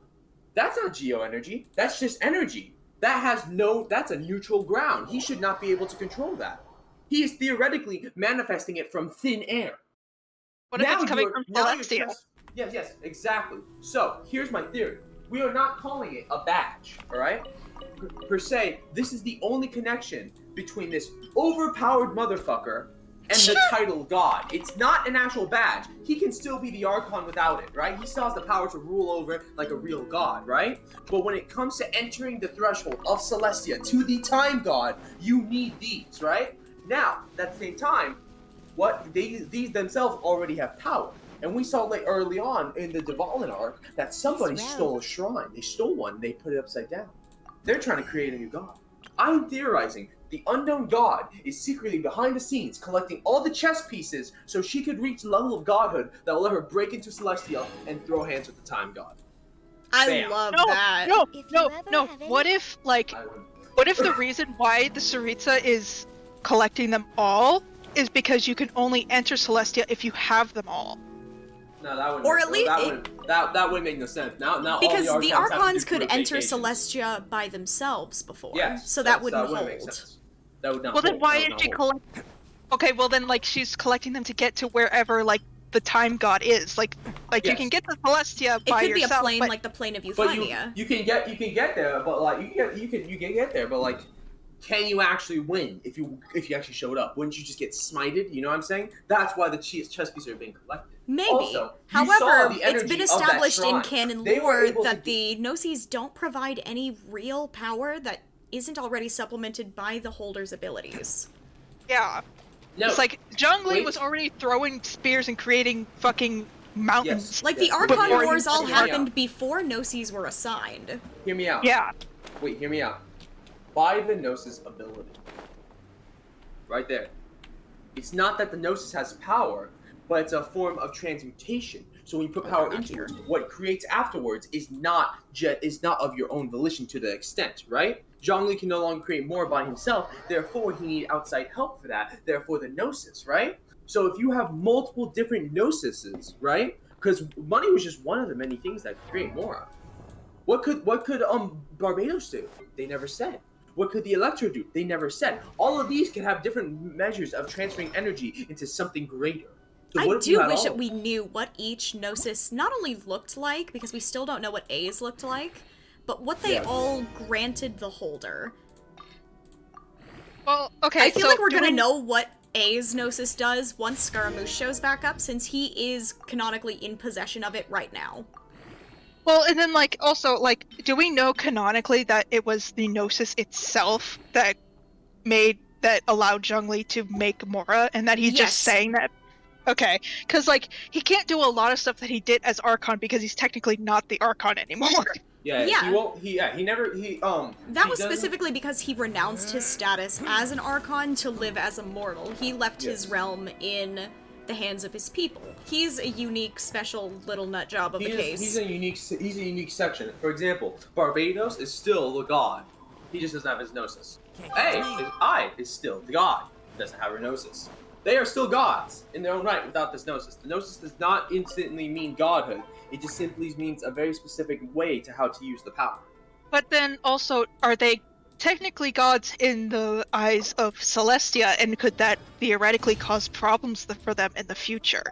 that's not geoenergy. That's just energy. That's a neutral ground. He should not be able to control that. He is theoretically manifesting it from thin air. What if it's coming from Celestia? Yes, exactly. So, here's my theory. We are not calling it a badge, alright? Per se, this is the only connection between this overpowered motherfucker and the title God. It's not an actual badge. He can still be the Archon without it, right? He still has the power to rule over like a real god, right? But when it comes to entering the threshold of Celestia to the Time God, you need these, right? Now, at the same time, these themselves already have power. And we saw like early on in the Dvalin arc that somebody stole a shrine. They stole one, they put it upside down. They're trying to create a new god. I'm theorizing the unknown god is secretly behind the scenes collecting all the chess pieces so she could reach the level of godhood that will let her break into Celestia and throw hands with the Time God. I love that. No. What if the reason why the Sarita is collecting them all is because you can only enter Celestia if you have them all? No, that wouldn't. Or make, at least that wouldn't make no sense. Now because all the Archons have to Archons do could is enter vacations. Celestia by themselves before. Yes, so that wouldn't make hold. sense. That would not. Well, then hold. why That is would she not hold. collect? Okay, well then, like, she's collecting them to get to wherever, like, the time god is. Like you Yes. can get to Celestia It by could be a yourself, plane but like the plane of But Euphania. you can get there, but like you can get there, but like, can you actually win if you actually showed up? Wouldn't you just get smited? You know what I'm saying? That's why the chess pieces are being collected. Maybe. Also, you saw However, the it's energy been of that established in shrine. canon They were lore able to that the Gnosis don't provide any real power that isn't already supplemented by the holder's abilities. yeah. No, It's like Zhongli wait. was already throwing spears and creating fucking mountains. Yes. Like, Yes. the Archon Before Wars you- all hear me out. happened before Gnosis were assigned. Hear me out. Yeah. Wait, hear me out. By the Gnosis ability. Right there. It's not that the Gnosis has power, but it's a form of transmutation. So when you put power into it, what it creates afterwards is not of your own volition to the extent, right? Zhongli can no longer create more by himself, therefore he needs outside help for that, therefore the Gnosis, right? So if you have multiple different Gnosises, right? Because money was just one of the many things that could create more. What could Barbados do? They never said. What could the Electro do? They never said. All of these can have different measures of transferring energy into something greater. So I what if you do had wish all that of we knew what each Gnosis not only looked like, because we still don't know what A's looked like, but what they Yeah. all granted the holder. Well, okay. I feel so like we're do gonna we- know what A's Gnosis does once Scaramouche shows back up, since he is canonically in possession of it right now. Well, and then like also like, do we know canonically that it was the Gnosis itself that allowed Zhongli to make Mora, and that he's Yes. just saying that? Okay, because like he can't do a lot of stuff that he did as Archon because he's technically not the Archon anymore. Yeah, Yeah. he won't. He never. That he was doesn't- specifically because he renounced his status as an Archon to live as a mortal. He left his Yes. realm in the hands of his people. He's a unique, special little nut job of the case. He's a unique section. For example, Barbados is still the god. He just doesn't have his Gnosis. I is still the god. Doesn't have her Gnosis. They are still gods in their own right without this Gnosis. The Gnosis does not instantly mean godhood. It just simply means a very specific way to how to use the power. But then also, are they technically gods in the eyes of Celestia, and could that theoretically cause problems for them in the future?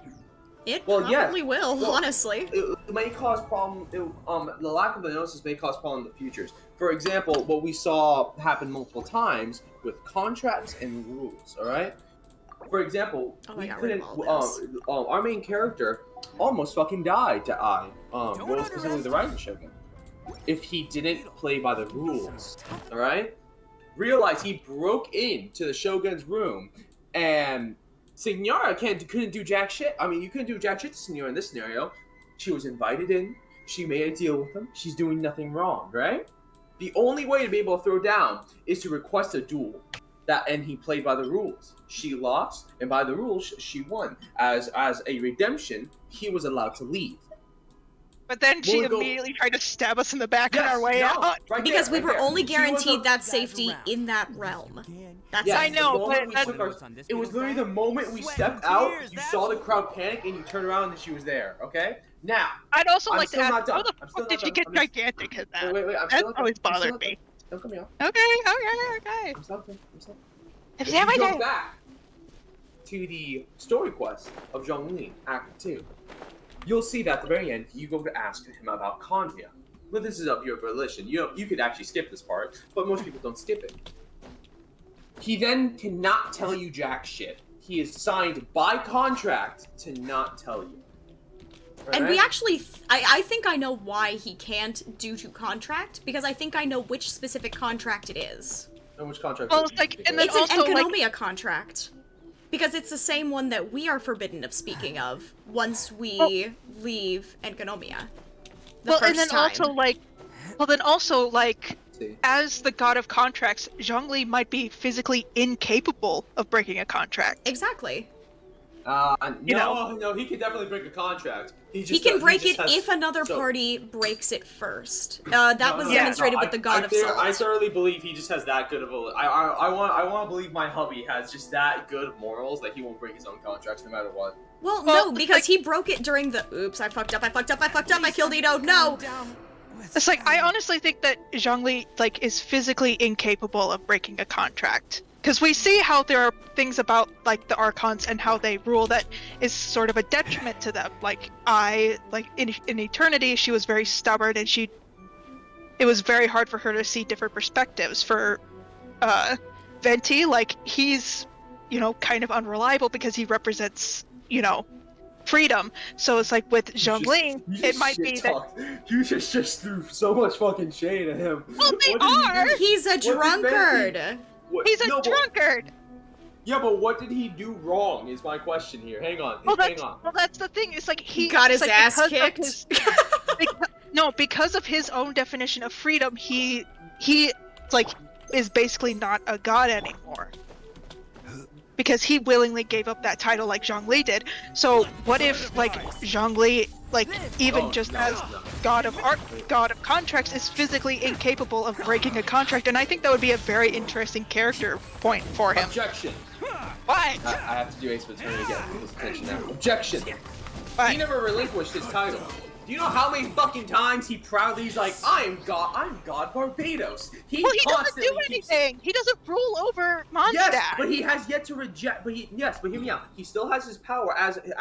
It Well, yeah. probably will, Well, honestly. It may cause problem. The lack of the Gnosis may cause problem in the futures. For example, what we saw happen multiple times with contracts and rules. All right. For example, Oh, I we got rid couldn't. of all this. Our main character almost fucking died to well, specifically the Rising Shogun. If he didn't play by the rules, all right. Realize he broke into the Shogun's room, and Signora couldn't do jack shit. I mean, you couldn't do jack shit to Signora in this scenario. She was invited in. She made a deal with him. She's doing nothing wrong, right? The only way to be able to throw down is to request a duel. And he played by the rules. She lost, and by the rules, she won. As a redemption, he was allowed to leave. But then she We'll go- immediately tried to stab us in the back on Yes, our way no, out. right Because there, we right were there. only She was guaranteed a- that safety in that realm. That's Yes, I know, the moment but we that's- took our- it was literally the moment we stepped out, you saw the crowd panic, and you turned around and she was there, okay? Now, I'd also I'm like to still ask, not how done. the I'm still fuck did not she done. get I'm just- gigantic at that? wait, I'm That's still not done. always I'm still bothered not done. me. Don't cut me off. Okay. I'm still done. If If you you go don't- back to the story quest of Zhongli, Act 2, you'll see that at the very end, you go to ask him about Convia. But this is of your volition. You could actually skip this part, but most people don't skip it. He then cannot tell you jack shit. He is signed by contract to not tell you. And we Alright? actually, I think I know why he can't due to contract, because I think I know which specific contract it is. And which contract? Well, is it's like, it? and then It's an also, like- Enkonomia contract. Because it's the same one that we are forbidden of speaking of once we leave Enkonomia. The Well, first and then time. also, like, See. as the god of contracts, Zhongli might be physically incapable of breaking a contract. Exactly. No, he can definitely break a contract. He can break it has, if another party breaks it first. That was demonstrated with the God of Salt. I thoroughly believe he just has that good of a. I want to believe my hubby has just that good of morals that he won't break his own contracts no matter what. Well, no, because he broke it during the. Oops, I fucked up. I killed Ito. No. It's like I honestly think that Zhongli like is physically incapable of breaking a contract. Because we see how there are things about like the Archons and how they rule that is sort of a detriment to them. Like in Eternity, she was very stubborn and it was very hard for her to see different perspectives. For Venti, like he's kind of unreliable because he represents freedom. So it's like with Zhongli, it might be that you just threw so much fucking shade at him. Well, they are. He's a drunkard. He's a drunkard. Yeah, but what did he do wrong? Is my question here. Hang on. Well, that's the thing. It's like he got his ass kicked. Because of his own definition of freedom, he like is basically not a god anymore. Because he willingly gave up that title like Zhongli did. So what if like Zhongli as god of contracts is physically incapable of breaking a contract? And I think that would be a very interesting character point for him. Objection. What? I have to do Ace Attorney to get his attention now. Objection. What? He never relinquished his title. Do you know how many fucking times he proudly's like, I'm God Barbados. He doesn't do anything. He doesn't rule over Mondstadt. Yes, but he has yet to reject. But hear me out. He still has his power as he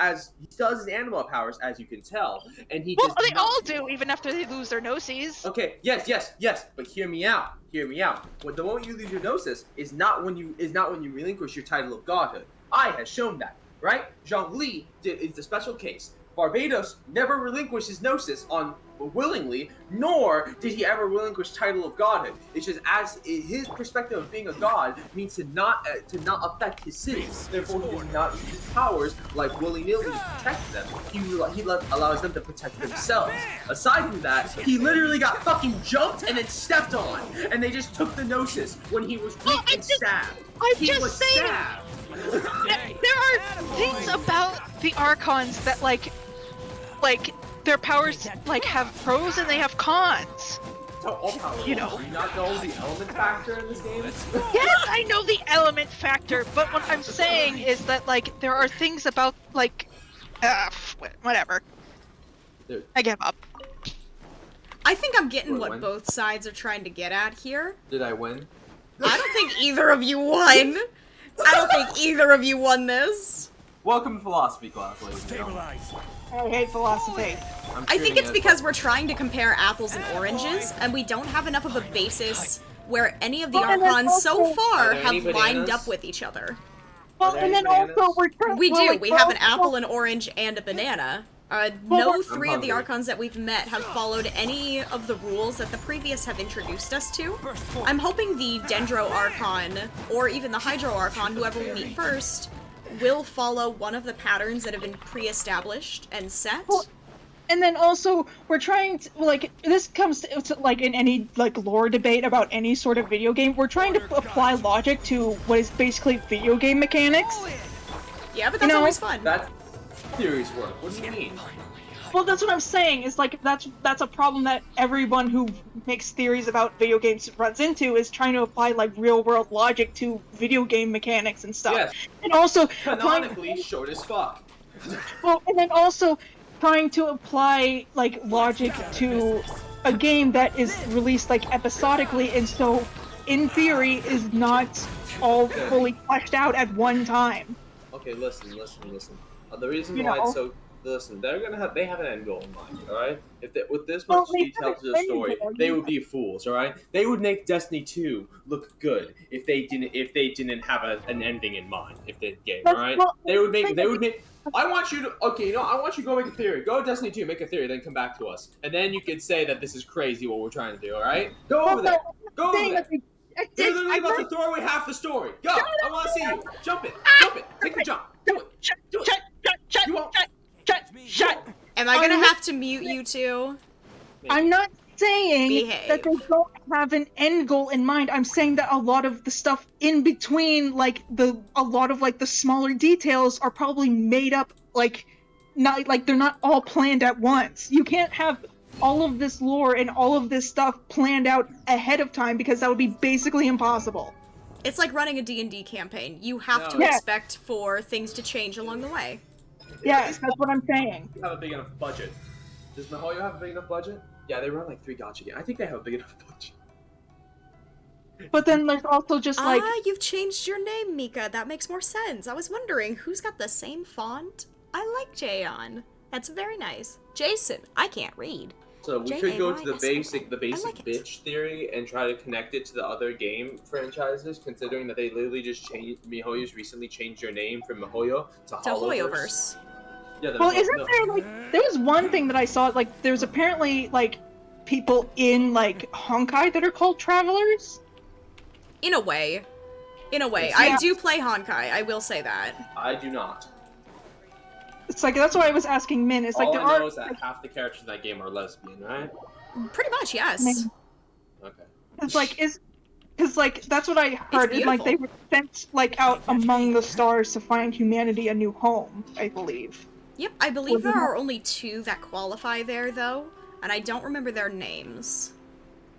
still has his animal powers, as you can tell, and he. Well, they all do, even after they lose their gnosis. Okay. Yes. But hear me out. When the moment you lose your gnosis is not when you relinquish your title of godhood. I has shown that, right? Zhongli is the special case. Barbados never relinquished his gnosis willingly, nor did he ever relinquish title of godhood. It's just as his perspective of being a god means to not affect his cities. Therefore, he does not use his powers like willy-nilly to protect them. He allows them to protect themselves. Aside from that, he literally got fucking jumped and then stepped on, and they just took the gnosis when he was weak and stabbed. There are things about the Archons that like their powers like have pros and they have cons. So all powers. Do you not know the element factor in this game? Yes, I know the element factor, but what I'm saying is that like there are things about like whatever. Dude. I give up. I think I'm getting what both sides are trying to get at here. Did I win? I don't think either of you won. I don't think either of you won this. Welcome to philosophy class, ladies and gentlemen. I hate philosophy. I think it's because we're trying to compare apples and oranges, and we don't have enough of a basis where any of the Archons so far have lined up with each other. Well, and then also we have an apple, an orange, and a banana. No three of the Archons that we've met have followed any of the rules that the previous have introduced us to. I'm hoping the Dendro Archon, or even the Hydro Archon, whoever we meet first, will follow one of the patterns that have been pre-established and set. Well, and then also, we're trying to, like, this comes to, like, in any, like, lore debate about any sort of video game, we're trying to apply logic to what is basically video game mechanics. Yeah, but that's always fun. That's theories work. What do you mean? Well, that's what I'm saying, is, like, that's a problem that everyone who makes theories about video games runs into, is trying to apply, like, real-world logic to video game mechanics and stuff. Yes. And also... Canonically short as fuck. Well, and then also trying to apply, like, logic to a game that is released, like, episodically, and so, in theory, is not all fully fleshed out at one time. Okay, listen. The reason why it's so... Listen, they have an end goal in mind, alright? With this much detail to the story, they would be fools, alright? They would make Destiny 2 look good if they didn't have an ending in mind, if they game, alright? They would make I want you to go make a theory. Go to Destiny 2, make a theory, then come back to us. And then you could say that this is crazy what we're trying to do, alright? Go over there. You're literally about to throw away half the story. Go! I want to see you. Jump it. Take the jump. Do it. You won't. Shut! Am I gonna have to mute you two? I'm not saying that they don't have an end goal in mind. I'm saying that a lot of the stuff in between, like a lot of like the smaller details are probably made up, like not like they're not all planned at once. You can't have all of this lore and all of this stuff planned out ahead of time because that would be basically impossible. It's like running a D&D campaign. You have to Yeah. expect for things to change along the way. Yes, that's what I'm saying. You have a big enough budget. Does Mihoyo have a big enough budget? Yeah, they run like 3 gacha games. I think they have a big enough budget. But then there's also just like you've changed your name, Mika. That makes more sense. I was wondering who's got the same font. I like Jayon. That's very nice. Jason. I can't read. So we could go to the J-A-Y-S-O-N. basic like it. bitch theory and try to connect it to the other game franchises, considering that they literally just changed. Mihoyo's recently changed their name from Mihoyo to Hoyoverse. Yeah, well, isn't there like there was one thing that I saw, like there's apparently like people in like Honkai that are called travelers? In a way. Yeah. I do play Honkai, I will say that. I do not. It's like that's why I was asking Min. It's like All there I know are is that half the characters in that game are lesbian, right? Pretty much, yes. Okay. It's like because like that's what I heard. Is like they were sent like out among the stars to find humanity a new home, I believe. Yep, I believe there are only 2 that qualify there, though, and I don't remember their names.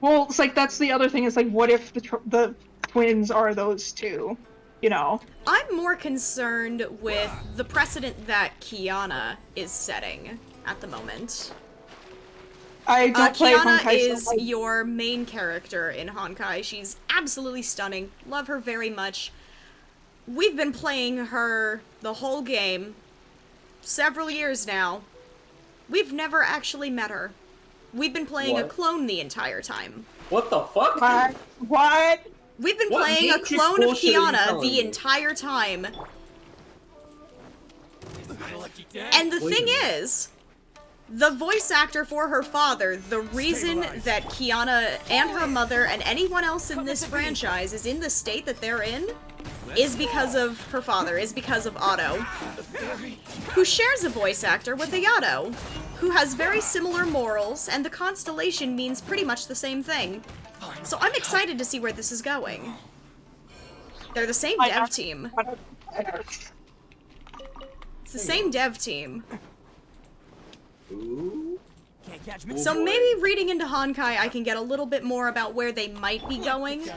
Well, it's like that's the other thing. Is like, what if the twins are those 2? You know. I'm more concerned with the precedent that Kiana is setting at the moment. I don't play Kiana Honkai, is so your main character in Honkai. She's absolutely stunning. Love her very much. We've been playing her the whole game. Several years now. We've never actually met her. We've been playing a clone the entire time. What the fuck? What? We've been playing a clone of Kiana the entire time. And the thing is, the voice actor for her father, the reason that Kiana and her mother and anyone else in this franchise is in the state that they're in, is because of her father, is because of Otto, who shares a voice actor with Ayato, who has very similar morals, and the constellation means pretty much the same thing. So I'm excited to see where this is going. They're the same dev team. It's the same dev team. Ooh. So maybe reading into Honkai, I can get a little bit more about where they might be going.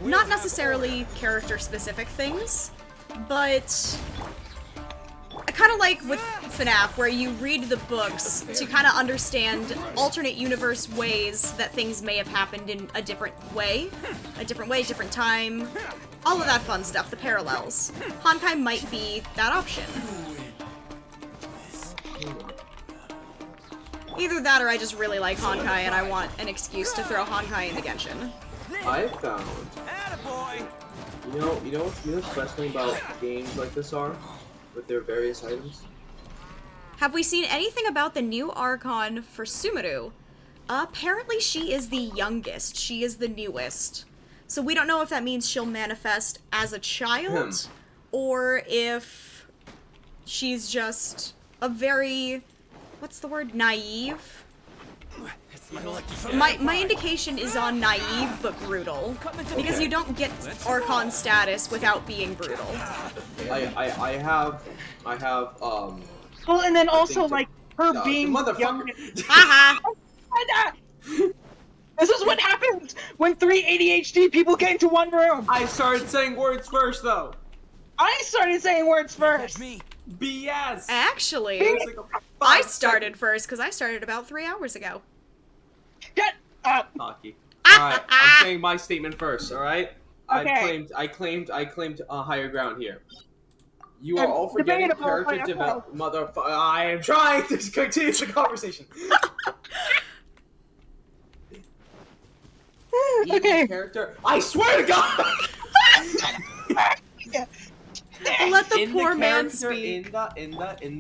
Not necessarily character-specific things, but kind of like with FNAF, where you read the books to kind of understand alternate universe ways that things may have happened in a different way, different time, all of that fun stuff, the parallels. Honkai might be that option. Either that or I just really like Honkai and I want an excuse to throw Honkai into Genshin. I found. You know what's fascinating about games like this are? With their various items? Have we seen anything about the new Archon for Sumeru? Apparently she is the youngest. She is the newest. So we don't know if that means she'll manifest as a child, or if she's just a very... what's the word? Naive? My indication is on naive but brutal, because you don't get Archon status without being brutal. I have well, and then also like her being young. Haha. This is what happens when 3 ADHD people get into one room. I started saying words first, though. I started saying words first. BS. Actually, I started first because I started about 3 hours ago. Shut up. Hockey. Alright, I'm saying my statement first, alright? Okay. I claimed higher ground here. You are all forgetting character development. Motherfucker, I am trying to continue the conversation. Okay. Character. I swear to God! Let the poor man speak. In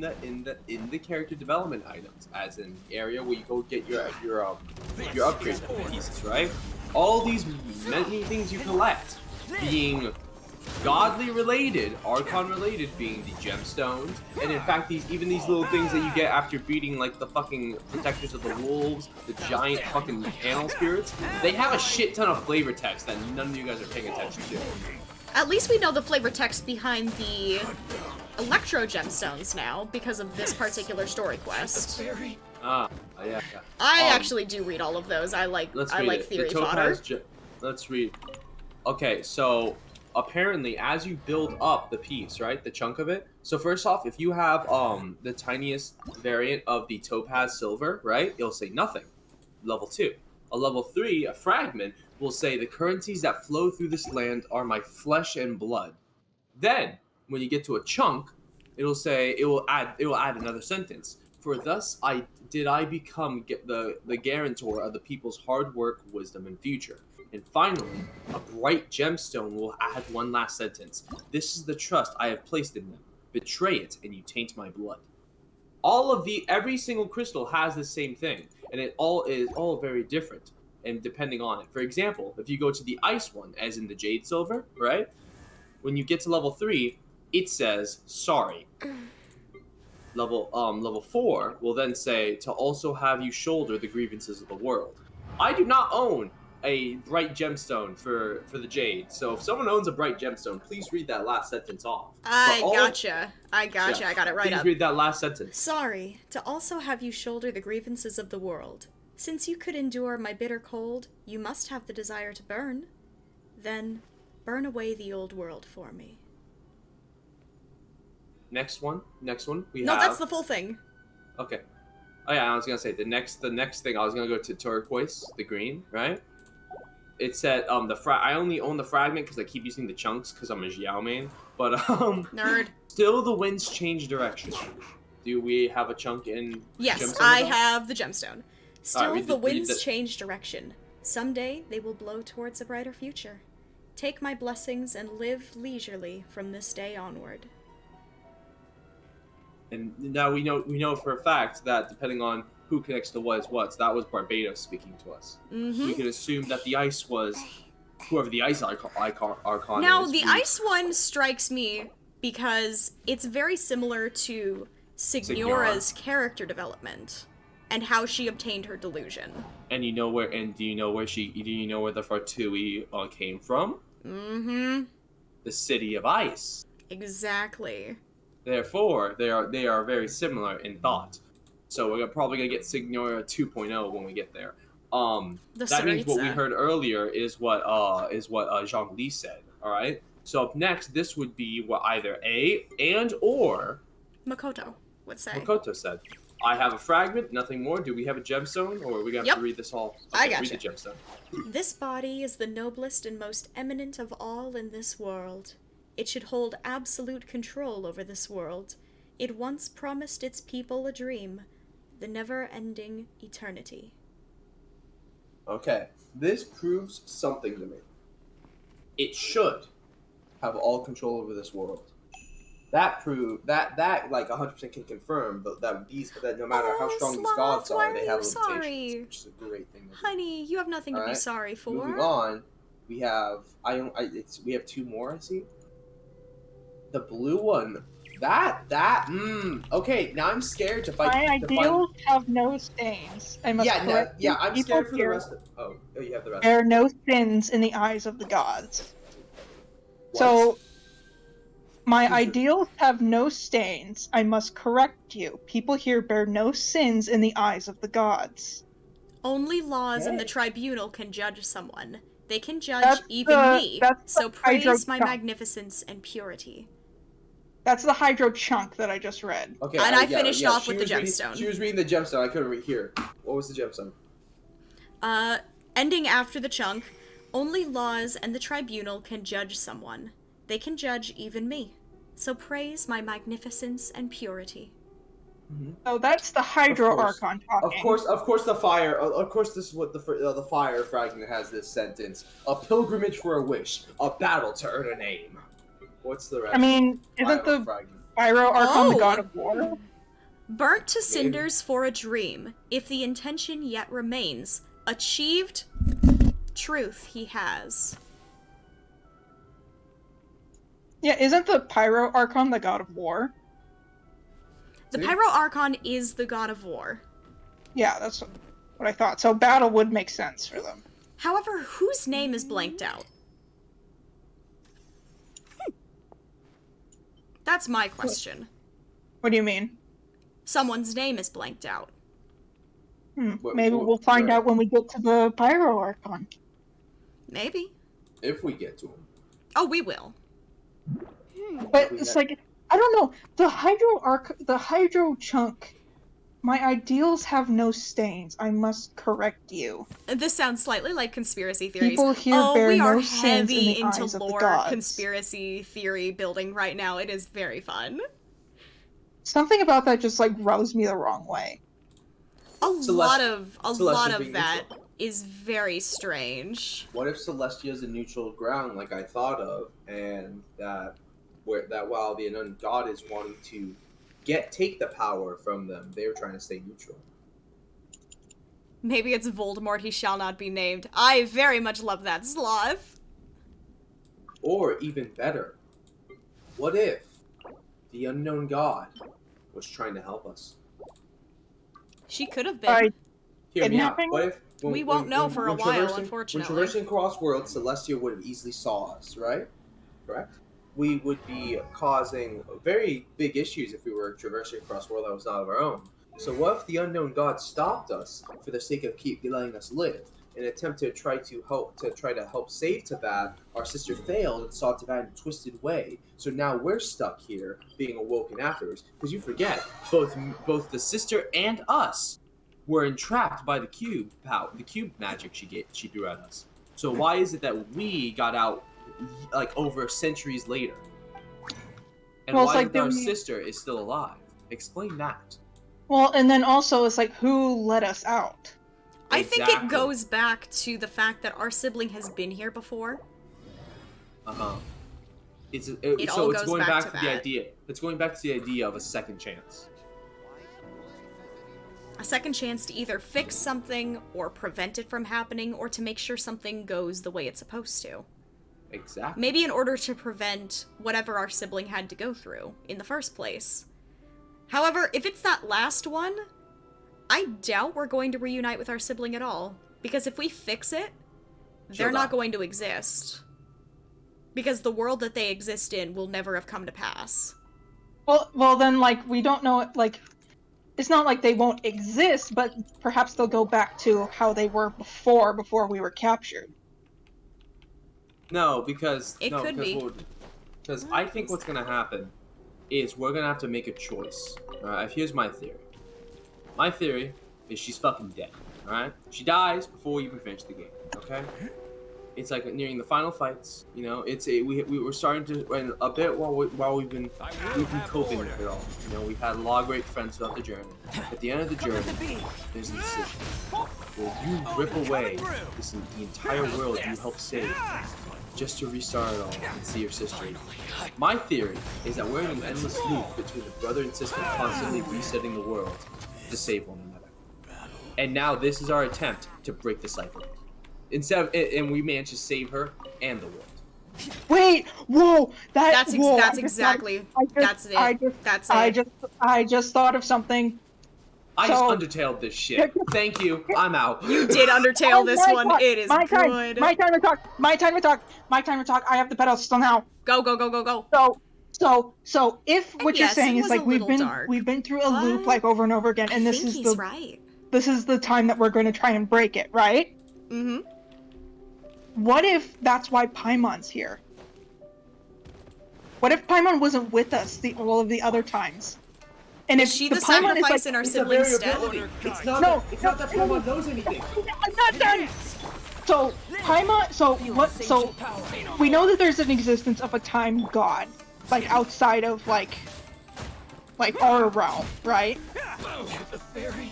the character development items, as in area where you go get your upgrade pieces, right? All these many things you collect, being godly related, Archon related, being the gemstones, and in fact even these little things that you get after beating like the fucking protectors of the wolves, the giant fucking animal spirits, they have a shit ton of flavor text that none of you guys are paying attention to. At least we know the flavor text behind the Electro gemstones now because of this particular story quest. Yeah. I actually do read all of those. I like theory fodder. Let's read. Okay, so apparently as you build up the piece, right, the chunk of it. So first off, if you have the tiniest variant of the topaz silver, right, it'll say nothing. Level 2. A level 3, a fragment, will say the currencies that flow through this land are my flesh and blood. Then, when you get to a chunk, it will add another sentence. For thus I become the guarantor of the people's hard work, wisdom, and future. And finally, a bright gemstone will add one last sentence. This is the trust I have placed in them. Betray it, and you taint my blood. Every single crystal has the same thing, and it is all very different, and depending on it. For example, if you go to the ice one, as in the jade silver, right? When you get to level 3, it says sorry. Level 4 will then say to also have you shoulder the grievances of the world. I do not own a bright gemstone for the jade, so if someone owns a bright gemstone, please read that last sentence off. I gotcha. I got it right up. Please read that last sentence. Sorry, to also have you shoulder the grievances of the world. Since you could endure my bitter cold, you must have the desire to burn. Then, burn away the old world for me. Next one. We No, have... that's the full thing. Okay. Oh yeah, I was gonna say the next thing. I was gonna go to turquoise, the green, right? It said I only own the fragment because I keep using the chunks because I'm a Xiao main. But nerd. Still, the winds change direction. Do we have a chunk in? Yes, I have the gemstone. Still, right, the winds change direction. Someday they will blow towards a brighter future. Take my blessings and live leisurely from this day onward. And now we know for a fact that depending on who connects to what is what, so that was Barbados speaking to us. Mm-hmm. We could assume that the ice was whoever the ice archon now, is. The ice one strikes me because it's very similar to Signora's character development and how she obtained her delusion. And do you know where the Fartui came from? Mm-hmm. The city of ice. Exactly. Therefore, they are very similar in thought. So we're probably gonna get Signora 2.0 when we get there. That means what we heard earlier is what Zhongli said. All right. So up next, this would be what either A and or Makoto would say. Makoto said, "I have a fragment, nothing more. Do we have a gemstone, or are we gonna have to read this all?" Okay, I gotcha. Read the gemstone. This body is the noblest and most eminent of all in this world. It should hold absolute control over this world. It once promised its people a dream, the never-ending eternity. Okay, this proves something to me. It should have all control over this world. That like 100% can confirm that no matter how strong these gods are, they have limitations, which is a great thing. Honey, you have nothing to be sorry for. Moving on, we have we have two more. I see. The blue one. Okay, now I'm scared to fight. My ideals have no stains. I must correct yeah, I'm people scared for the here. rest of... Oh, you have the rest. There are no sins in the eyes of the gods. What? So, my ideals have no stains. I must correct you. People here bear no sins in the eyes of the gods. Only laws and the tribunal can judge someone. They can judge me. So praise my magnificence and purity. That's the hydro chunk that I just read. Okay, and I finished off with the gemstone. She was reading the gemstone. I couldn't read here. What was the gemstone? Ending after the chunk, only laws and the tribunal can judge someone. They can judge even me. So praise my magnificence and purity. Mm-hmm. So that's the Hydro Archon talking. Of course, the fire. Of course, this is what the fire fragment has. This sentence: a pilgrimage for a wish, a battle to earn a name. What's the rest? I mean, isn't the Pyro Archon the god of war? Burnt to cinders for a dream, if the intention yet remains. Achieved truth he has. Yeah, isn't the Pyro Archon the god of war? The Pyro Archon is the god of war. Yeah, that's what I thought. So battle would make sense for them. However, whose name is blanked out? That's my question. What do you mean? Someone's name is blanked out. Maybe we'll find out when we get to the Pyro Archon. Maybe. If we get to him. Oh, we will. But it's like, I don't know. The Hydro chunk. My ideals have no stains. I must correct you. This sounds slightly like conspiracy theories. People here bear we are no sins in heavy the into eyes of the lore gods. conspiracy theory building right now. It is very fun. Something about that just like rubs me the wrong way. A lot of being that neutral. is very strange. What if Celestia is a neutral ground, like I thought of, and that while the unknown god is wanting to take the power from them, they're trying to stay neutral. Maybe it's Voldemort, he shall not be named. I very much love that sloth. Or even better, what if the unknown god was trying to help us? She could have been. Hear me out. What if We won't know for a while, unfortunately. When traversing across worlds, Celestia would have easily saw us, right? Correct? We would be causing very big issues if we were traversing across a world that was not of our own. So what if the unknown god stopped us for the sake of letting us live? In an attempt to try to help save Tavad, our sister failed and saw Tavad in a twisted way. So now we're stuck here, being awoken afterwards. Because you forget, both the sister and us were entrapped by the cube magic she threw at us. So why is it that we got out like over centuries later? And Well, why our sister is still alive? Explain that. Well, and then also it's like, who let us out? I think it goes back to the fact that our sibling has been here before. It's all it's goes going back back to to the that. idea. It's going back to the idea of a second chance. A second chance to either fix something or prevent it from happening or to make sure something goes the way it's supposed to. Exactly. Maybe in order to prevent whatever our sibling had to go through in the first place. However, if it's that last one, I doubt we're going to reunite with our sibling at all. Because if we fix it, they're not going to exist. Because the world that they exist in will never have come to pass. Well, then, like, we don't know, like, it's not like they won't exist, but perhaps they'll go back to how they were before we were captured. No, because It could be. Because I think what's gonna happen is we're gonna have to make a choice. Alright, here's my theory. My theory is she's fucking dead. Alright? She dies before we even finish the game. Okay? It's like nearing the final fights. You know, we were starting to and a bit while we've been coping with it all. You know, we've had a lot of great friends throughout the journey. At the end of the journey, there's a decision. Will you rip away the entire world you helped save just to restart it all and see your sister? My theory is that we're in an endless loop between the brother and sister constantly resetting the world to save one another. And now this is our attempt to break the cycle. And we managed to save her and the world. Wait, whoa, That's whoa, exactly. That's it. I just thought of something. I just Undertale'd this shit. Thank you. I'm out. You did Undertale this one. It is my good. Time, my time to talk. My time to talk. My time to talk. I have the pedal still now. Go, go, go, go, go. So if what you're saying is like we've been through a loop like over and over again, and this is this is the time that we're going to try and break it, right? Mm-hmm. What if that's why Paimon's here? What if Paimon wasn't with us all of the other times? And is she the sacrifice in our siblings' stead? It's not that Paimon knows anything. I'm not done. So Paimon, so we know that there's an existence of a time god, like outside of like our realm, right?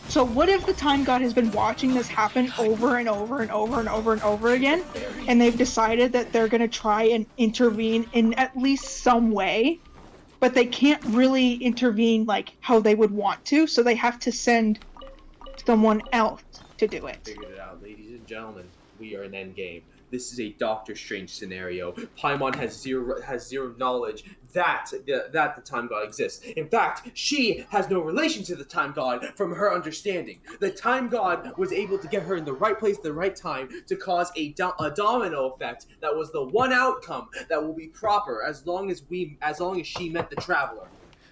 So what if the time god has been watching this happen over and over and over and over and over again, and they've decided that they're gonna try and intervene in at least some way, but they can't really intervene like how they would want to, so they have to send someone else to do it. Figured it out, ladies and gentlemen. We are in Endgame. this is a Doctor Strange scenario. Paimon has zero knowledge that the Time God exists. In fact, she has no relation to the Time God from her understanding. The Time God was able to get her in the right place at the right time to cause a domino effect that was the one outcome that will be proper as long as she met the Traveler.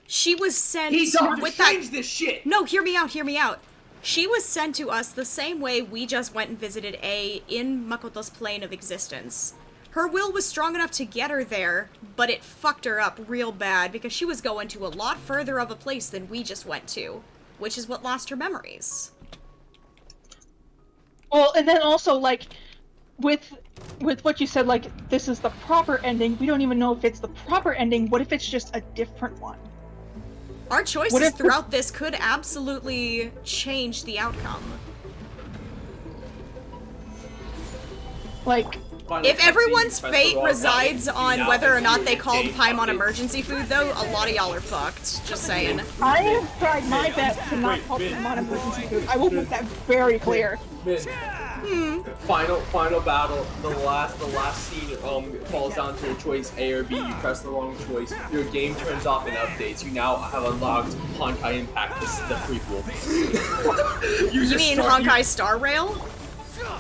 She was sent He Doctor with Strange that. this shit. No, hear me out. She was sent to us the same way we just went and visited A in Makoto's plane of existence. Her will was strong enough to get her there, but it fucked her up real bad because she was going to a lot further of a place than we just went to, which is what lost her memories. Well, and then also, like, with what you said, like, this is the proper ending, we don't even know if it's the proper ending. What if it's just a different one? Our choices throughout this could absolutely change the outcome. Like, if everyone's fate resides on whether or not they called Paimon emergency food, though, a lot of y'all are fucked. Just saying. I have tried my best to not call Paimon emergency food. I will make that very clear. Final battle. The last scene falls down to a choice A or B. You press the wrong choice. Your game turns off and updates. You now have unlocked Honkai Impact, the prequel. You mean Honkai Star Rail?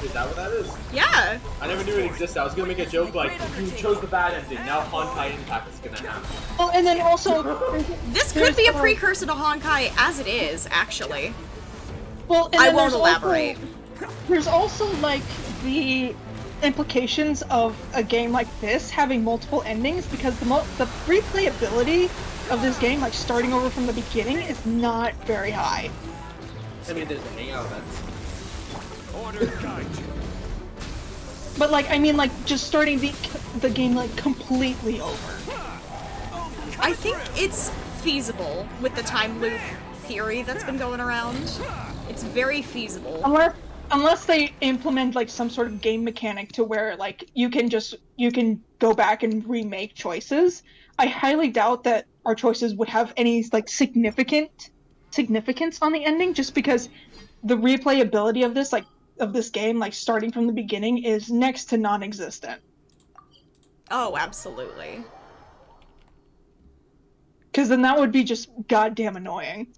Is that what that is? Yeah. I never knew it existed. I was gonna make a joke like, you chose the bad ending. Now Honkai Impact is gonna happen. Oh, and then also, this could be a precursor to Honkai, as it is, actually. Well, and I won't elaborate. There's also, like, the implications of a game like this having multiple endings, because the replayability of this game, like, starting over from the beginning, is not very high. I mean, there's the hangout events. But, like, I mean, like, just starting the game, like, completely over. I think it's feasible with the time loop theory that's been going around. It's very feasible. Unless they implement, like, some sort of game mechanic to where, like, you can go back and remake choices. I highly doubt that our choices would have any, like, significance on the ending, just because the replayability of this game, like, starting from the beginning, is next to non-existent. Oh, absolutely. Because then that would be just goddamn annoying.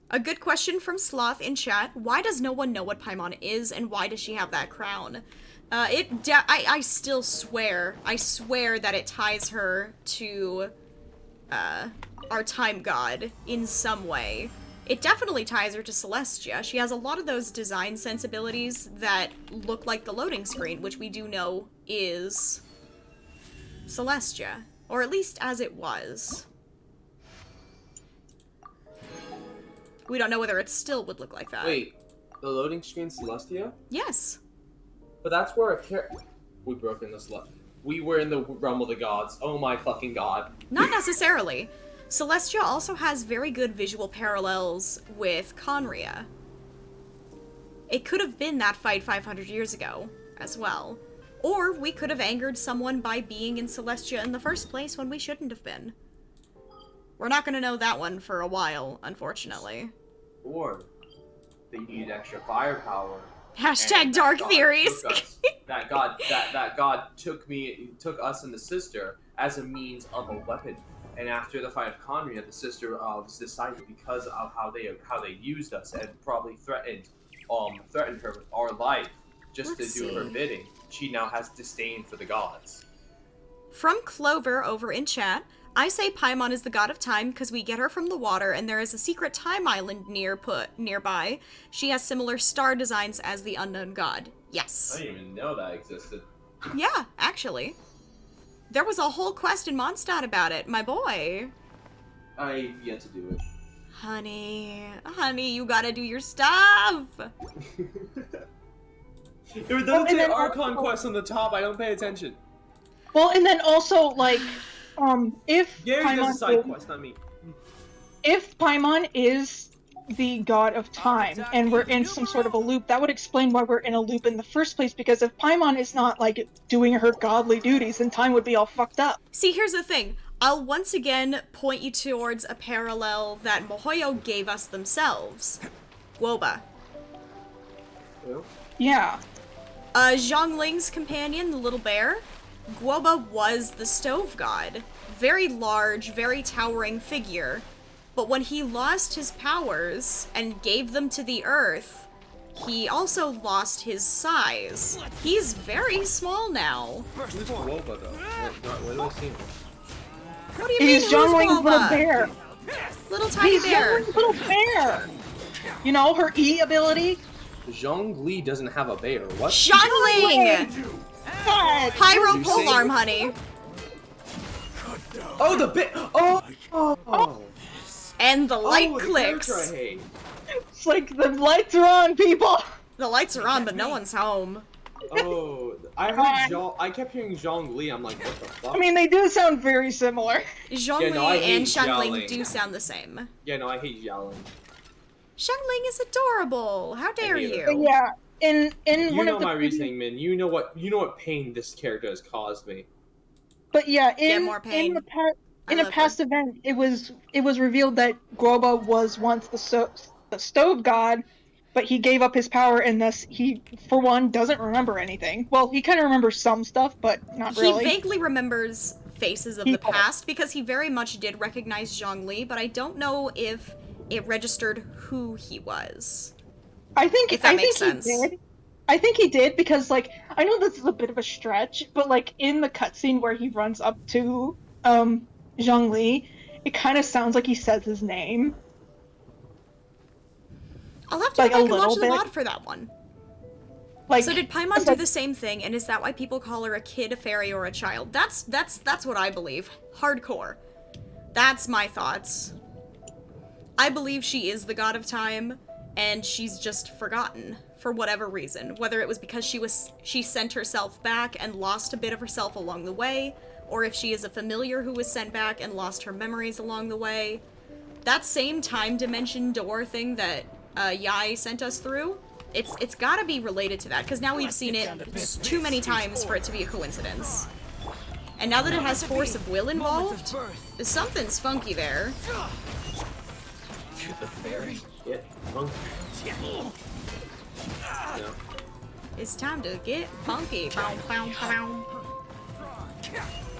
A good question from Sloth in chat. Why does no one know what Paimon is, and why does she have that crown? I still swear, that it ties her to, our time god in some way. It definitely ties her to Celestia. She has a lot of those design sensibilities that look like the loading screen, which we do know is Celestia. Or at least as it was. We don't know whether it still would look like that. Wait, the loading screen Celestia? Yes. But that's where we broke in the We were in the realm of the gods. Oh my fucking god. Not necessarily. Celestia also has very good visual parallels with Conria. It could have been that fight 500 years ago, as well. Or we could have angered someone by being in Celestia in the first place when we shouldn't have been. We're not gonna know that one for a while, unfortunately. Or they needed extra firepower. Hashtag dark theories. That god took us and the sister as a means of a weapon. And after the fight of Conria, the sister decided, because of how they used us and probably threatened her with our life just to do her bidding, she now has disdain for the gods. From Clover over in chat, I say Paimon is the god of time because we get her from the water and there is a secret time island nearby. She has similar star designs as the unknown god. Yes. I didn't even know that existed. Yeah, actually. There was a whole quest in Mondstadt about it, my boy. I've yet to do it. Honey, you gotta do your stuff. It doesn't say Archon quest on the top. I don't pay attention. Well, and then also, like, if Gary Paimon does a side quest, not me. If Paimon is the god of time and we're in some sort of a loop, that would explain why we're in a loop in the first place, because if Paimon is not, like, doing her godly duties, then time would be all fucked up. See, here's the thing. I'll once again point you towards a parallel that Mohoyo gave us themselves. Woba. Who? Yeah. Zhongling's companion, the little bear, Guoba was the stove god. Very large, very towering figure. But when he lost his powers and gave them to the earth, he also lost his size. He's very small now. Who's Guoba, though? Where do I see him? What do you mean, He's who's Zhongling's little Guoba? bear. Little tiny He's bear. Zhongling's little bear. You know, her E ability? Zhongli doesn't have a bear. What? Zhongling! God. Pyro You pole say- arm, honey. Oh, the bit. Oh. And the light Oh, the clicks. character I hate. It's like the lights are on, people. The lights are on, but no one's home. Oh, I heard I kept hearing Zhongli. I'm like, what the fuck? I mean, they do sound very similar. Zhongli I hate and Xiangling Xiaoling. do sound the same. Yeah, no, I hate Xiaoling. Xiangling is adorable. How dare hate her. But you? yeah, in You one know of the my reasoning, Min. You know what pain this character has caused me. But yeah, Get in more pain. in a love past event, it was revealed that Guoba was once the stove god, but he gave up his power, and thus he, for one, doesn't remember anything. Well, he kind of remembers some stuff, but not really. He vaguely remembers faces of the People. past because he very much did recognize Zhongli, but I don't know if it registered who he was. I think If that I makes think sense. he did. I think he did because, like, I know this is a bit of a stretch, but like in the cutscene where he runs up to Zhongli, it kind of sounds like he says his name. I'll have to Like, go back a and watch little the bit. VOD for that one. Like, So did Paimon it's do like- the same thing, and is that why people call her a kid, a fairy, or a child? That's what I believe. Hardcore. That's my thoughts. I believe she is the god of time, and she's just forgotten for whatever reason. Whether it was because she sent herself back and lost a bit of herself along the way, or if she is a familiar who was sent back and lost her memories along the way. That same time dimension door thing that Yai sent us through, it's gotta be related to that, because now we've seen it too many times for it to be a coincidence. And now that it has force of will involved, something's funky there. Yeah, funky. No. It's time to get funky. Bow, bow, bow.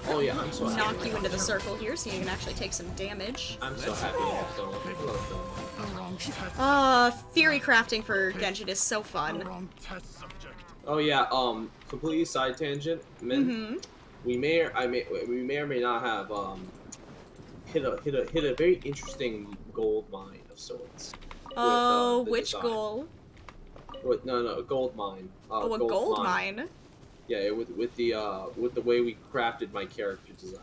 Oh yeah, I'm so happy. Knock you into the circle here so you can actually take some damage. I'm so happy. Theory crafting for Genshin is so fun. Oh yeah, completely side tangent. Min, Mm-hmm. we may or may not have hit a very interesting gold mine of sorts. Oh, the which design. goal? No, gold mine. Oh, a gold mine. Yeah, with the way we crafted my character design.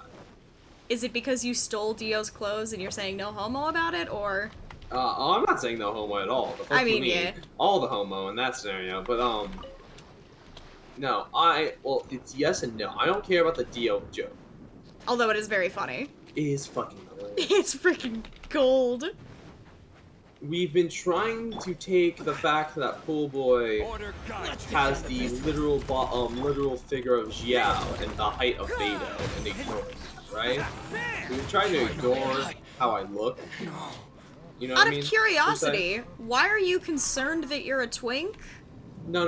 Is it because you stole Dio's clothes and you're saying no homo about it, or? I'm not saying no homo at all. The fuck I mean, you mean? yeah. All the homo in that scenario, but no, it's yes and no. I don't care about the Dio joke. Although it is very funny. It is fucking hilarious. It's freaking gold. We've been trying to take the fact that Pool Boy has the literal figure of Xiao and the height of Beta and ignore it, right? We've been trying to ignore how I look. You know what Out I of mean? curiosity, why are you concerned that you're a twink? No.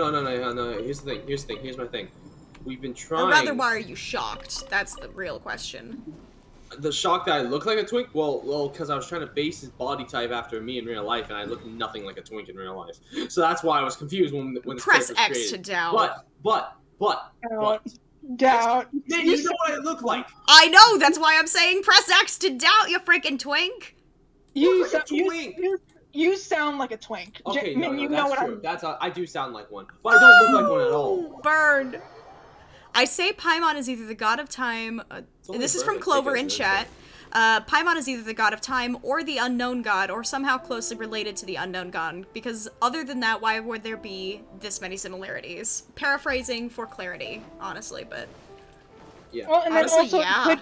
Here's the thing. Here's my thing. We've been trying. Or rather, why are you shocked? That's the real question. The shock that I look like a twink? Well, because I was trying to base his body type after me in real life, and I look nothing like a twink in real life. So that's why I was confused when this Press character was X created. to doubt. But. Doubt. Man, you know what I look like. I know, that's why I'm saying press X to doubt, you freaking twink. You Look like a twink. you sound like a twink. Okay, no, you know that's what true. I'm... I do sound like one, but I don't look like one at all. Burned. I say Paimon is either the god of time. only This is from Burn, I Clover think, in isn't it? chat. Paimon is either the god of time or the unknown god, or somehow closely related to the unknown god, because other than that, why would there be this many similarities? Paraphrasing for clarity, honestly, but... Yeah. Well, and then Honestly, also yeah.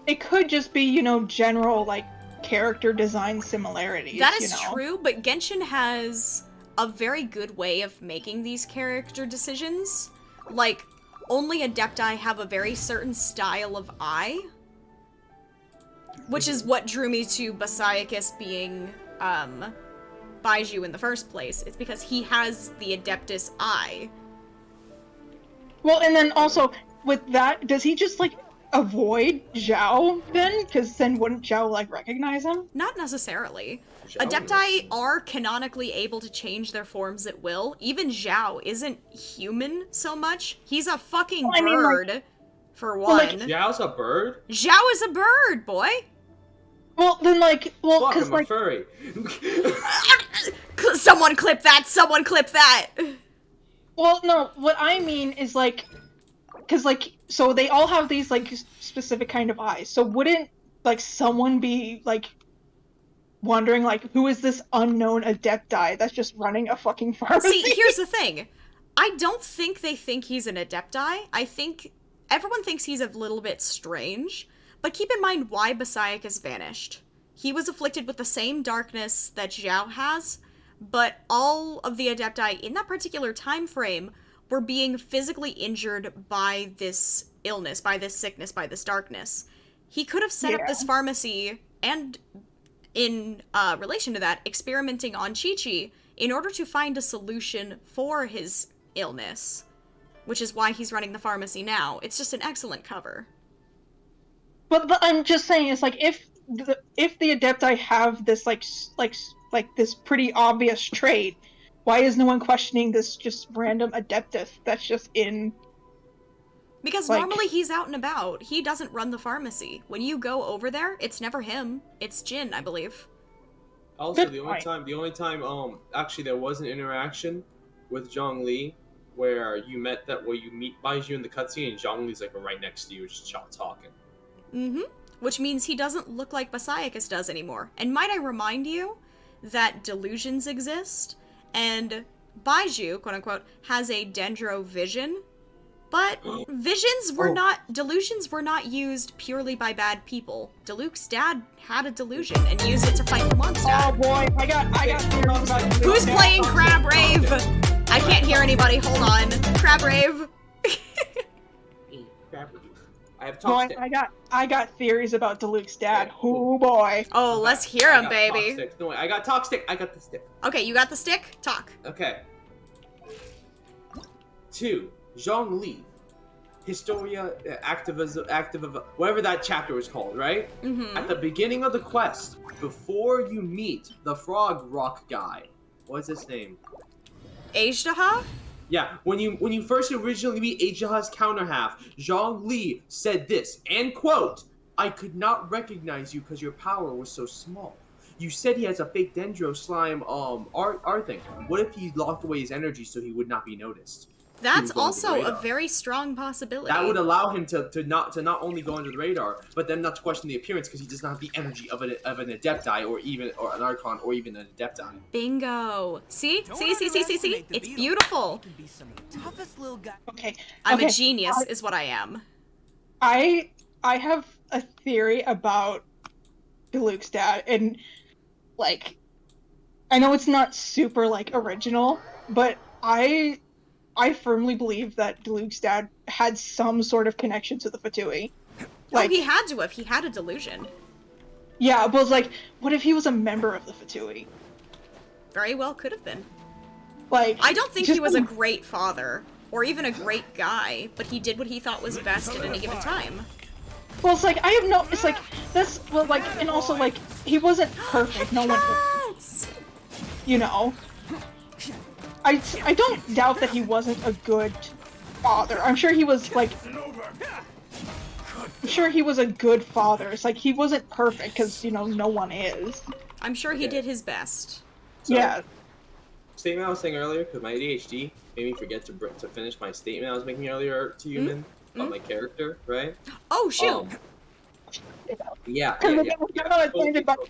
it could just be, you know, general, like, character design similarities. That is you know? true, but Genshin has a very good way of making these character decisions. Like, only Adepti have a very certain style of eye, which is what drew me to Basiacus being, Baiju in the first place. It's because he has the Adeptus eye. Well, and then also with that, does he just like avoid Zhao then? Because then wouldn't Zhao like recognize him? Not necessarily. Zhao Adepti are canonically able to change their forms at will. Even Zhao isn't human so much. He's a fucking Well, I mean, like- bird, for Well, like- one. Zhao's a bird? Zhao is a bird, boy! Well, then like, well, Fuck, because I'm a like, furry. Someone clip that! Someone clip that! well, no, what I mean is like, because like, so they all have these like specific kind of eyes. So wouldn't like someone be like wondering like who is this unknown adepti that's just running a fucking pharmacy? See, here's the thing. I don't think they think he's an adepti. I think everyone thinks he's a little bit strange. But keep in mind why Basaic has vanished. He was afflicted with the same darkness that Zhao has, but all of the adepti in that particular time frame were being physically injured by this illness, by this sickness, by this darkness. He could have set up this pharmacy and, in relation to that, experimenting on Chi-Chi in order to find a solution for his illness, which is why he's running the pharmacy now. It's just an excellent cover. But I'm just saying, it's like if the adepti have this like this pretty obvious trait, why is no one questioning this just random adeptus that's just in? Because like, normally he's out and about. He doesn't run the pharmacy. When you go over there, it's never him. It's Jin, I believe. Also, Good the point. only time, actually there was an interaction with Zhongli where you meet Baizhu in the cutscene, and Zhongli's like right next to you, just talking. Mm-hmm. Which means he doesn't look like Basaiacus does anymore. And might I remind you that delusions exist, and Baizhu, quote-unquote, has a dendro vision, but delusions were not used purely by bad people. Diluc's dad had a delusion and used it to fight the monster. Oh boy, I got theories about Who's playing Crab Rave? I can't hear anybody, hold on. Crab Rave. I have Boy, talk stick. I got theories about Diluc's dad. Okay, Oh boy. Oh, let's hear I him, got baby. talk stick. Don't worry, I got talk stick. I got the stick. Okay, you got the stick? Talk. Okay. 2. Zhongli. Historia active whatever that chapter was called, right? Mm-hmm. At the beginning of the quest, before you meet the frog rock guy, what's his name? Ajdaha? Yeah, when you first originally meet Ajdaha's counter half, Zhongli said this, and quote, "I could not recognize you because your power was so small. You said he has a fake dendro slime art thing. What if he locked away his energy so he would not be noticed?" That's He would go under the also a radar. very strong possibility. That would allow him to not only go under the radar, but then not to question the appearance because he does not have the energy of an adepti or an archon or even an adepti. Bingo. See? Don't See? underestimate the It's beetle. beautiful. Can be some of the toughest little guys. Okay. I'm okay. a genius, is what I am. I have a theory about Diluc's dad, and like, I know it's not super like original, but I firmly believe that Diluc's dad had some sort of connection to the Fatui. Like, Oh, he had to have. He had a delusion. yeah, but like, what if he was a member of the Fatui? Very well could have been. Like, I don't think just he was a great father, or even a great guy, but he did what he thought was best at any given time. Well, it's like I have no. It's like that's well, like, and also like he wasn't perfect. No one, Cats! you know. I don't doubt that he wasn't a good father. I'm sure he was like. I'm sure he was a good father. It's like he wasn't perfect because no one is. I'm sure he did his best. So, Yeah. Statement I was saying earlier, because my ADHD made me forget to finish my statement I was making earlier to you, about my character, right? Oh, shoot! Yeah. We got on a tangent about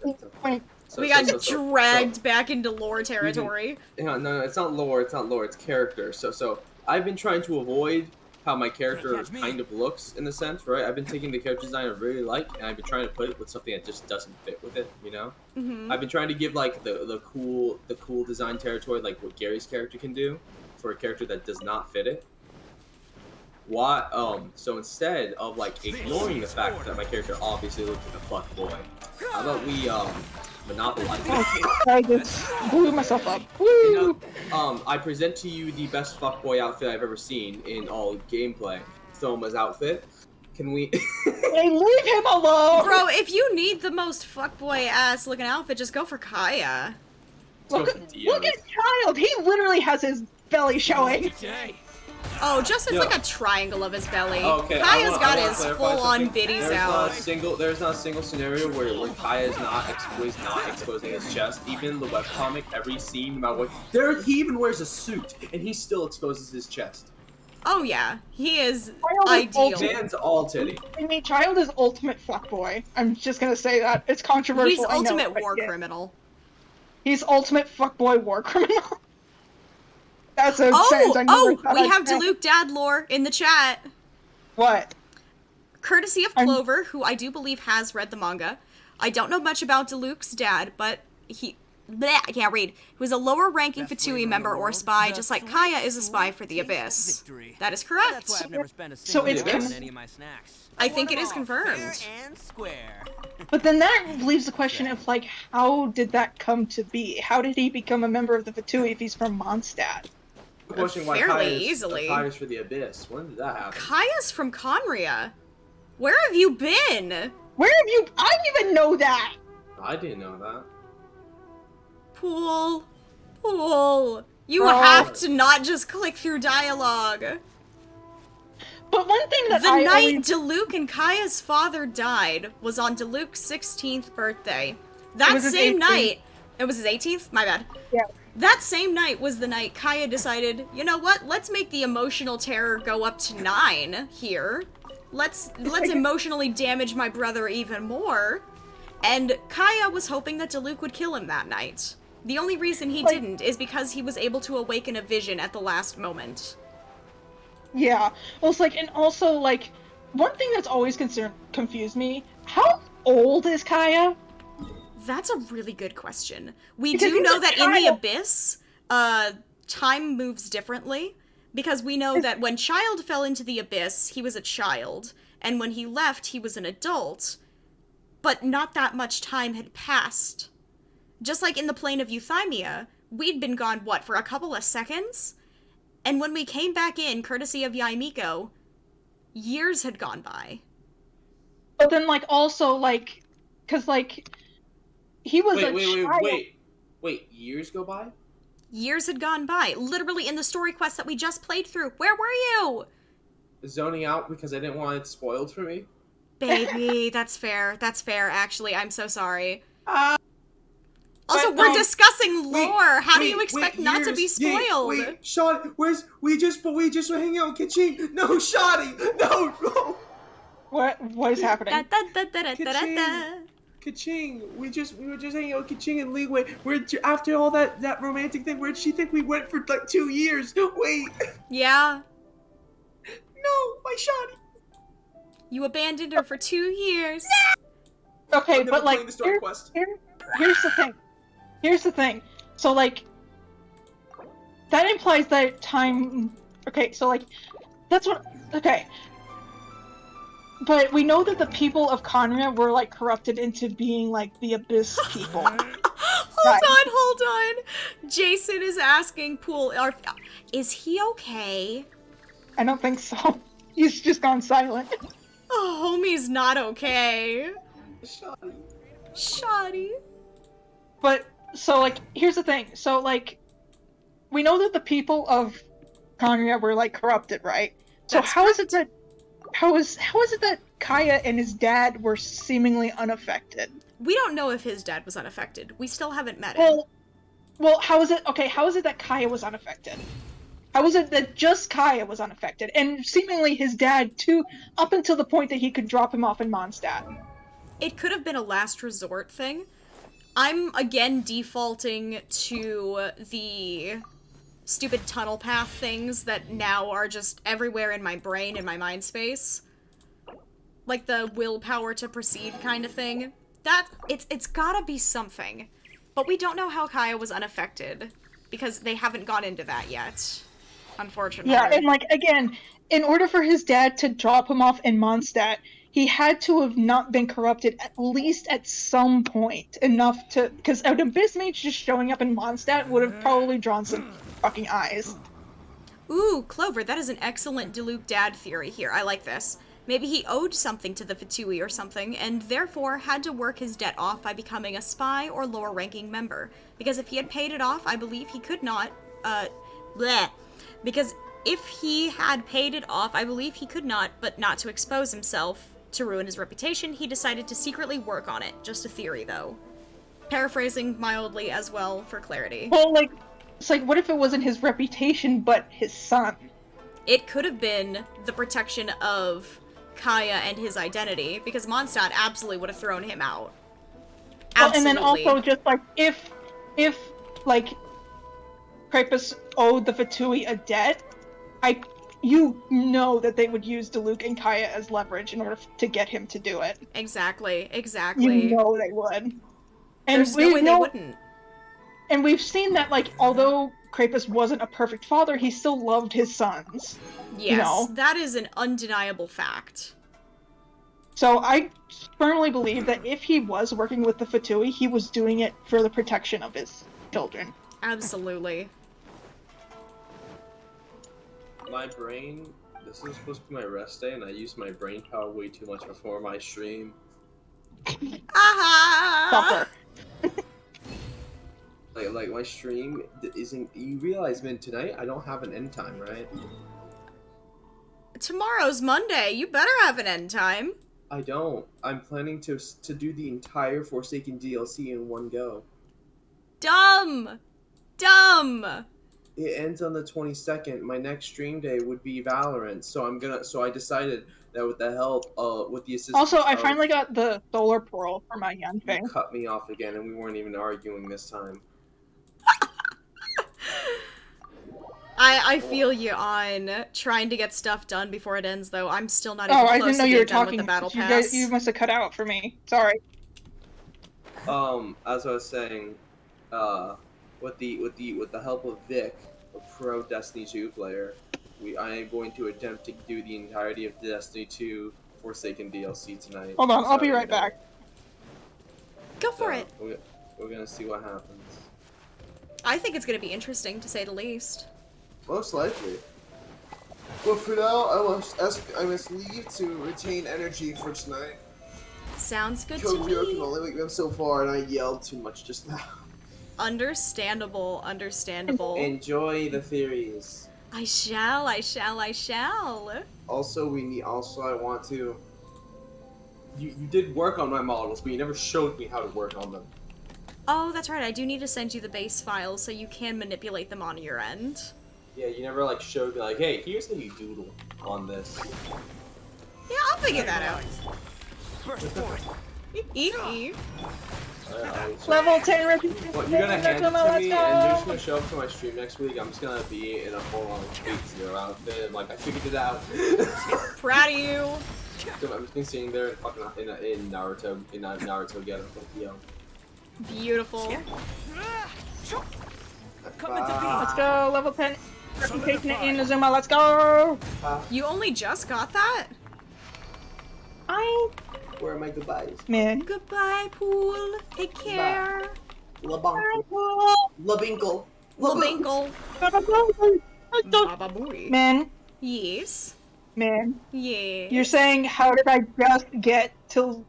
We got dragged back into lore territory. No, it's not lore. It's not lore. It's character. So I've been trying to avoid how my character kind of looks in the sense, right? I've been taking the character design I really like, and I've been trying to put it with something that just doesn't fit with it, you know? Mm-hmm. I've been trying to give like the cool design territory, like what Gary's character can do, for a character that does not fit it. Why? So instead of like ignoring the fact that my character obviously looks like a fuck boy, how about we but not the life. Okay, I just blew myself up. Woo! You know, I present to you the best fuckboy outfit I've ever seen in all gameplay. Thoma's outfit. Can we? Hey, leave him alone! Bro, if you need the most fuckboy ass looking outfit, just go for Kaya. Look at Child! He literally has his belly showing. Oh, just it's like a triangle of his belly. Okay, Kaya's got I wanna his clarify full-on something. bitties There's out. There's not a single scenario where Kaya is not exposing his chest. Even in the webcomic, every scene, no matter what, he even wears a suit and he still exposes his chest. Oh yeah, he is Child ideal. Man's all titty. I mean, Child is ultimate fuckboy. I'm just gonna say that. It's controversial. He's I know, ultimate but war yeah. criminal. He's ultimate fuckboy war criminal. That's a sentence I never thought we I'd have say. Diluc Dad lore in the chat. What? Courtesy of Clover, who I do believe has read the manga. I don't know much about Diluc's dad, but I can't read. He was a lower-ranking Fatui member or spy, just like Kaya is a spy for the Abyss. That is correct. So it's I think it is confirmed. But then that leaves the question of, like, how did that come to be? How did he become a member of the Fatui if he's from Mondstadt? The question why Fairly easily. Kaya's for the Abyss. When did that happen? Kaya's from Conria. Where have you been? Where have you? I didn't even know that. I didn't know that. Pool. You Bro. have to not just click through dialogue. But one thing that The night Diluc and Kaya's father died was on Diluc's 16th birthday. That was his same 18th. night, it was his 18th? My bad. Yeah. That same night was the night Kaya decided, you know what, let's make the emotional terror go up to 9 here. Let's emotionally damage my brother even more. And Kaya was hoping that Diluc would kill him that night. The only reason he didn't is because he was able to awaken a vision at the last moment. Yeah. Well, it's like, and also, like, one thing that's always confused me, how old is Kaya? That's a really good question. We Because do he's know a that in the child. Abyss, time moves differently. Because we know that when Child fell into the Abyss, he was a child. And when he left, he was an adult. But not that much time had passed. Just like in the plane of Euthymia, we'd been gone, what, for a couple of seconds? And when we came back in, courtesy of Yaimiko, years had gone by. But then, like, also, like, because, like, he was a child. Wait, years go by? Years had gone by. Literally in the story quest that we just played through. Where were you? Zoning out because I didn't want it spoiled for me? Baby, that's fair. That's fair, actually. I'm so sorry. Uh, Also, we're discussing lore. How do you expect not to be spoiled? Wait, Shoddy, we just were hanging out in Kitchen. No, Shoddy, no. What is happening? Kaching, we were just hanging out with Kaching and Leeway. After all that romantic thing, where'd she think we went for like 2 years? Wait. Yeah. No, my Shoddy. You abandoned her for 2 years. Okay, but like, the story quest. Here's the thing. Here's the thing. So like, that implies that time. Okay, so like, that's what. Okay. But we know that the people of Conria were like corrupted into being like the Abyss people. Hold on. Jason is asking Pool, is he okay? I don't think so. He's just gone silent. Oh, homie's not okay. Shoddy. But, so like, here's the thing. So like, we know that the people of Conria were like corrupted, right? So That's how is it that how is it that Kaya and his dad were seemingly unaffected? We don't know if his dad was unaffected. We still haven't met him. Well, how is it that Kaya was unaffected? How is it that just Kaya was unaffected? And seemingly his dad too, up until the point that he could drop him off in Mondstadt. It could have been a last resort thing. I'm again defaulting to the stupid tunnel path things that now are just everywhere in my brain and my mind space. Like the willpower to proceed kind of thing. It's gotta be something. But we don't know how Kaya was unaffected, because they haven't gone into that yet, unfortunately. Yeah, and like, again, in order for his dad to drop him off in Mondstadt, he had to have not been corrupted at least at some point enough to, because an Abyss Mage just showing up in Mondstadt would have probably drawn some fucking eyes. Ooh, Clover, that is an excellent Diluc dad theory here. I like this. Maybe he owed something to the Fatui or something, and therefore had to work his debt off by becoming a spy or lower-ranking member. Because if he had paid it off, I believe he could not, bleh. Because if he had paid it off, I believe he could not, but not to expose himself to ruin his reputation, he decided to secretly work on it. Just a theory, though. Paraphrasing mildly as well, for clarity. Well, like, it's like, what if it wasn't his reputation, but his son? It could have been the protection of Kaya and his identity, because Mondstadt absolutely would have thrown him out. Absolutely. Well, and then also just like if like Krampus owed the Fatui a debt, you know that they would use Diluc and Kaya as leverage in order to get him to do it. Exactly. You know they would. And there's no way they wouldn't. And we've seen that, like, although Krampus wasn't a perfect father, he still loved his sons. Yes, you know? That is an undeniable fact. So I firmly believe that if he was working with the Fatui, he was doing it for the protection of his children. Absolutely. My brain, this is supposed to be my rest day, and I used my brain power way too much before my stream. Aha! Like my stream isn't. You realize, man, tonight I don't have an end time, right? Tomorrow's Monday. You better have an end time. I don't. I'm planning to do the entire Forsaken DLC in one go. Dumb. It ends on the 22nd. My next stream day would be Valorant, so I decided that with the help, with the assistance. Also, I finally got the Solar Pearl for my Yanfei. You cut me off again, and we weren't even arguing this time. I feel you on trying to get stuff done before it ends, though. I'm still not even close I didn't know to you were being done talking. with the battle pass. You must have cut out for me. Sorry. As I was saying, with the help of Vic, a pro Destiny 2 player, I am going to attempt to do the entirety of the Destiny 2 Forsaken DLC tonight. Hold on, I'll be right back. Go for it. We're gonna see what happens. I think it's gonna be interesting, to say the least. Most likely. But for now, I must leave to retain energy for tonight. Sounds good to Kojiro me. can only make them so far, and I yelled too much just now. Understandable. Enjoy the theories. I shall. Also, I want to... You did work on my models, but you never showed me how to work on them. Oh, that's right. I do need to send you the base files so you can manipulate them on your end. Yeah, you never, like, showed me, like, hey, here's how you doodle on this. Yeah, I'll figure that out. Level 10 reputation. Well, you're gonna hand it to me, and you're just gonna show up to my stream next week. I'm just gonna be in a full-on Zero outfit, and, like, I figured it out. Proud of you. So I'm just been sitting there in Naruto getup, like, yo. Beautiful. Let's go, level 10 reputation in Inazuma, let's go! You only just got that? Where are my goodbyes? Man. Goodbye, Pool. Take care. Labinkle. Baba Booey. Man. Yes. Man. Yes. You're saying, how did I just get to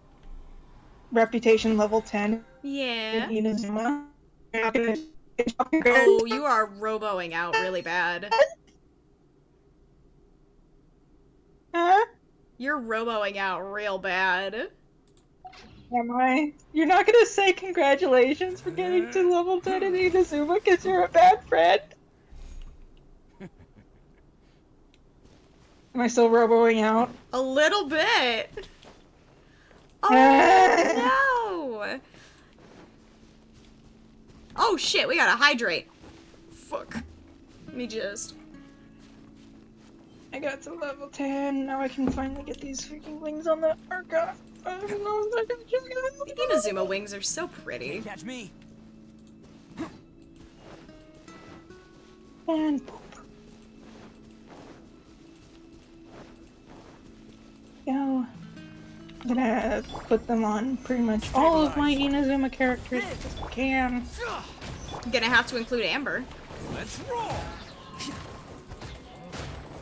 reputation level 10? Yeah. In Inazuma? You're not gonna... Oh, you are roboing out really bad. Huh? You're roboing out real bad. Am I? You're not gonna say congratulations for getting to level 10 in Inazuma because you're a bad friend? Am I still roboing out? A little bit. Oh, no. Oh, shit, we gotta hydrate. Fuck. Let me just... I got to level 10, now I can finally get these freaking wings on the Arca. Inazuma wings are so pretty. Catch me. And poop. Go. gonna put them on pretty much all of my Inazuma characters if I can. I'm gonna have to include Amber. Let's roll.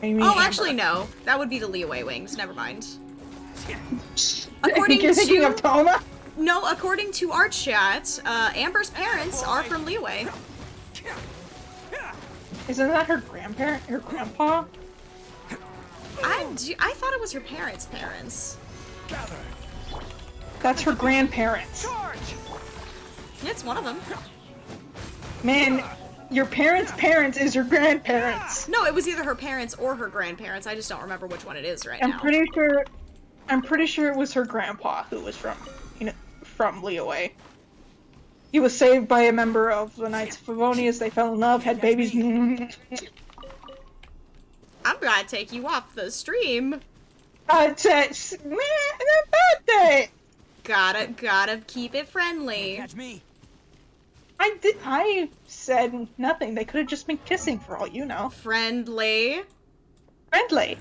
I mean, Oh, Amber. actually, no. That would be the Leeway wings. Never mind. I think you're thinking of Toma? No, according to our chat, Amber's parents are from Leeway. Isn't that her grandparent? Her grandpa? I thought it was her parents' parents. That's her grandparents. It's one of them. Man, your parents' parents is your grandparents. No, it was either her parents or her grandparents. I just don't remember which one it is right now. I'm pretty sure it was her grandpa who was from Leeway. He was saved by a member of the Knights of Favonius. They fell in love, had babies. I'm gonna take you off the stream. It's my birthday. Gotta keep it friendly. Catch me. I said nothing. They could have just been kissing for all you know. Friendly. Friendly.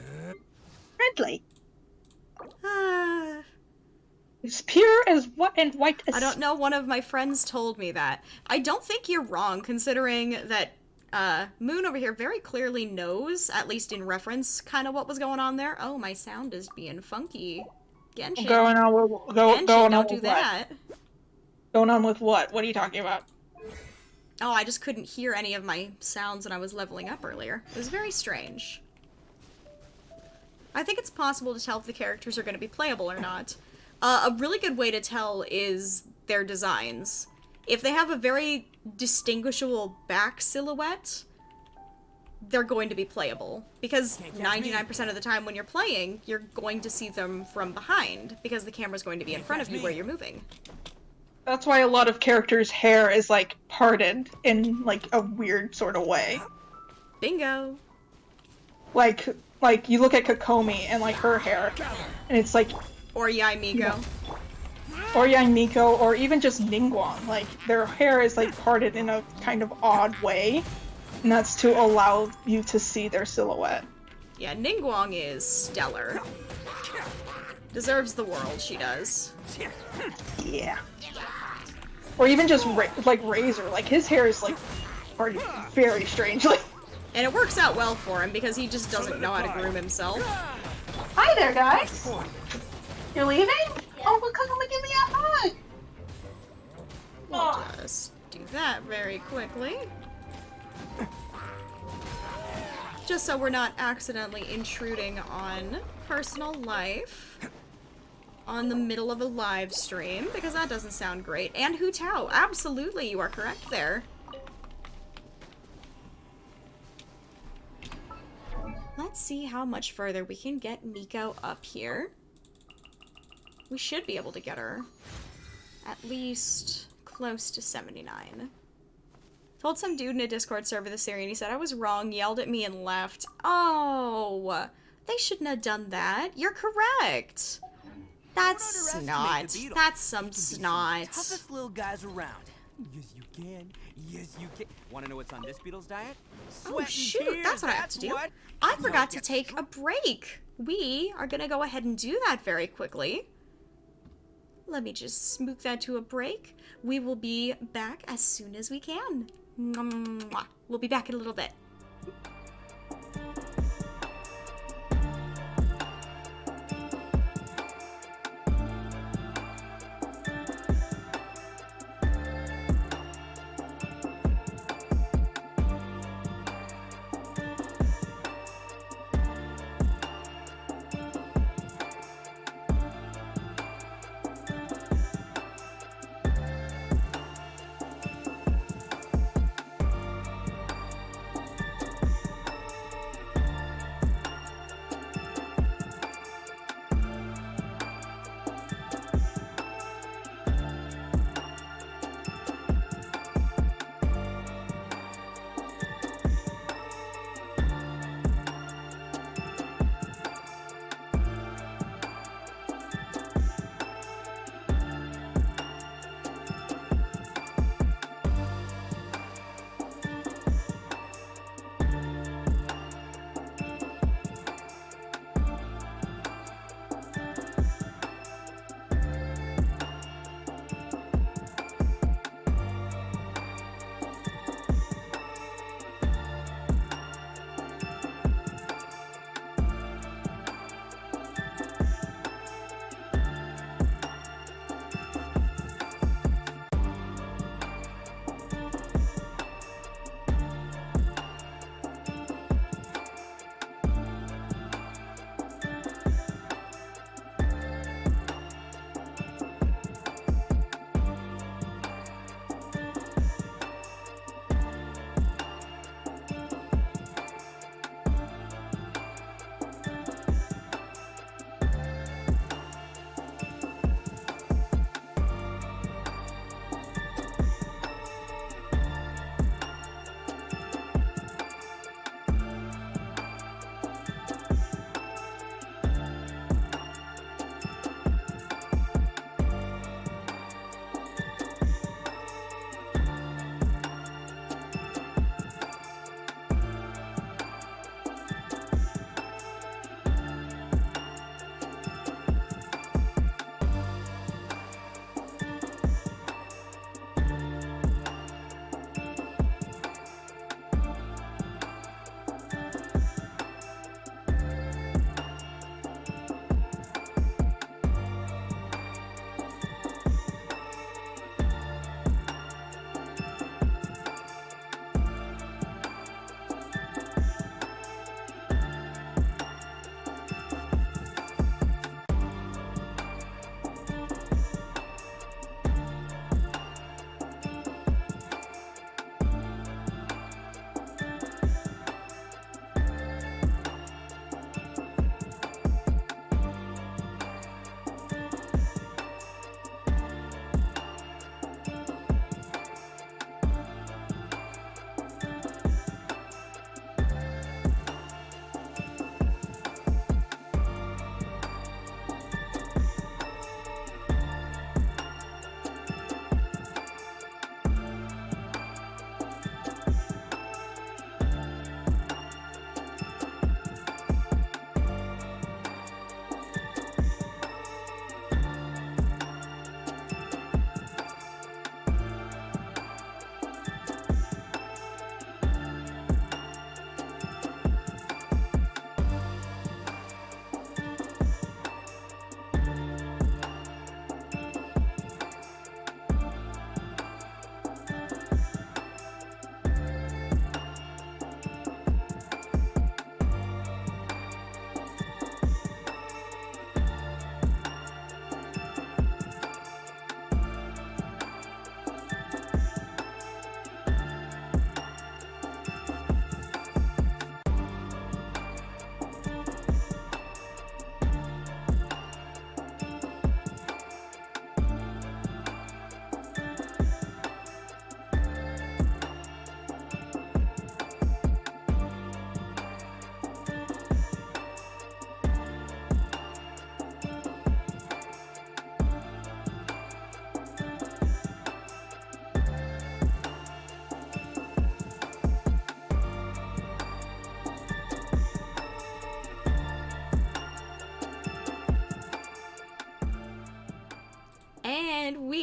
It's pure as what and white as... I don't know, one of my friends told me that. I don't think you're wrong, considering that Moon over here very clearly knows, at least in reference, kind of what was going on there. Oh, my sound is being funky. Genshin. Going on with Genshin, going don't on do with that. What? Going on with what? What are you talking about? Oh, I just couldn't hear any of my sounds when I was leveling up earlier. It was very strange. I think it's possible to tell if the characters are going to be playable or not. A really good way to tell is their designs. If they have a very distinguishable back silhouette, they're going to be playable. Because 99% of the time when you're playing, you're going to see them from behind, because the camera's going to be in front of you where you're moving. That's why a lot of characters' hair is, like, parted in, like, a weird sort of way. Bingo! Like, you look at Kokomi and, like, her hair, and it's like... Or Yai Miko. Or Yai Miko, or even just Ningguang. Like, their hair is, like, parted in a kind of odd way, and that's to allow you to see their silhouette. Yeah, Ningguang is stellar. Deserves the world, she does. Yeah. Or even just, like, Razor. Like, his hair is, like, parted very strangely. And it works out well for him, because he just doesn't know how to groom himself. Hi there, guys! You're leaving? Oh, well, come and give me a hug! We'll just do that very quickly. Just so we're not accidentally intruding on personal life on the middle of a live stream, because that doesn't sound great. And Hu Tao, absolutely, you are correct there. Let's see how much further we can get Miko up here. We should be able to get her at least close to 79. Told some dude in a Discord server this year and he said I was wrong, yelled at me and left. Oh, they shouldn't have done that. You're correct. That's snot. That's some snot. Toughest little guys around. Yes, you can. Yes, you can. Want to know what's on this beetle's diet? Oh shoot, that's what I have to do. I forgot to take a break. We are gonna go ahead and do that very quickly. Let me just smook that to a break. We will be back as soon as we can. Mwah. We'll be back in a little bit.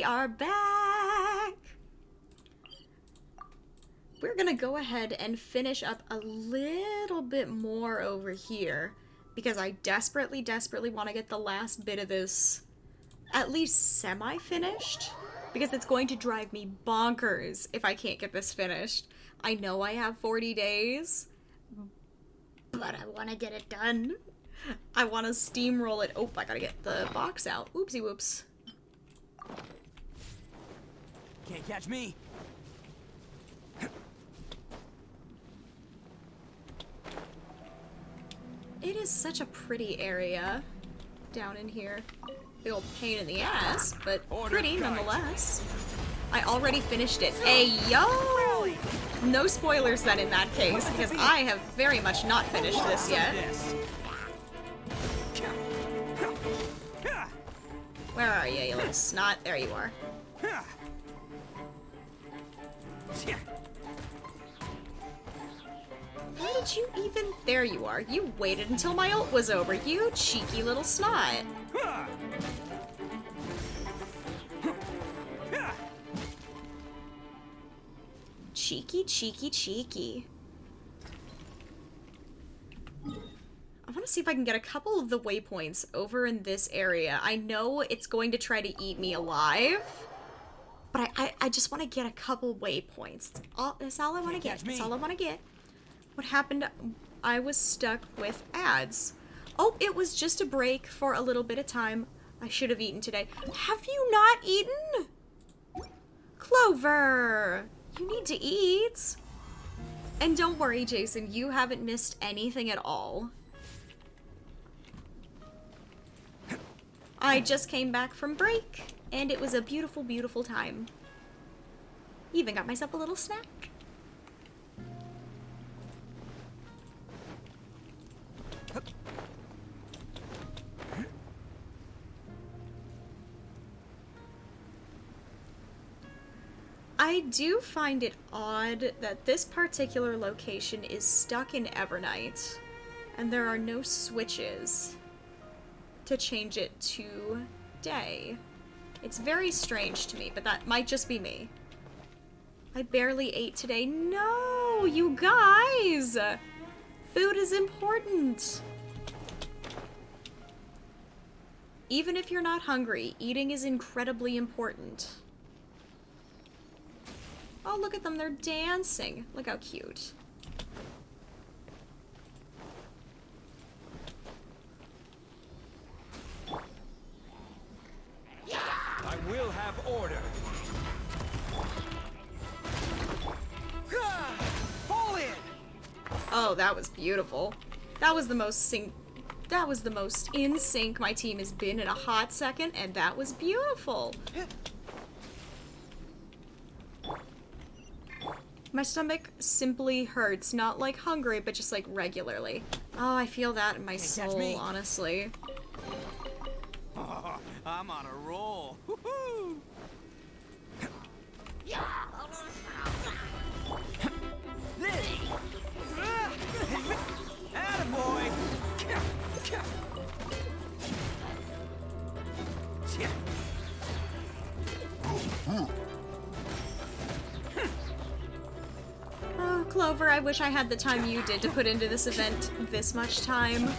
are back! We're gonna go ahead and finish up a little bit more over here because I desperately, desperately want to get the last bit of this at least semi-finished because it's going to drive me bonkers if I can't get this finished. I know I have 40 days, but I want to get it done. I want to steamroll it. Oh, I gotta get the box out. Oopsie whoops. Can't catch me. It is such a pretty area down in here. Big old pain in the ass, but pretty nonetheless. I already finished it. Hey, yo! No spoilers then in that case, because I have very much not finished this yet. Where are you, you little snot? There you are. Why did you even... There you are. You waited until my ult was over, you cheeky little snot. Cheeky, cheeky, cheeky. I want to see if I can get a couple of the waypoints over in this area. I know it's going to try to eat me alive, but I just want to get a couple waypoints. That's all I want to get. That's all I want to get. What happened? I was stuck with ads. Oh, it was just a break for a little bit of time. I should have eaten today. Have you not eaten? Clover, you need to eat. And don't worry, Jason, you haven't missed anything at all. I just came back from break, and it was a beautiful, beautiful time. Even got myself a little snack. I do find it odd that this particular location is stuck in Evernight, and there are no switches to change it to day. It's very strange to me, but that might just be me. I barely ate today. No, you guys! Food is important. Even if you're not hungry, eating is incredibly important. Oh, look at them, they're dancing. Look how cute. I will have order. Fall in. Oh, that was beautiful. That was the most in sync my team has been in a hot second, and that was beautiful. My stomach simply hurts, not like hungry, but just like regularly. Oh, I feel that in my soul, honestly. Oh, I'm on a roll. Attaboy! Oh, Clover, I wish I had the time you did to put into this event this much time.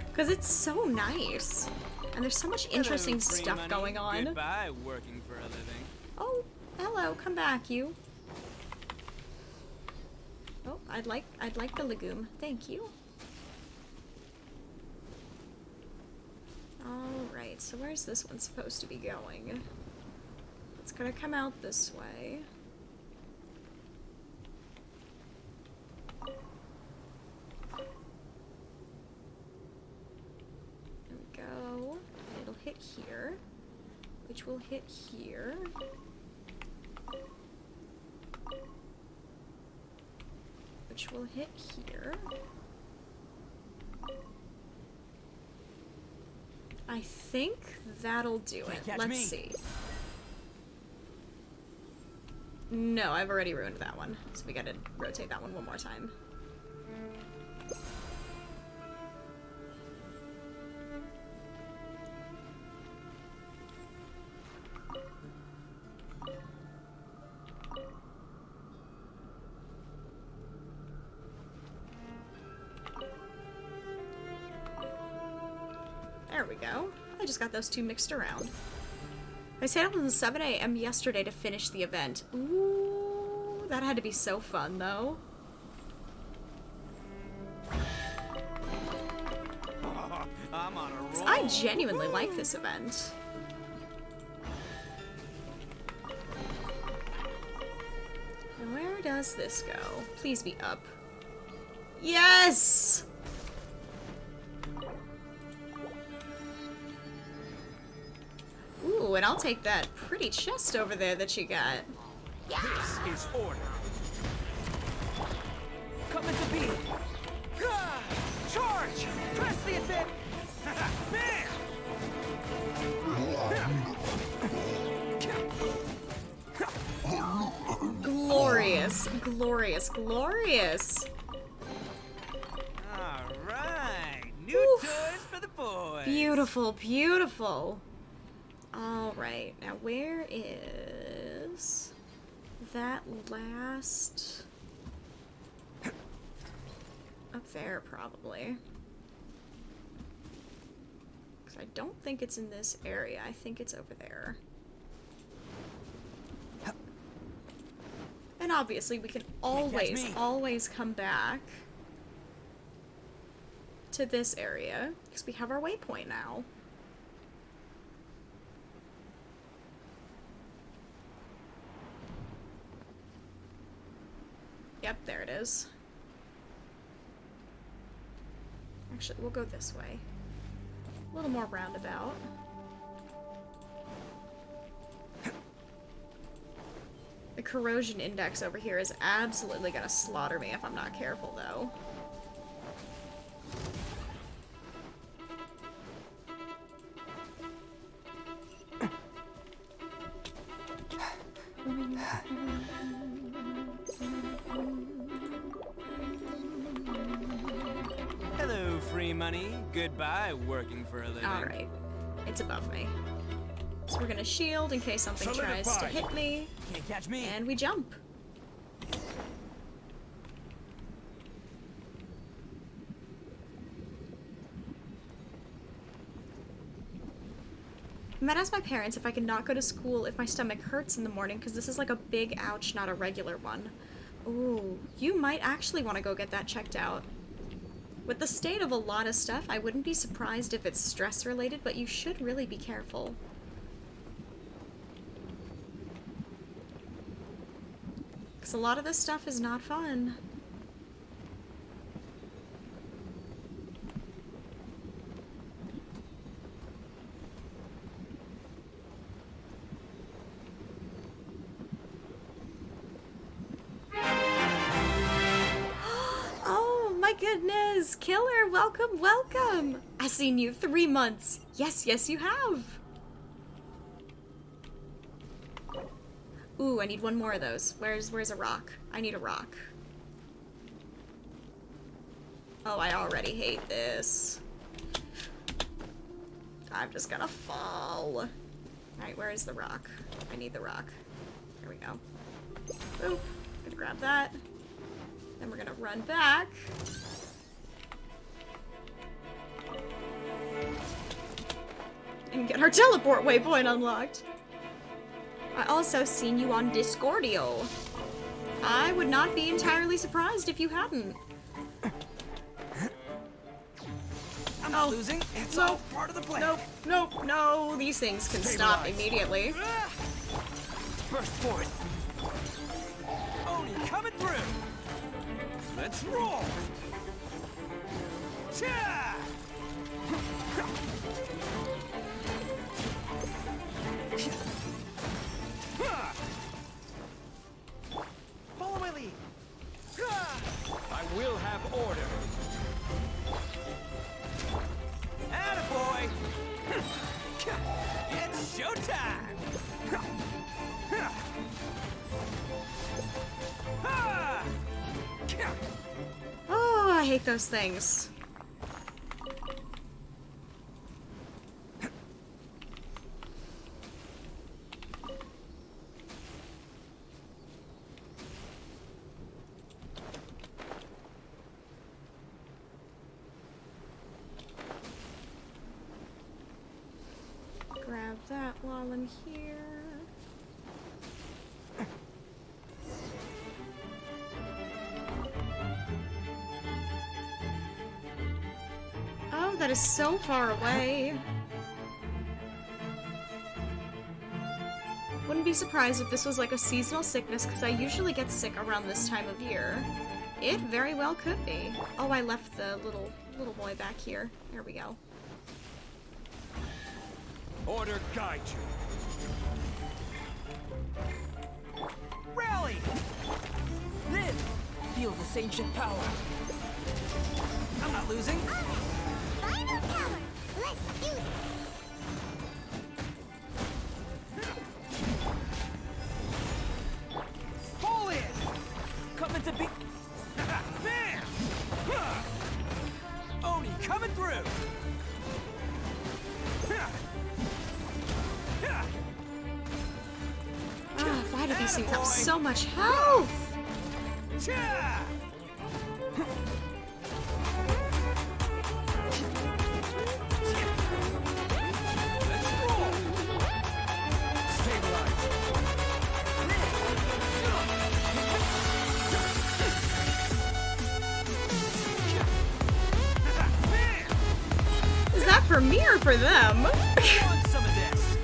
Because it's so nice. And there's so much interesting stuff going on. Goodbye, working for a living. Oh, hello, come back, you. Oh, I'd like the legume. Thank you. Alright, so where's this one supposed to be going? It's gonna come out this way. There we go. And it'll hit here, which will hit here. Which will hit here. I think that'll do it. Let's see. No, I've already ruined that one. So we gotta rotate that one more time. we go. I just got those two mixed around. I stayed up until 7 a.m. yesterday to finish the event. Ooh, that had to be so fun, though. I'm on a roll. I genuinely like this event. And where does this go? Please be up. Yes! Ooh, and I'll take that pretty chest over there that you got. This is order. Come into being. Ah, charge! Press the attack! Bam! Glorious, glorious, glorious. All right, new Oof. toys for the boys. Beautiful, beautiful. All right, now where is that last? Up there, probably. Because I don't think it's in this area. I think it's over there. And obviously, we can always come back to this area because we have our waypoint now. Yep, there it is. Actually, we'll go this way. A little more roundabout. The corrosion index over here is absolutely gonna slaughter me if I'm not careful, though. Hello, free money. Goodbye, working for a living. Alright. It's above me. So we're gonna shield in case something tries to hit me. Can't catch me. And we jump. I might ask my parents if I can not go to school if my stomach hurts in the morning, because this is like a big ouch, not a regular one. Ooh, you might actually want to go get that checked out. With the state of a lot of stuff, I wouldn't be surprised if it's stress-related, but you should really be careful. Because a lot of this stuff is not fun. Oh my goodness! Killer, welcome, welcome! I've seen you 3 months. Yes, yes you have. Ooh, I need one more of those. Where's a rock? I need a rock. Oh, I already hate this. I'm just gonna fall. Alright, where is the rock? I need the rock. There we go. Boop. Gonna grab that. Then we're gonna run back. And get our teleport waypoint unlocked. I also seen you on Discordio. I would not be entirely surprised if you hadn't. I'm not losing. It's all part of the plan. Nope, nope, no. These things can stop immediately. Burst forward. Oni coming through. Let's roll. Cha! Follow my lead. I will have order. Attaboy! It's showtime! Oh, I hate those things. while I'm here. Oh, that is so far away. Wouldn't be surprised if this was like a seasonal sickness, because I usually get sick around this time of year. It very well could be. Oh, I left the little boy back here. There we go. Order guide you. Rally! Live! Feel this ancient power. I'm not losing. Final power! Let's do this! Pull in! Coming to be... Bam! Oni coming through! Ah, why do these things have so much health? Is that for me or for them? Some of this.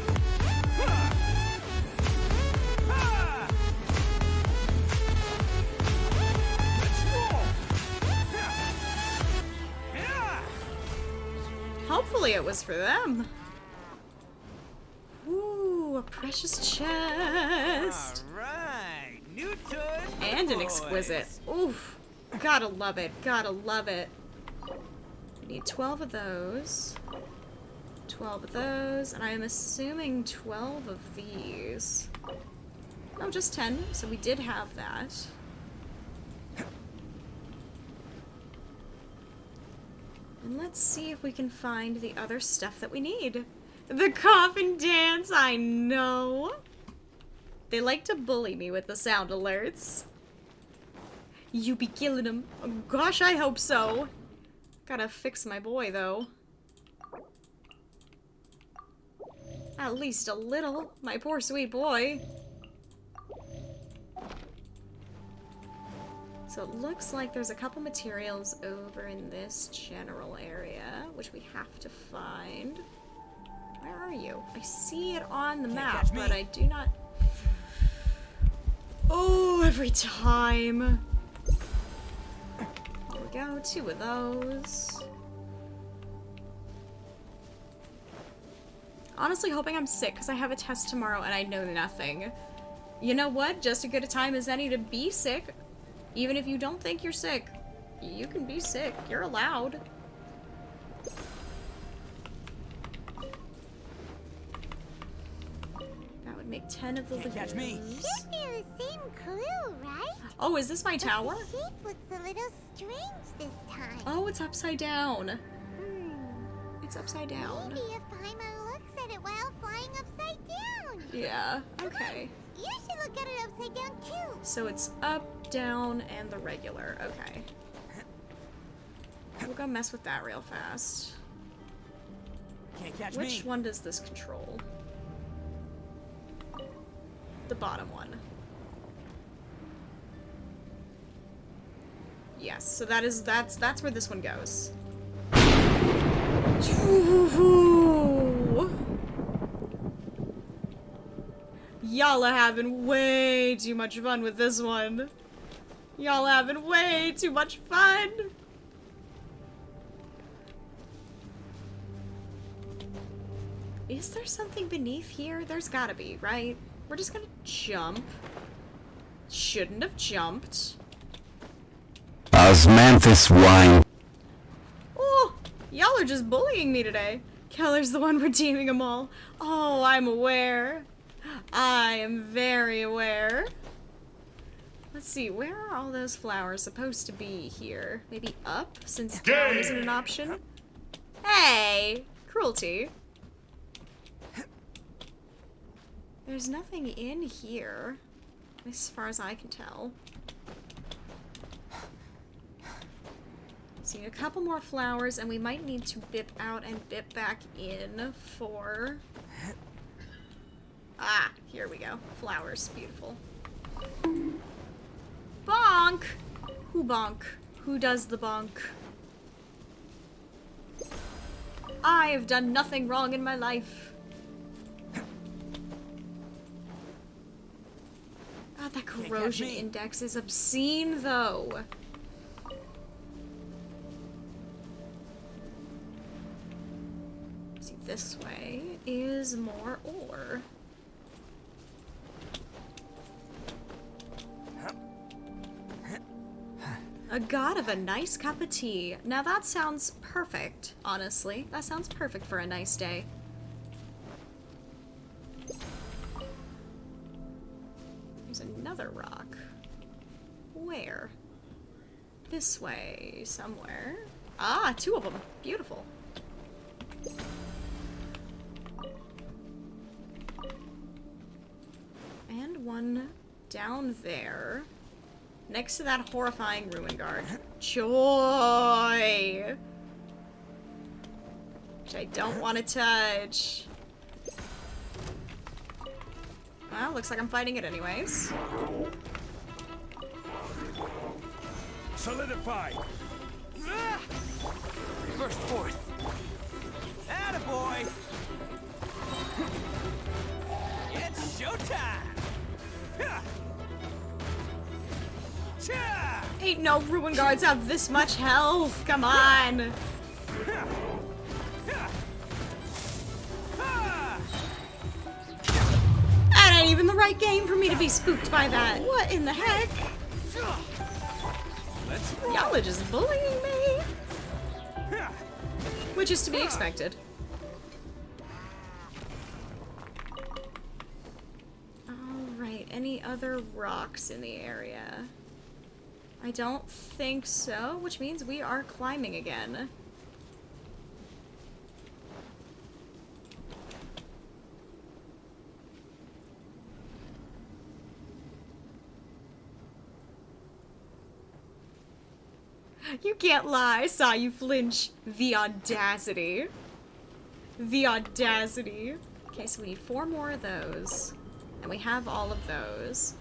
Hopefully it was for them. Ooh, a precious chest. Alright, new toy. And an exquisite. Oof. Gotta love it. Gotta love it. We need 12 of those. 12 of those. And I am assuming 12 of these. Oh, just 10. So we did have that. And let's see if we can find the other stuff that we need. The coffin dance, I know. They like to bully me with the sound alerts. You be killing him. Oh, gosh, I hope so. Gotta fix my boy, though. At least a little. My poor sweet boy. So it looks like there's a couple materials over in this general area, which we have to find. Where are you? I see it on the map, but I do not... Oh, every time. There we go, 2 of those. Honestly hoping I'm sick, because I have a test tomorrow and I know nothing. You know what? Just as good a time as any to be sick. Even if you don't think you're sick, you can be sick. You're allowed. That would make 10 of the lagoons. Catch me. Should be the same clue, right? Oh, is this my tower? The shape looks a little strange this time. Oh, it's upside down. It's upside down. Maybe if Paimon looks at it while flying upside down. Yeah, okay. You should look at it upside down too. So it's up, down, and the regular. Okay. We'll go mess with that real fast. Can't catch Which me. one does this control? The bottom one. Yes, so that's where this one goes. Y'all are having way too much fun with this one. Y'all having way too much fun. Is there something beneath here? There's gotta be, right? We're just gonna jump. Shouldn't have jumped. Osmanthus wine. Oh, y'all are just bullying me today. Keller's the one redeeming them all. Oh, I'm aware. I am very aware. Let's see, where are all those flowers supposed to be here? Maybe up, since down isn't an option? Hey! Cruelty. There's nothing in here, as far as I can tell. See, a couple more flowers, and we might need to bip out and bip back in for Ah, here we go. Flowers. Beautiful. Bonk! Who bonk? Who does the bonk? I have done nothing wrong in my life. God, that corrosion index is obscene, though. See, this way is more ore. A god of a nice cup of tea. Now that sounds perfect, honestly. That sounds perfect for a nice day. There's another rock. Where? This way, somewhere. Ah, 2 of them. Beautiful. And one down there. Next to that horrifying ruin guard. Joy! Which I don't want to touch. Well, looks like I'm fighting it anyways. Solidify! Burst forth! Attaboy! It's showtime! Ain't no ruin guards have this much health. Come on. That ain't even the right game for me to be spooked by that. What in the heck? Y'all are just bullying me. Which is to be expected. Alright, any other rocks in the area? I don't think so, which means we are climbing again. You can't lie, I saw you flinch. The audacity. The audacity. Okay, so we need 4 more of those. And we have all of those.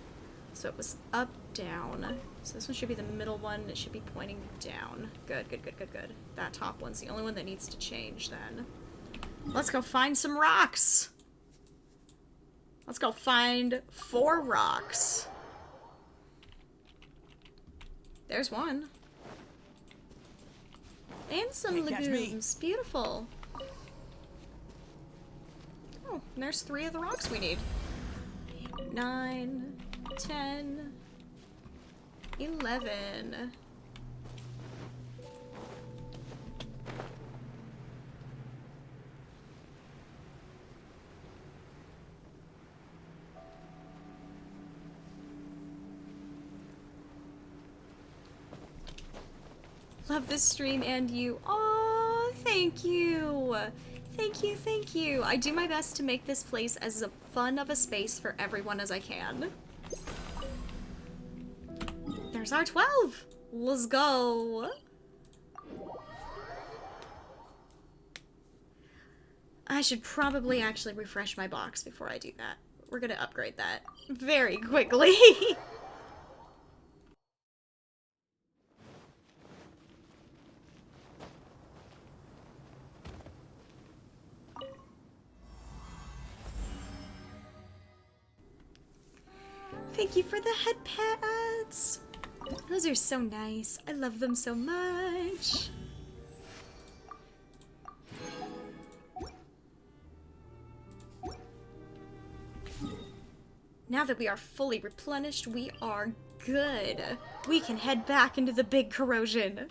So it was up, down. So this one should be the middle one. It should be pointing down. Good, good, good, good, good. That top one's the only one that needs to change then. Let's go find some rocks. Let's go find 4 rocks. There's one. And some legumes. Beautiful. Oh, and there's 3 of the rocks we need. 9, 10, 11. Love this stream and you. Oh, thank you. Thank you, thank you. I do my best to make this place as fun of a space for everyone as I can. There's our 12. Let's go. I should probably actually refresh my box before I do that. We're gonna upgrade that very quickly. Thank you for the head pads. Those are so nice. I love them so much. Now that we are fully replenished, we are good. We can head back into the big corrosion.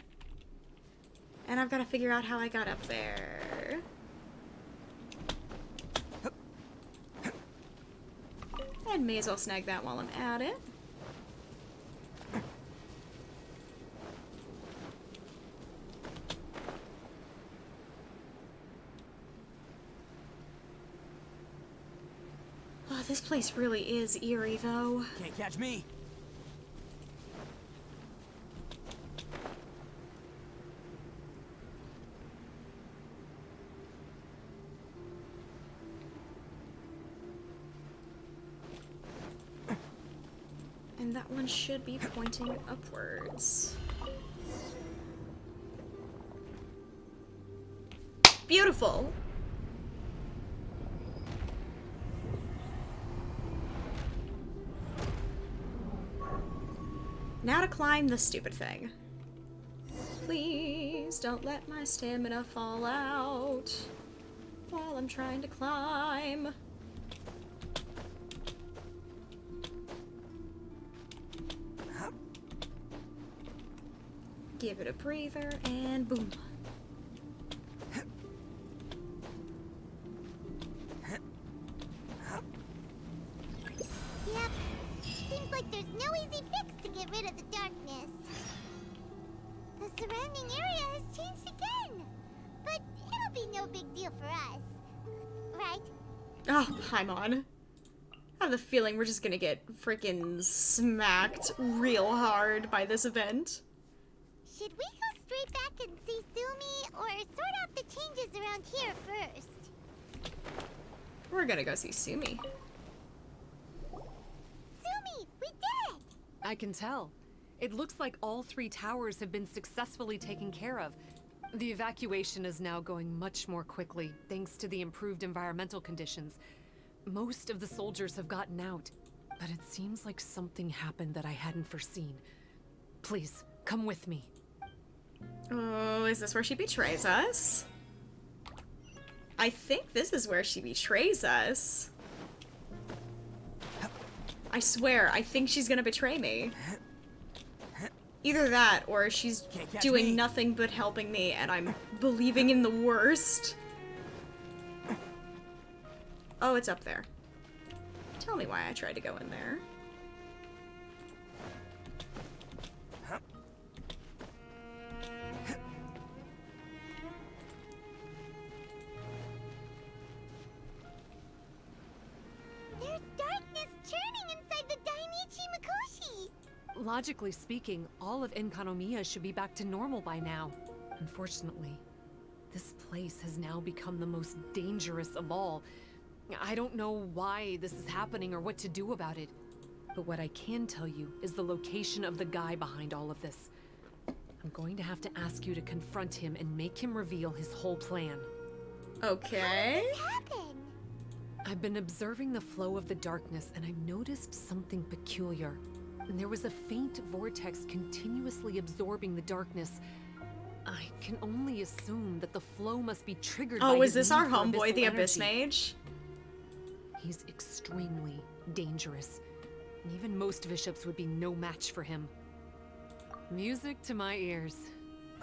And I've got to figure out how I got up there. And may as well snag that while I'm at it. Oh, this place really is eerie, though. Can't catch me. And that one should be pointing upwards. Beautiful! Now to climb the stupid thing. Please don't let my stamina fall out while I'm trying to climb. Give it a breather and boom. Yep. Seems like there's no easy fix to get rid of the darkness. The surrounding area has changed again. But it'll be no big deal for us. Right? Oh, Paimon. I have the feeling we're just gonna get freaking smacked real hard by this event. Should we go straight back and see Sumi, or sort out the changes around here first? We're gonna go see Sumi. Sumi, we did it! I can tell. It looks like all 3 towers have been successfully taken care of. The evacuation is now going much more quickly, thanks to the improved environmental conditions. Most of the soldiers have gotten out, but it seems like something happened that I hadn't foreseen. Please, come with me. Oh, is this where she betrays us? I think this is where she betrays us. I swear, I think she's gonna betray me. Either that, or she's doing nothing but helping me, and I'm believing in the worst. Oh, it's up there. Tell me why I tried to go in there. There's darkness churning inside the Dainichi Mikoshi! Logically speaking, all of Enkanomiya should be back to normal by now. Unfortunately, this place has now become the most dangerous of all. I don't know why this is happening or what to do about it. But what I can tell you is the location of the guy behind all of this. I'm going to have to ask you to confront him and make him reveal his whole plan. Okay. How did this happen? I've been observing the flow of the darkness, and I've noticed something peculiar. There was a faint vortex continuously absorbing the darkness. I can only assume that the flow must be triggered by Oh, is his this need our for homeboy, abyssal the Abyss energy. Mage? He's extremely dangerous. Even most bishops would be no match for him. Music to my ears.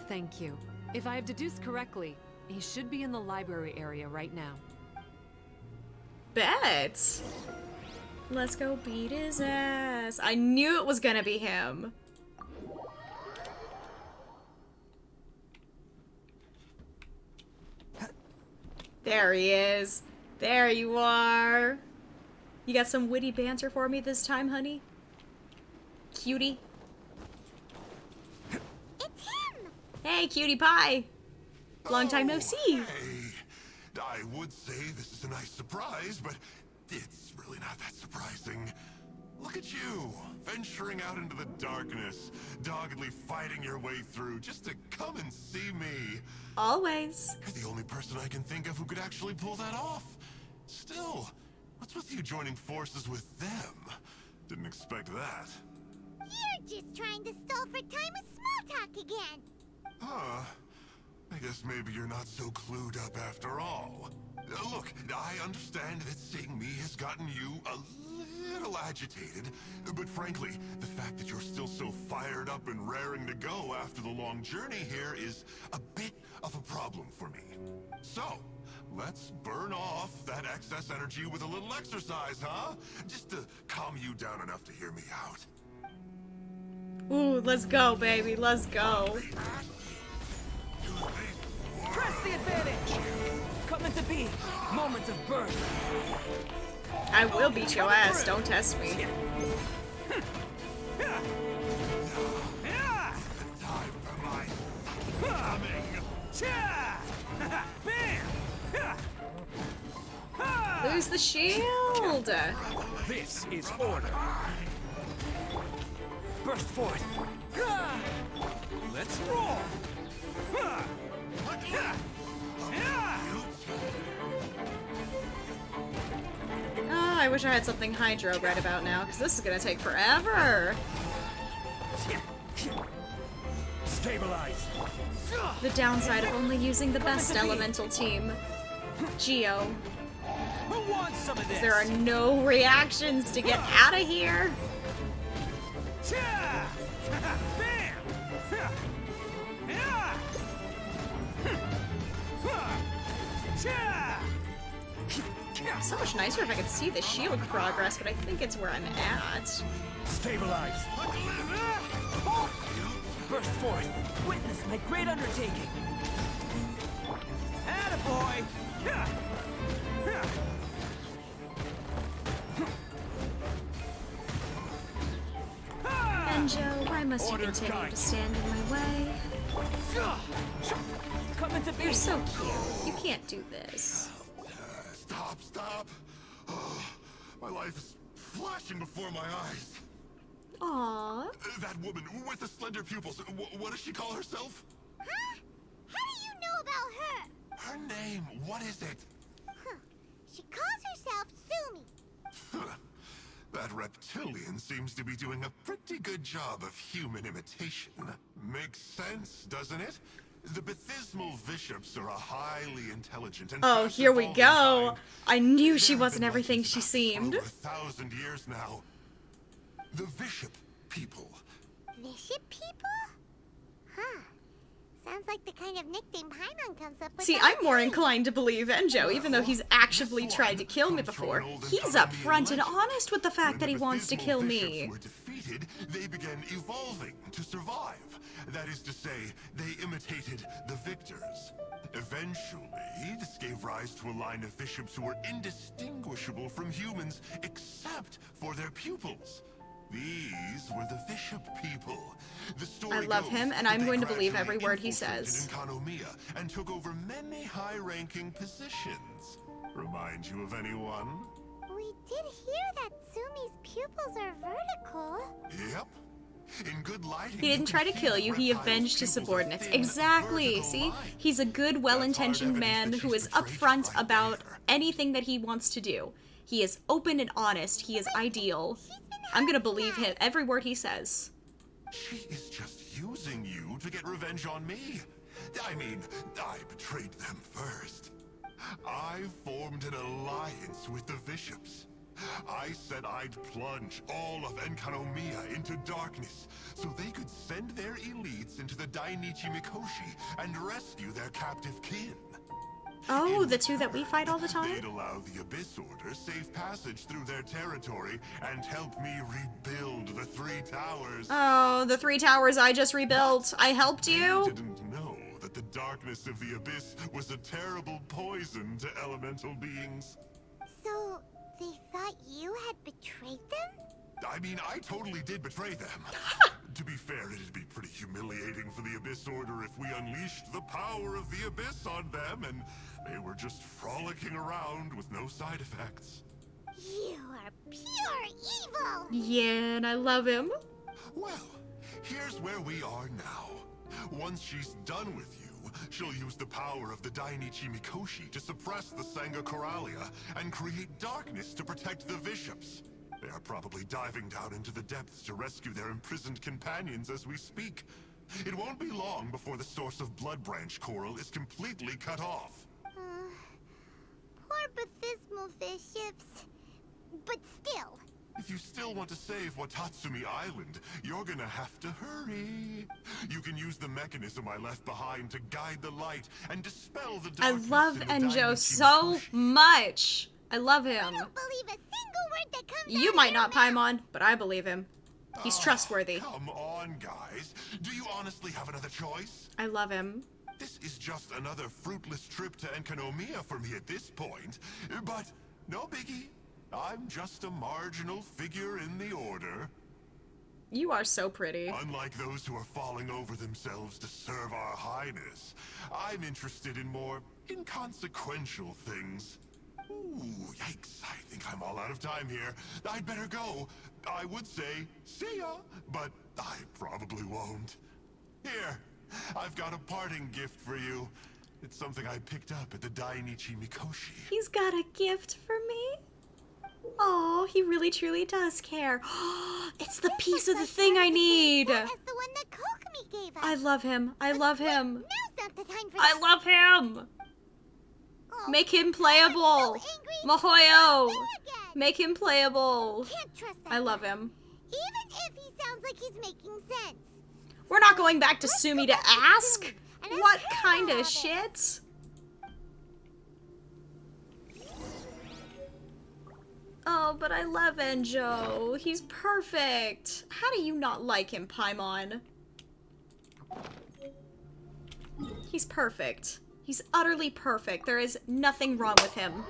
Thank you. If I have deduced correctly, he should be in the library area right now. Bet. Let's go beat his ass. I knew it was gonna be him. There he is. There you are. You got some witty banter for me this time, honey? Cutie. It's him! Hey, cutie pie. Long time no see. Hey. I would say this is a nice surprise, but it's really not that surprising. Look at you, venturing out into the darkness, doggedly fighting your way through just to come and see me. Always. You're the only person I can think of who could actually pull that off. Still, what's with you joining forces with them? Didn't expect that. You're just trying to stall for time with small talk again. Huh. I guess maybe you're not so clued up after all. Look, I understand that seeing me has gotten you a little agitated, but frankly, the fact that you're still so fired up and raring to go after the long journey here is a bit of a problem for me. So, let's burn off that excess energy with a little exercise, huh? Just to calm you down enough to hear me out. Ooh, let's go, baby. Let's go. Press the advantage! Coming to be, moments of birth. I will beat your ass. Don't test me. Time for my coming. Lose the shield. This is order. Burst forth. Let's roll. Oh, I wish I had something Hydro right about now, because this is gonna take forever. Stabilize. The downside of only using the best elemental team. Geo. Who wants some of this? There are no reactions to get out of here. So much nicer if I could see the shield progress, but I think it's where I'm at. Stabilize. Burst forth. Witness my great undertaking. Attaboy. Benjo, why must you continue to stand in my way? You're so cute. You can't do this. Stop. My life is flashing before my eyes. Aww. That woman with the slender pupils, what does she call herself? Huh? How do you know about her? Her name, what is it? Huh. She calls herself Sumi. That reptilian seems to be doing a pretty good job of human imitation. Makes sense, doesn't it? The Baptismal Bishops are a highly intelligent and Oh, here we go. kind. I knew she wasn't everything she seemed. For over 1,000 years now. The Bishop people. Bishop people? Huh. Sounds like the kind of nickname Paimon comes up with. See, I'm more inclined to believe Enjo, even though he's actively tried to kill me before. He's upfront and honest with the fact that he wants to kill me. Were defeated, they began evolving to survive. That is to say, they imitated the victors. Eventually, this gave rise to a line of bishops who were indistinguishable from humans, except for their pupils. These were the Bishop people. The story I love him, and I'm going to believe every word he says. In Kanomiya and took over many high-ranking positions. Remind you of anyone? We did hear that Sumi's pupils are vertical. Yep. In good lighting, He didn't try to kill you, he avenged his subordinates. Exactly, see? He's a good, well-intentioned man who is upfront about anything that he wants to do. He is open and honest, he is ideal. I'm gonna believe him, every word he says. She is just using you to get revenge on me. I mean, I betrayed them first. I formed an alliance with the bishops. I said I'd plunge all of Enkanomiya into darkness so they could send their elites into the Dainichi Mikoshi and rescue their captive kin. Oh, the two that we fight all the time? They'd allow the Abyss Order safe passage through their territory and help me rebuild the Three Towers. Oh, the 3 towers I just rebuilt. I helped you? They didn't know that the darkness of the Abyss was a terrible poison to elemental beings. So, they thought you had betrayed them? I mean, I totally did betray them. To be fair, it'd be pretty humiliating for the Abyss Order if we unleashed the power of the Abyss on them and they were just frolicking around with no side effects. You are pure evil! Yeah, and I love him. Well, here's where we are now. Once she's done with you, she'll use the power of the Dainichi Mikoshi to suppress the Sangha Coralia and create darkness to protect the bishops. They are probably diving down into the depths to rescue their imprisoned companions as we speak. It won't be long before the source of Blood Branch Coral is completely cut off. Poor Baptismal Bishops. But still. If you still want to save Watatsumi Island, you're gonna have to hurry. You can use the mechanism I left behind to guide the light and dispel the I darkness. love Enjo so much. I love him. I don't believe a single word that comes You out might of not, your mouth. Paimon, but I believe him. He's trustworthy. Come on, guys. Do you honestly have another choice? I love him. This is just another fruitless trip to Enkanomiya for me at this point. But no biggie. I'm just a marginal figure in the order. You are so pretty. Unlike those who are falling over themselves to serve our highness, I'm interested in more inconsequential things. Ooh, yikes. I think I'm all out of time here. I'd better go. I would say, see ya, but I probably won't. Here, I've got a parting gift for you. It's something I picked up at the Dainichi Mikoshi. He's got a gift for me? Oh, he really truly does care. It's the piece of the thing I need. As the one that Kokomi gave us. I love him. I love him. Now's not the time for I love him. Oh, Make him playable. Mahoyo. Make him playable. Can't trust that I love guy. him. Even if he sounds like he's making sense. We're not going back to Sumi to ask? and ask What her kind about of it. shit? Oh, but I love Enjo. He's perfect. How do you not like him, Paimon? He's perfect. He's utterly perfect. There is nothing wrong with him.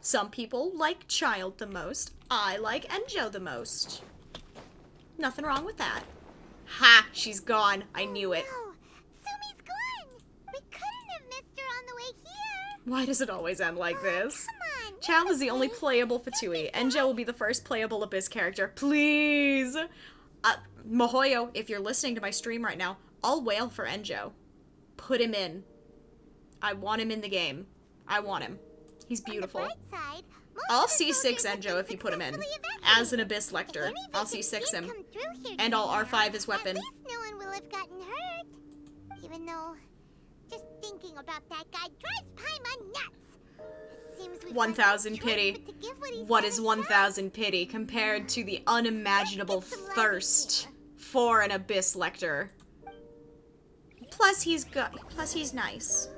Some people like Child the most. I like Enjo the most. Nothing wrong with that. Ha! She's gone. I knew it. No, Sumi's gone. We couldn't have missed her on the way here. Why does it always end like this? Come on. Child is the only playable Fatui. Enjo will be the first playable Abyss character. Please! Mahoyo, if you're listening to my stream right now, I'll wail for Enjo. Put him in. I want him in the game. I want him. He's beautiful. On the bright side, most I'll of the C6 soldiers have Enjo been if you put him in. successfully As an Abyss Lector. If any I'll visitors C6 did him. come through here And I'll today, R5 his weapon. At least no one will have gotten hurt. Even though, just thinking about that guy drives Paimon nuts. It seems we've 1,000 got no choice pity. but to give what he's What got is a 1,000 pity compared to the unimaginable thirst for an Abyss Lector? Plus he's good. Plus he's nice.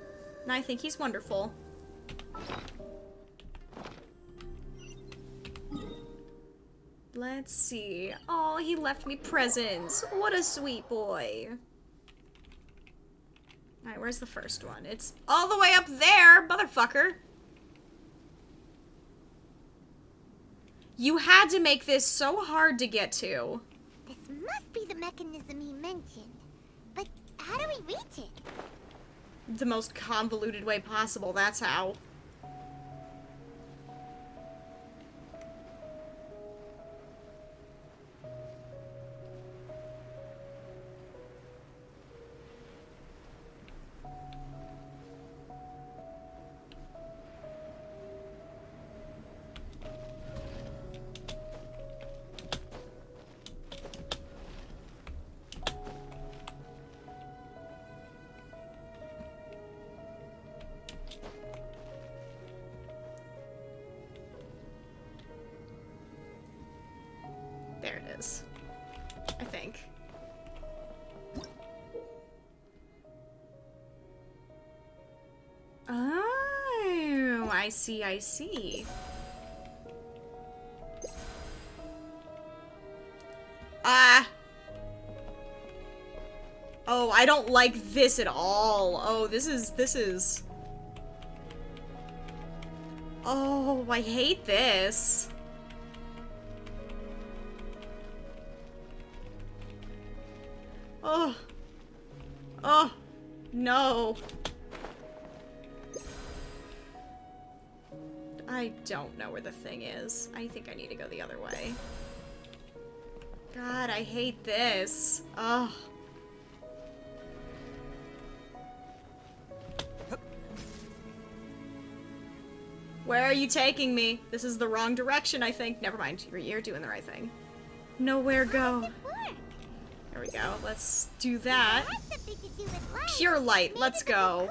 And I think he's wonderful. Let's see. Oh, he left me presents. What a sweet boy. Alright, where's the first one? It's all the way up there, motherfucker. You had to make this so hard to get to. This must be the mechanism he mentioned. But how do we reach it? The most convoluted way possible, that's how. There it is. I think. Oh, I see, I see. Oh, I don't like this at all. Oh, this is... Oh, I hate this. Oh. Oh. No. I don't know where the thing is. I think I need to go the other way. God, I hate this. Oh. Where are you taking me? This is the wrong direction, I think. Never mind. You're doing the right thing. Nowhere go. There we go. Let's do that. Pure light. Let's go.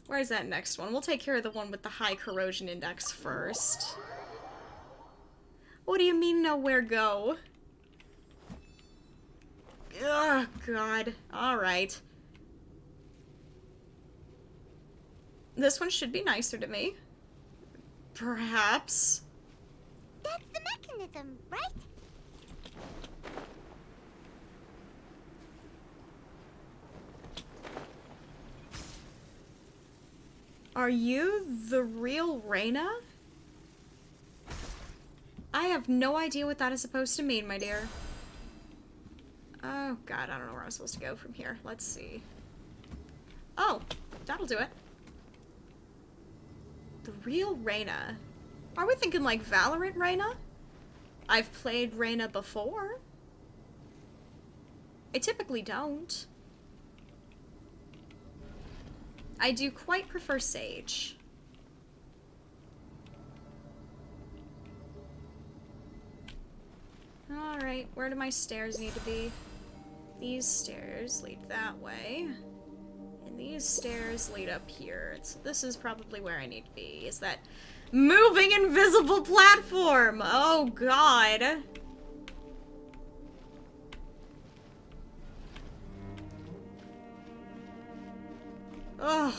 Where's that next one? We'll take care of the one with the high corrosion index first. What do you mean nowhere go? Ugh, God. Alright. This one should be nicer to me. Perhaps. That's the mechanism, right? Are you the real Reina? I have no idea what that is supposed to mean, my dear. Oh, God, I don't know where I'm supposed to go from here. Let's see. Oh, that'll do it. The real Reina. Are we thinking like Valorant Reina? I've played Reyna before. I typically don't. I do quite prefer Sage. Alright, where do my stairs need to be? These stairs lead that way. And these stairs lead up here. So this is probably where I need to be. Is that moving invisible platform? Oh god. Ugh.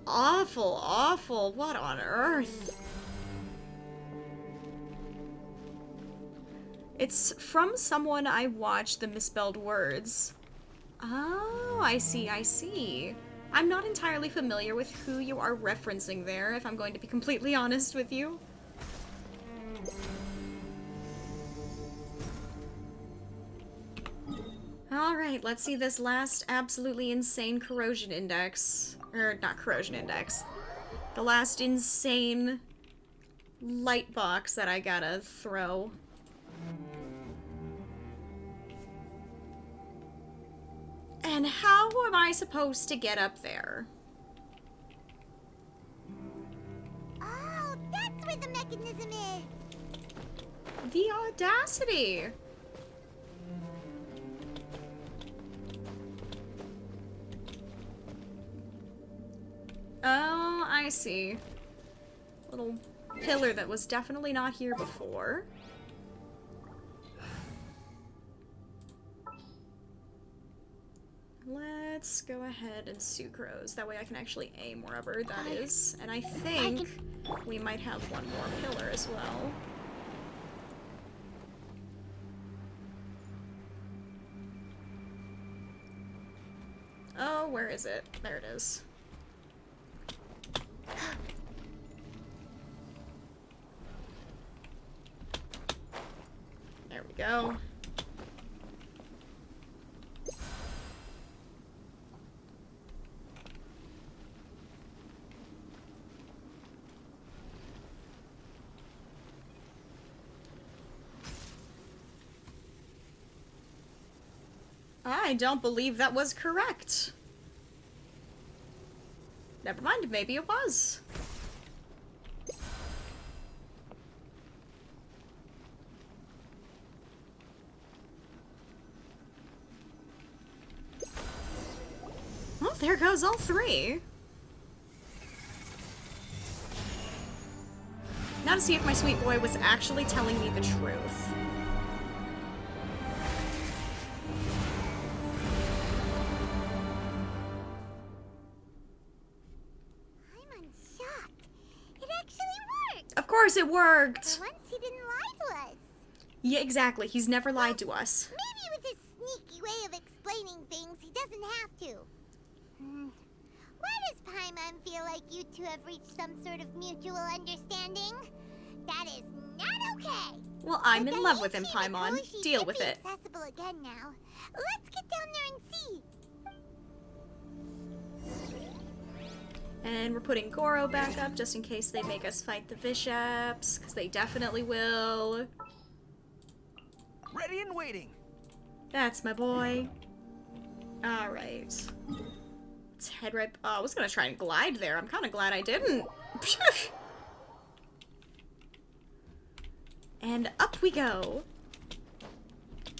Awful, awful. What on earth? It's from someone I watched the Misspelled Words. Oh, I see, I see. I'm not entirely familiar with who you are referencing there, if I'm going to be completely honest with you. Alright, let's see this last absolutely insane corrosion index. Or, not corrosion index. The last insane light box that I gotta throw. And how am I supposed to get up there? Oh, that's where the mechanism is! The audacity! Oh, I see. Little pillar that was definitely not here before. Let's go ahead and sucrose. That way I can actually aim wherever that is. And I think we might have one more pillar as well. Oh, where is it? There it is. There we go. I don't believe that was correct. Never mind, maybe it was. Well, there goes all three. Now to see if my sweet boy was actually telling me the truth. Of course it worked! For once he didn't lie to us. Yeah, exactly. He's never lied to us. Maybe with his sneaky way of explaining things, he doesn't have to. Why does Paimon feel like you two have reached some sort of mutual understanding? That is not okay! Well, I'm in love with him, Paimon. Deal with it. Accessible again now. Let's get down there and see. And we're putting Goro back up just in case they make us fight the bishops, because they definitely will. Ready and waiting. That's my boy. Alright. Let's head right... Oh, I was gonna try and glide there. I'm kind of glad I didn't. And up we go.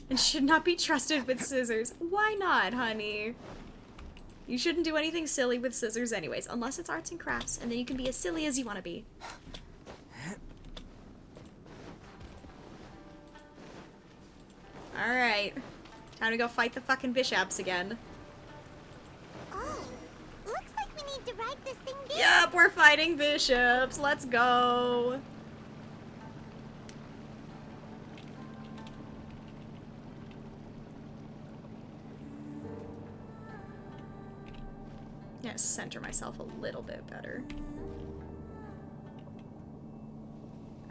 And should not be trusted with scissors. Why not, honey? You shouldn't do anything silly with scissors anyways, unless it's arts and crafts, and then you can be as silly as you want to be. Alright. Time to go fight the fucking bishops again. Oh, looks like we need to write this thing down. Yep, we're fighting bishops. Let's go. I'm gonna center myself a little bit better.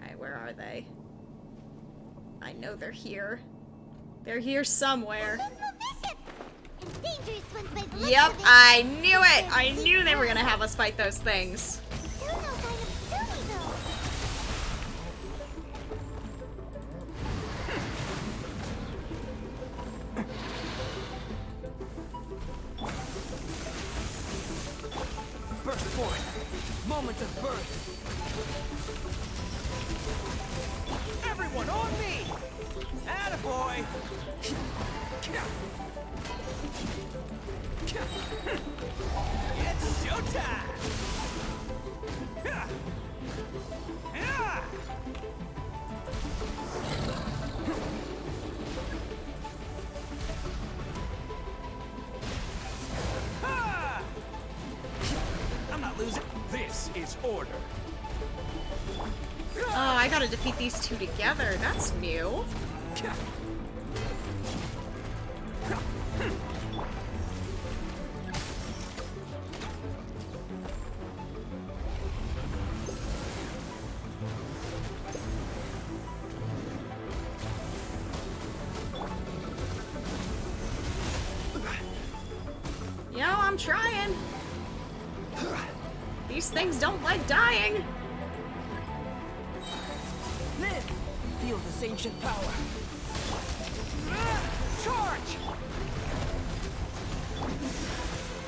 Alright, where are they? I know they're here. They're here somewhere. Yep, I knew it! I knew they were gonna have us fight those things. point. Moment of birth. Everyone on me! Attaboy! It's showtime! I'm not losing. This is order. Oh, I gotta defeat these two together. That's new. Yo, I'm trying. These things don't like dying. Live! Feel this ancient power. Charge!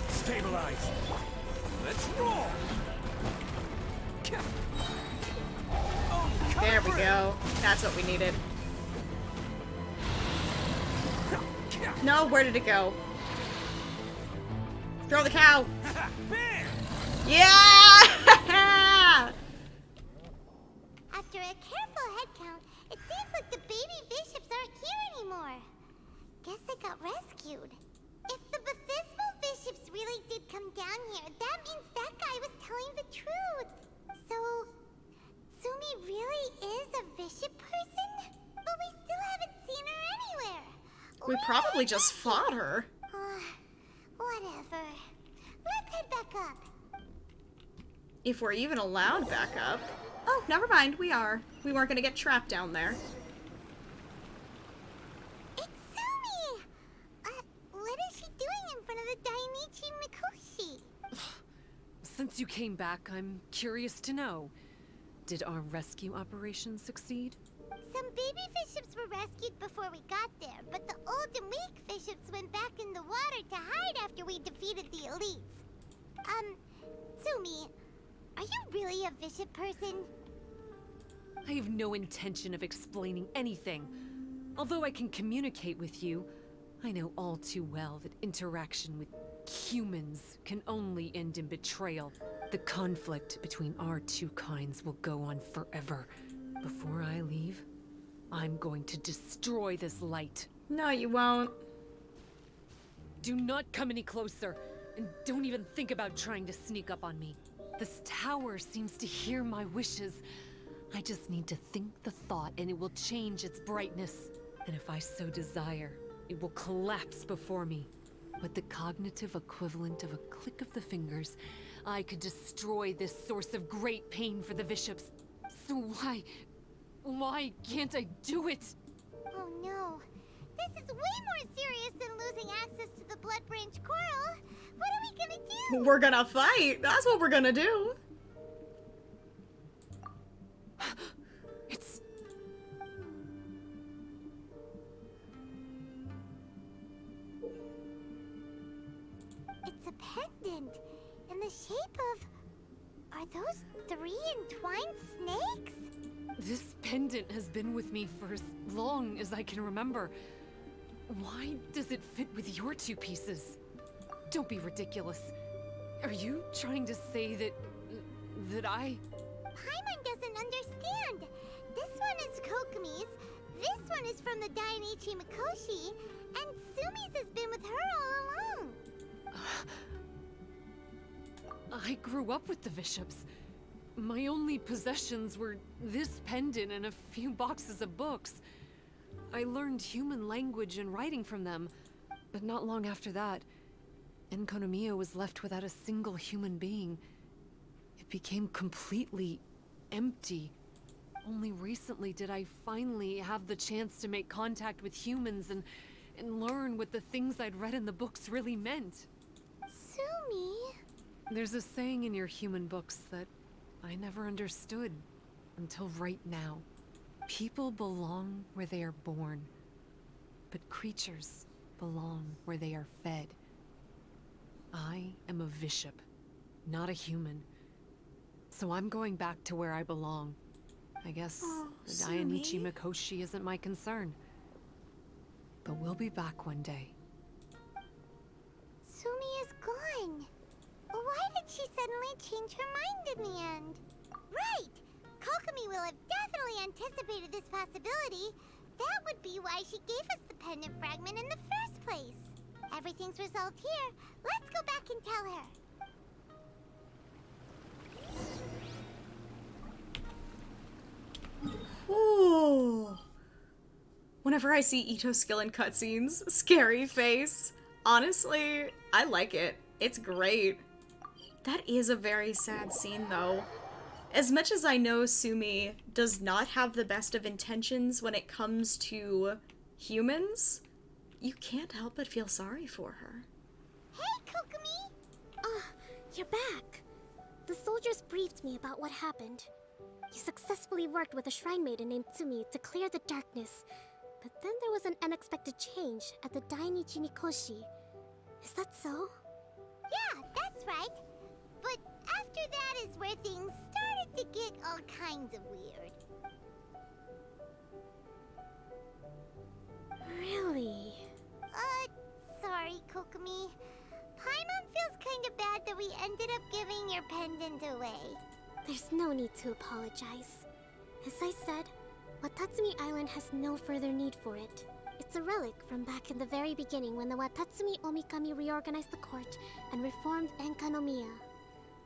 Stabilize. Let's roll! There we go. That's what we needed. No, where did it go? Throw the cow. Yeah! After a careful head count, it seems like the baby bishops aren't here anymore. Guess they got rescued. If the baptismal bishops really did come down here, that means that guy was telling the truth. So, Sumi really is a bishop person? But we still haven't seen her anywhere. We probably just fought her. Whatever. Let's head back up. If we're even allowed back up. Oh, never mind, we are. We weren't gonna get trapped down there. It's Sumi! What is she doing in front of the Dainichi Mikoshi? Since you came back, I'm curious to know. Did our rescue operation succeed? Some baby bishops were rescued before we got there, but the old and weak bishops went back in the water to hide after we defeated the elites. Sumi, are you really a bishop person? I have no intention of explaining anything. Although I can communicate with you, I know all too well that interaction with humans can only end in betrayal. The conflict between our two kinds will go on forever. Before I leave, I'm going to destroy this light. No, you won't. Do not come any closer, and don't even think about trying to sneak up on me. This tower seems to hear my wishes. I just need to think the thought, and it will change its brightness. And if I so desire, it will collapse before me. With the cognitive equivalent of a click of the fingers, I could destroy this source of great pain for the bishops. So why can't I do it? Oh no. This is way more serious than losing access to the Blood Branch Coral. What are we gonna do? We're gonna fight. That's what we're gonna do. It's... It's a pendant in the shape of... Are those 3 entwined snakes? This pendant has been with me for as long as I can remember. Why does it fit with your two pieces? Don't be ridiculous. Are you trying to say that I... Paimon doesn't understand. This one is Kokomi's, this one is from the Dainichi Mikoshi, and Sumi's has been with her all along. I grew up with the bishops. My only possessions were this pendant and a few boxes of books. I learned human language and writing from them, but not long after that, Enkonomiya was left without a single human being. It became completely empty. Only recently did I finally have the chance to make contact with humans and learn what the things I'd read in the books really meant. Sumi? There's a saying in your human books that I never understood until right now. People belong where they are born, but creatures belong where they are fed. I am a bishop, not a human. So I'm going back to where I belong. I guess the Dainichi Mikoshi isn't my concern. But we'll be back one day. Sumi is gone. Why did she suddenly change her mind in the end? Right! Kokomi will have definitely anticipated this possibility. That would be why she gave us the pendant fragment in the first place. Everything's resolved here. Let's go back and tell her. Ooh. Whenever I see Ito's skill in cutscenes, scary face. Honestly, I like it. It's great. That is a very sad scene, though. As much as I know Sumi does not have the best of intentions when it comes to humans, you can't help but feel sorry for her. Hey, Kokomi! You're back. The soldiers briefed me about what happened. You successfully worked with a shrine maiden named Tsumi to clear the darkness, but then there was an unexpected change at the Dainichi Mikoshi. Is that so? Yeah, that's right. But after that is where things started to get all kinds of weird. Really? Sorry, Kokomi. Paimon feels kind of bad that we ended up giving your pendant away. There's no need to apologize. As I said, Watatsumi Island has no further need for it. It's a relic from back in the very beginning when the Watatsumi Omikami reorganized the court and reformed Enkanomiya.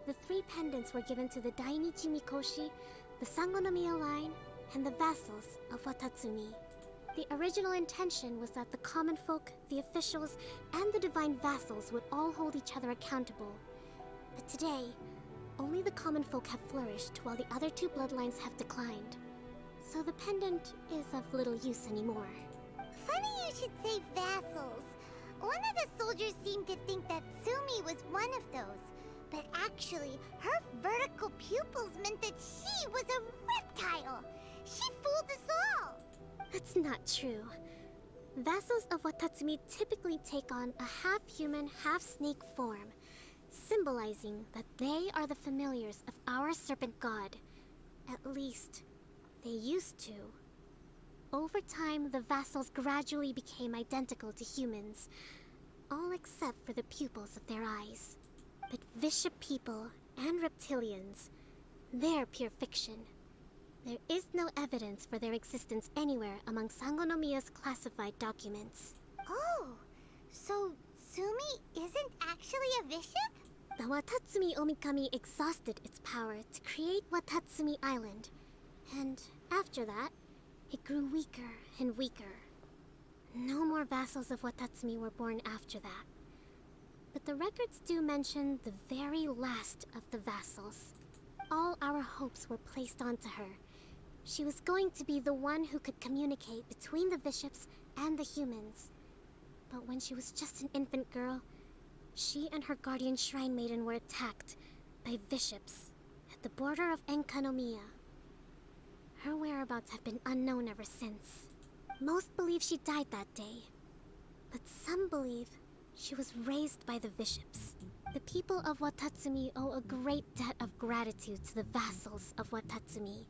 The 3 pendants were given to the Dainichi Mikoshi, the Sangonomiya line, and the vassals of Watatsumi. The original intention was that the common folk, the officials, and the divine vassals would all hold each other accountable. But today, only the common folk have flourished while the other 2 bloodlines have declined. So the pendant is of little use anymore. Funny you should say vassals. One of the soldiers seemed to think that Sumi was one of those. But actually, her vertical pupils meant that she was a reptile. She fooled us all. That's not true. Vassals of Watatsumi typically take on a half-human, half-snake form, symbolizing that they are the familiars of our serpent god. At least, they used to. Over time, the vassals gradually became identical to humans, all except for the pupils of their eyes. But Bishop people and reptilians, they're pure fiction. There is no evidence for their existence anywhere among Sangonomiya's classified documents. Oh, so Sumi isn't actually a bishop? The Watatsumi Omikami exhausted its power to create Watatsumi Island, and after that, it grew weaker and weaker. No more vassals of Watatsumi were born after that. But the records do mention the very last of the vassals. All our hopes were placed onto her. She was going to be the one who could communicate between the bishops and the humans. But when she was just an infant girl, she and her guardian shrine maiden were attacked by bishops at the border of Enkanomiya. Her whereabouts have been unknown ever since. Most believe she died that day, but some believe she was raised by the bishops. The people of Watatsumi owe a great debt of gratitude to the vassals of Watatsumi.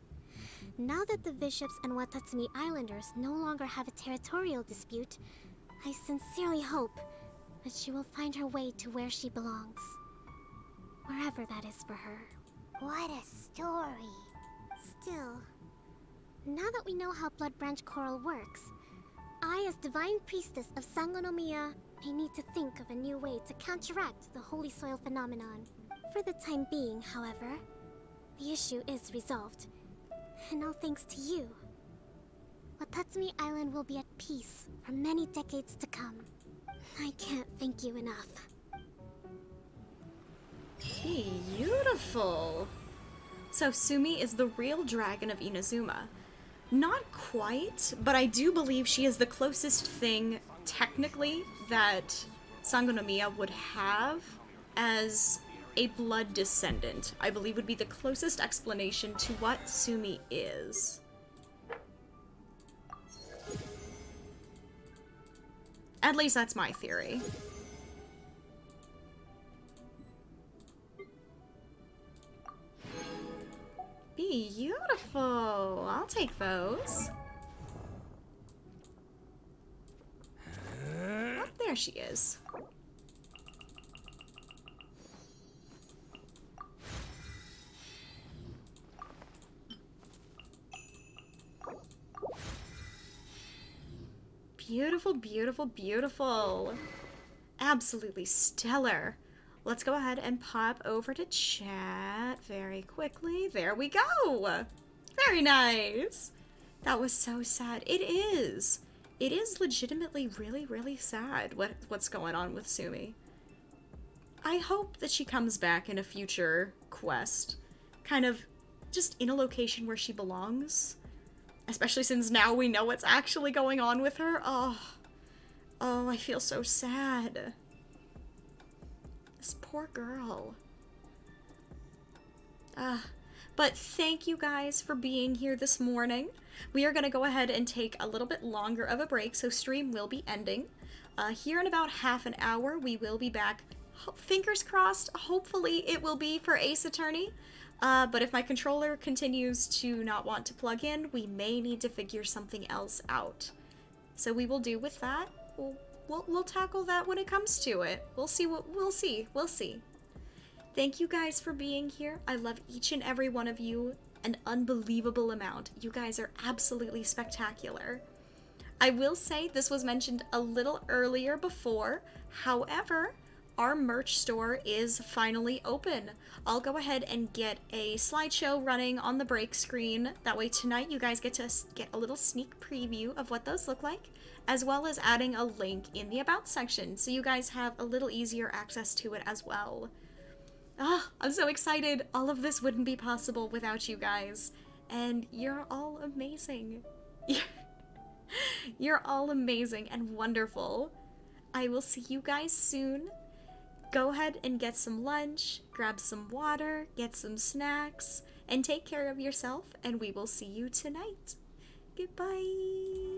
Now that the bishops and Watatsumi Islanders no longer have a territorial dispute, I sincerely hope that she will find her way to where she belongs. Wherever that is for her. What a story. Still, now that we know how Blood Branch Coral works, I, as Divine Priestess of Sangonomiya, may need to think of a new way to counteract the Holy Soil phenomenon. For the time being, however, the issue is resolved. And all thanks to you. Watatsumi Island will be at peace for many decades to come. I can't thank you enough. Beautiful. So Sumi is the real dragon of Inazuma. Not quite, but I do believe she is the closest thing, technically, that Sangonomiya would have as a blood descendant. I believe would be the closest explanation to what Sumi is. At least that's my theory. Beautiful. I'll take those. Oh, there she is. Beautiful, beautiful, beautiful. Absolutely stellar. Let's go ahead and pop over to chat very quickly. There we go. Very nice. That was so sad. It is. It is legitimately really, really sad what's going on with Sumi. I hope that she comes back in a future quest. Kind of just in a location where she belongs. Especially since now we know what's actually going on with her. Oh, I feel so sad. This poor girl. But thank you guys for being here this morning. We are going to go ahead and take a little bit longer of a break, so stream will be ending. Here in about half an hour, we will be back. Fingers crossed, hopefully it will be for Ace Attorney. But if my controller continues to not want to plug in, we may need to figure something else out. So we will do with that. We'll tackle that when it comes to it. We'll see. Thank you guys for being here. I love each and every one of you an unbelievable amount. You guys are absolutely spectacular. I will say this was mentioned a little earlier before. However, our merch store is finally open. I'll go ahead and get a slideshow running on the break screen. That way tonight you guys get to get a little sneak preview of what those look like, as well as adding a link in the About section so you guys have a little easier access to it as well. I'm so excited. All of this wouldn't be possible without you guys. And you're all amazing. You're all amazing and wonderful. I will see you guys soon. Go ahead and get some lunch, grab some water, get some snacks, and take care of yourself, and we will see you tonight. Goodbye.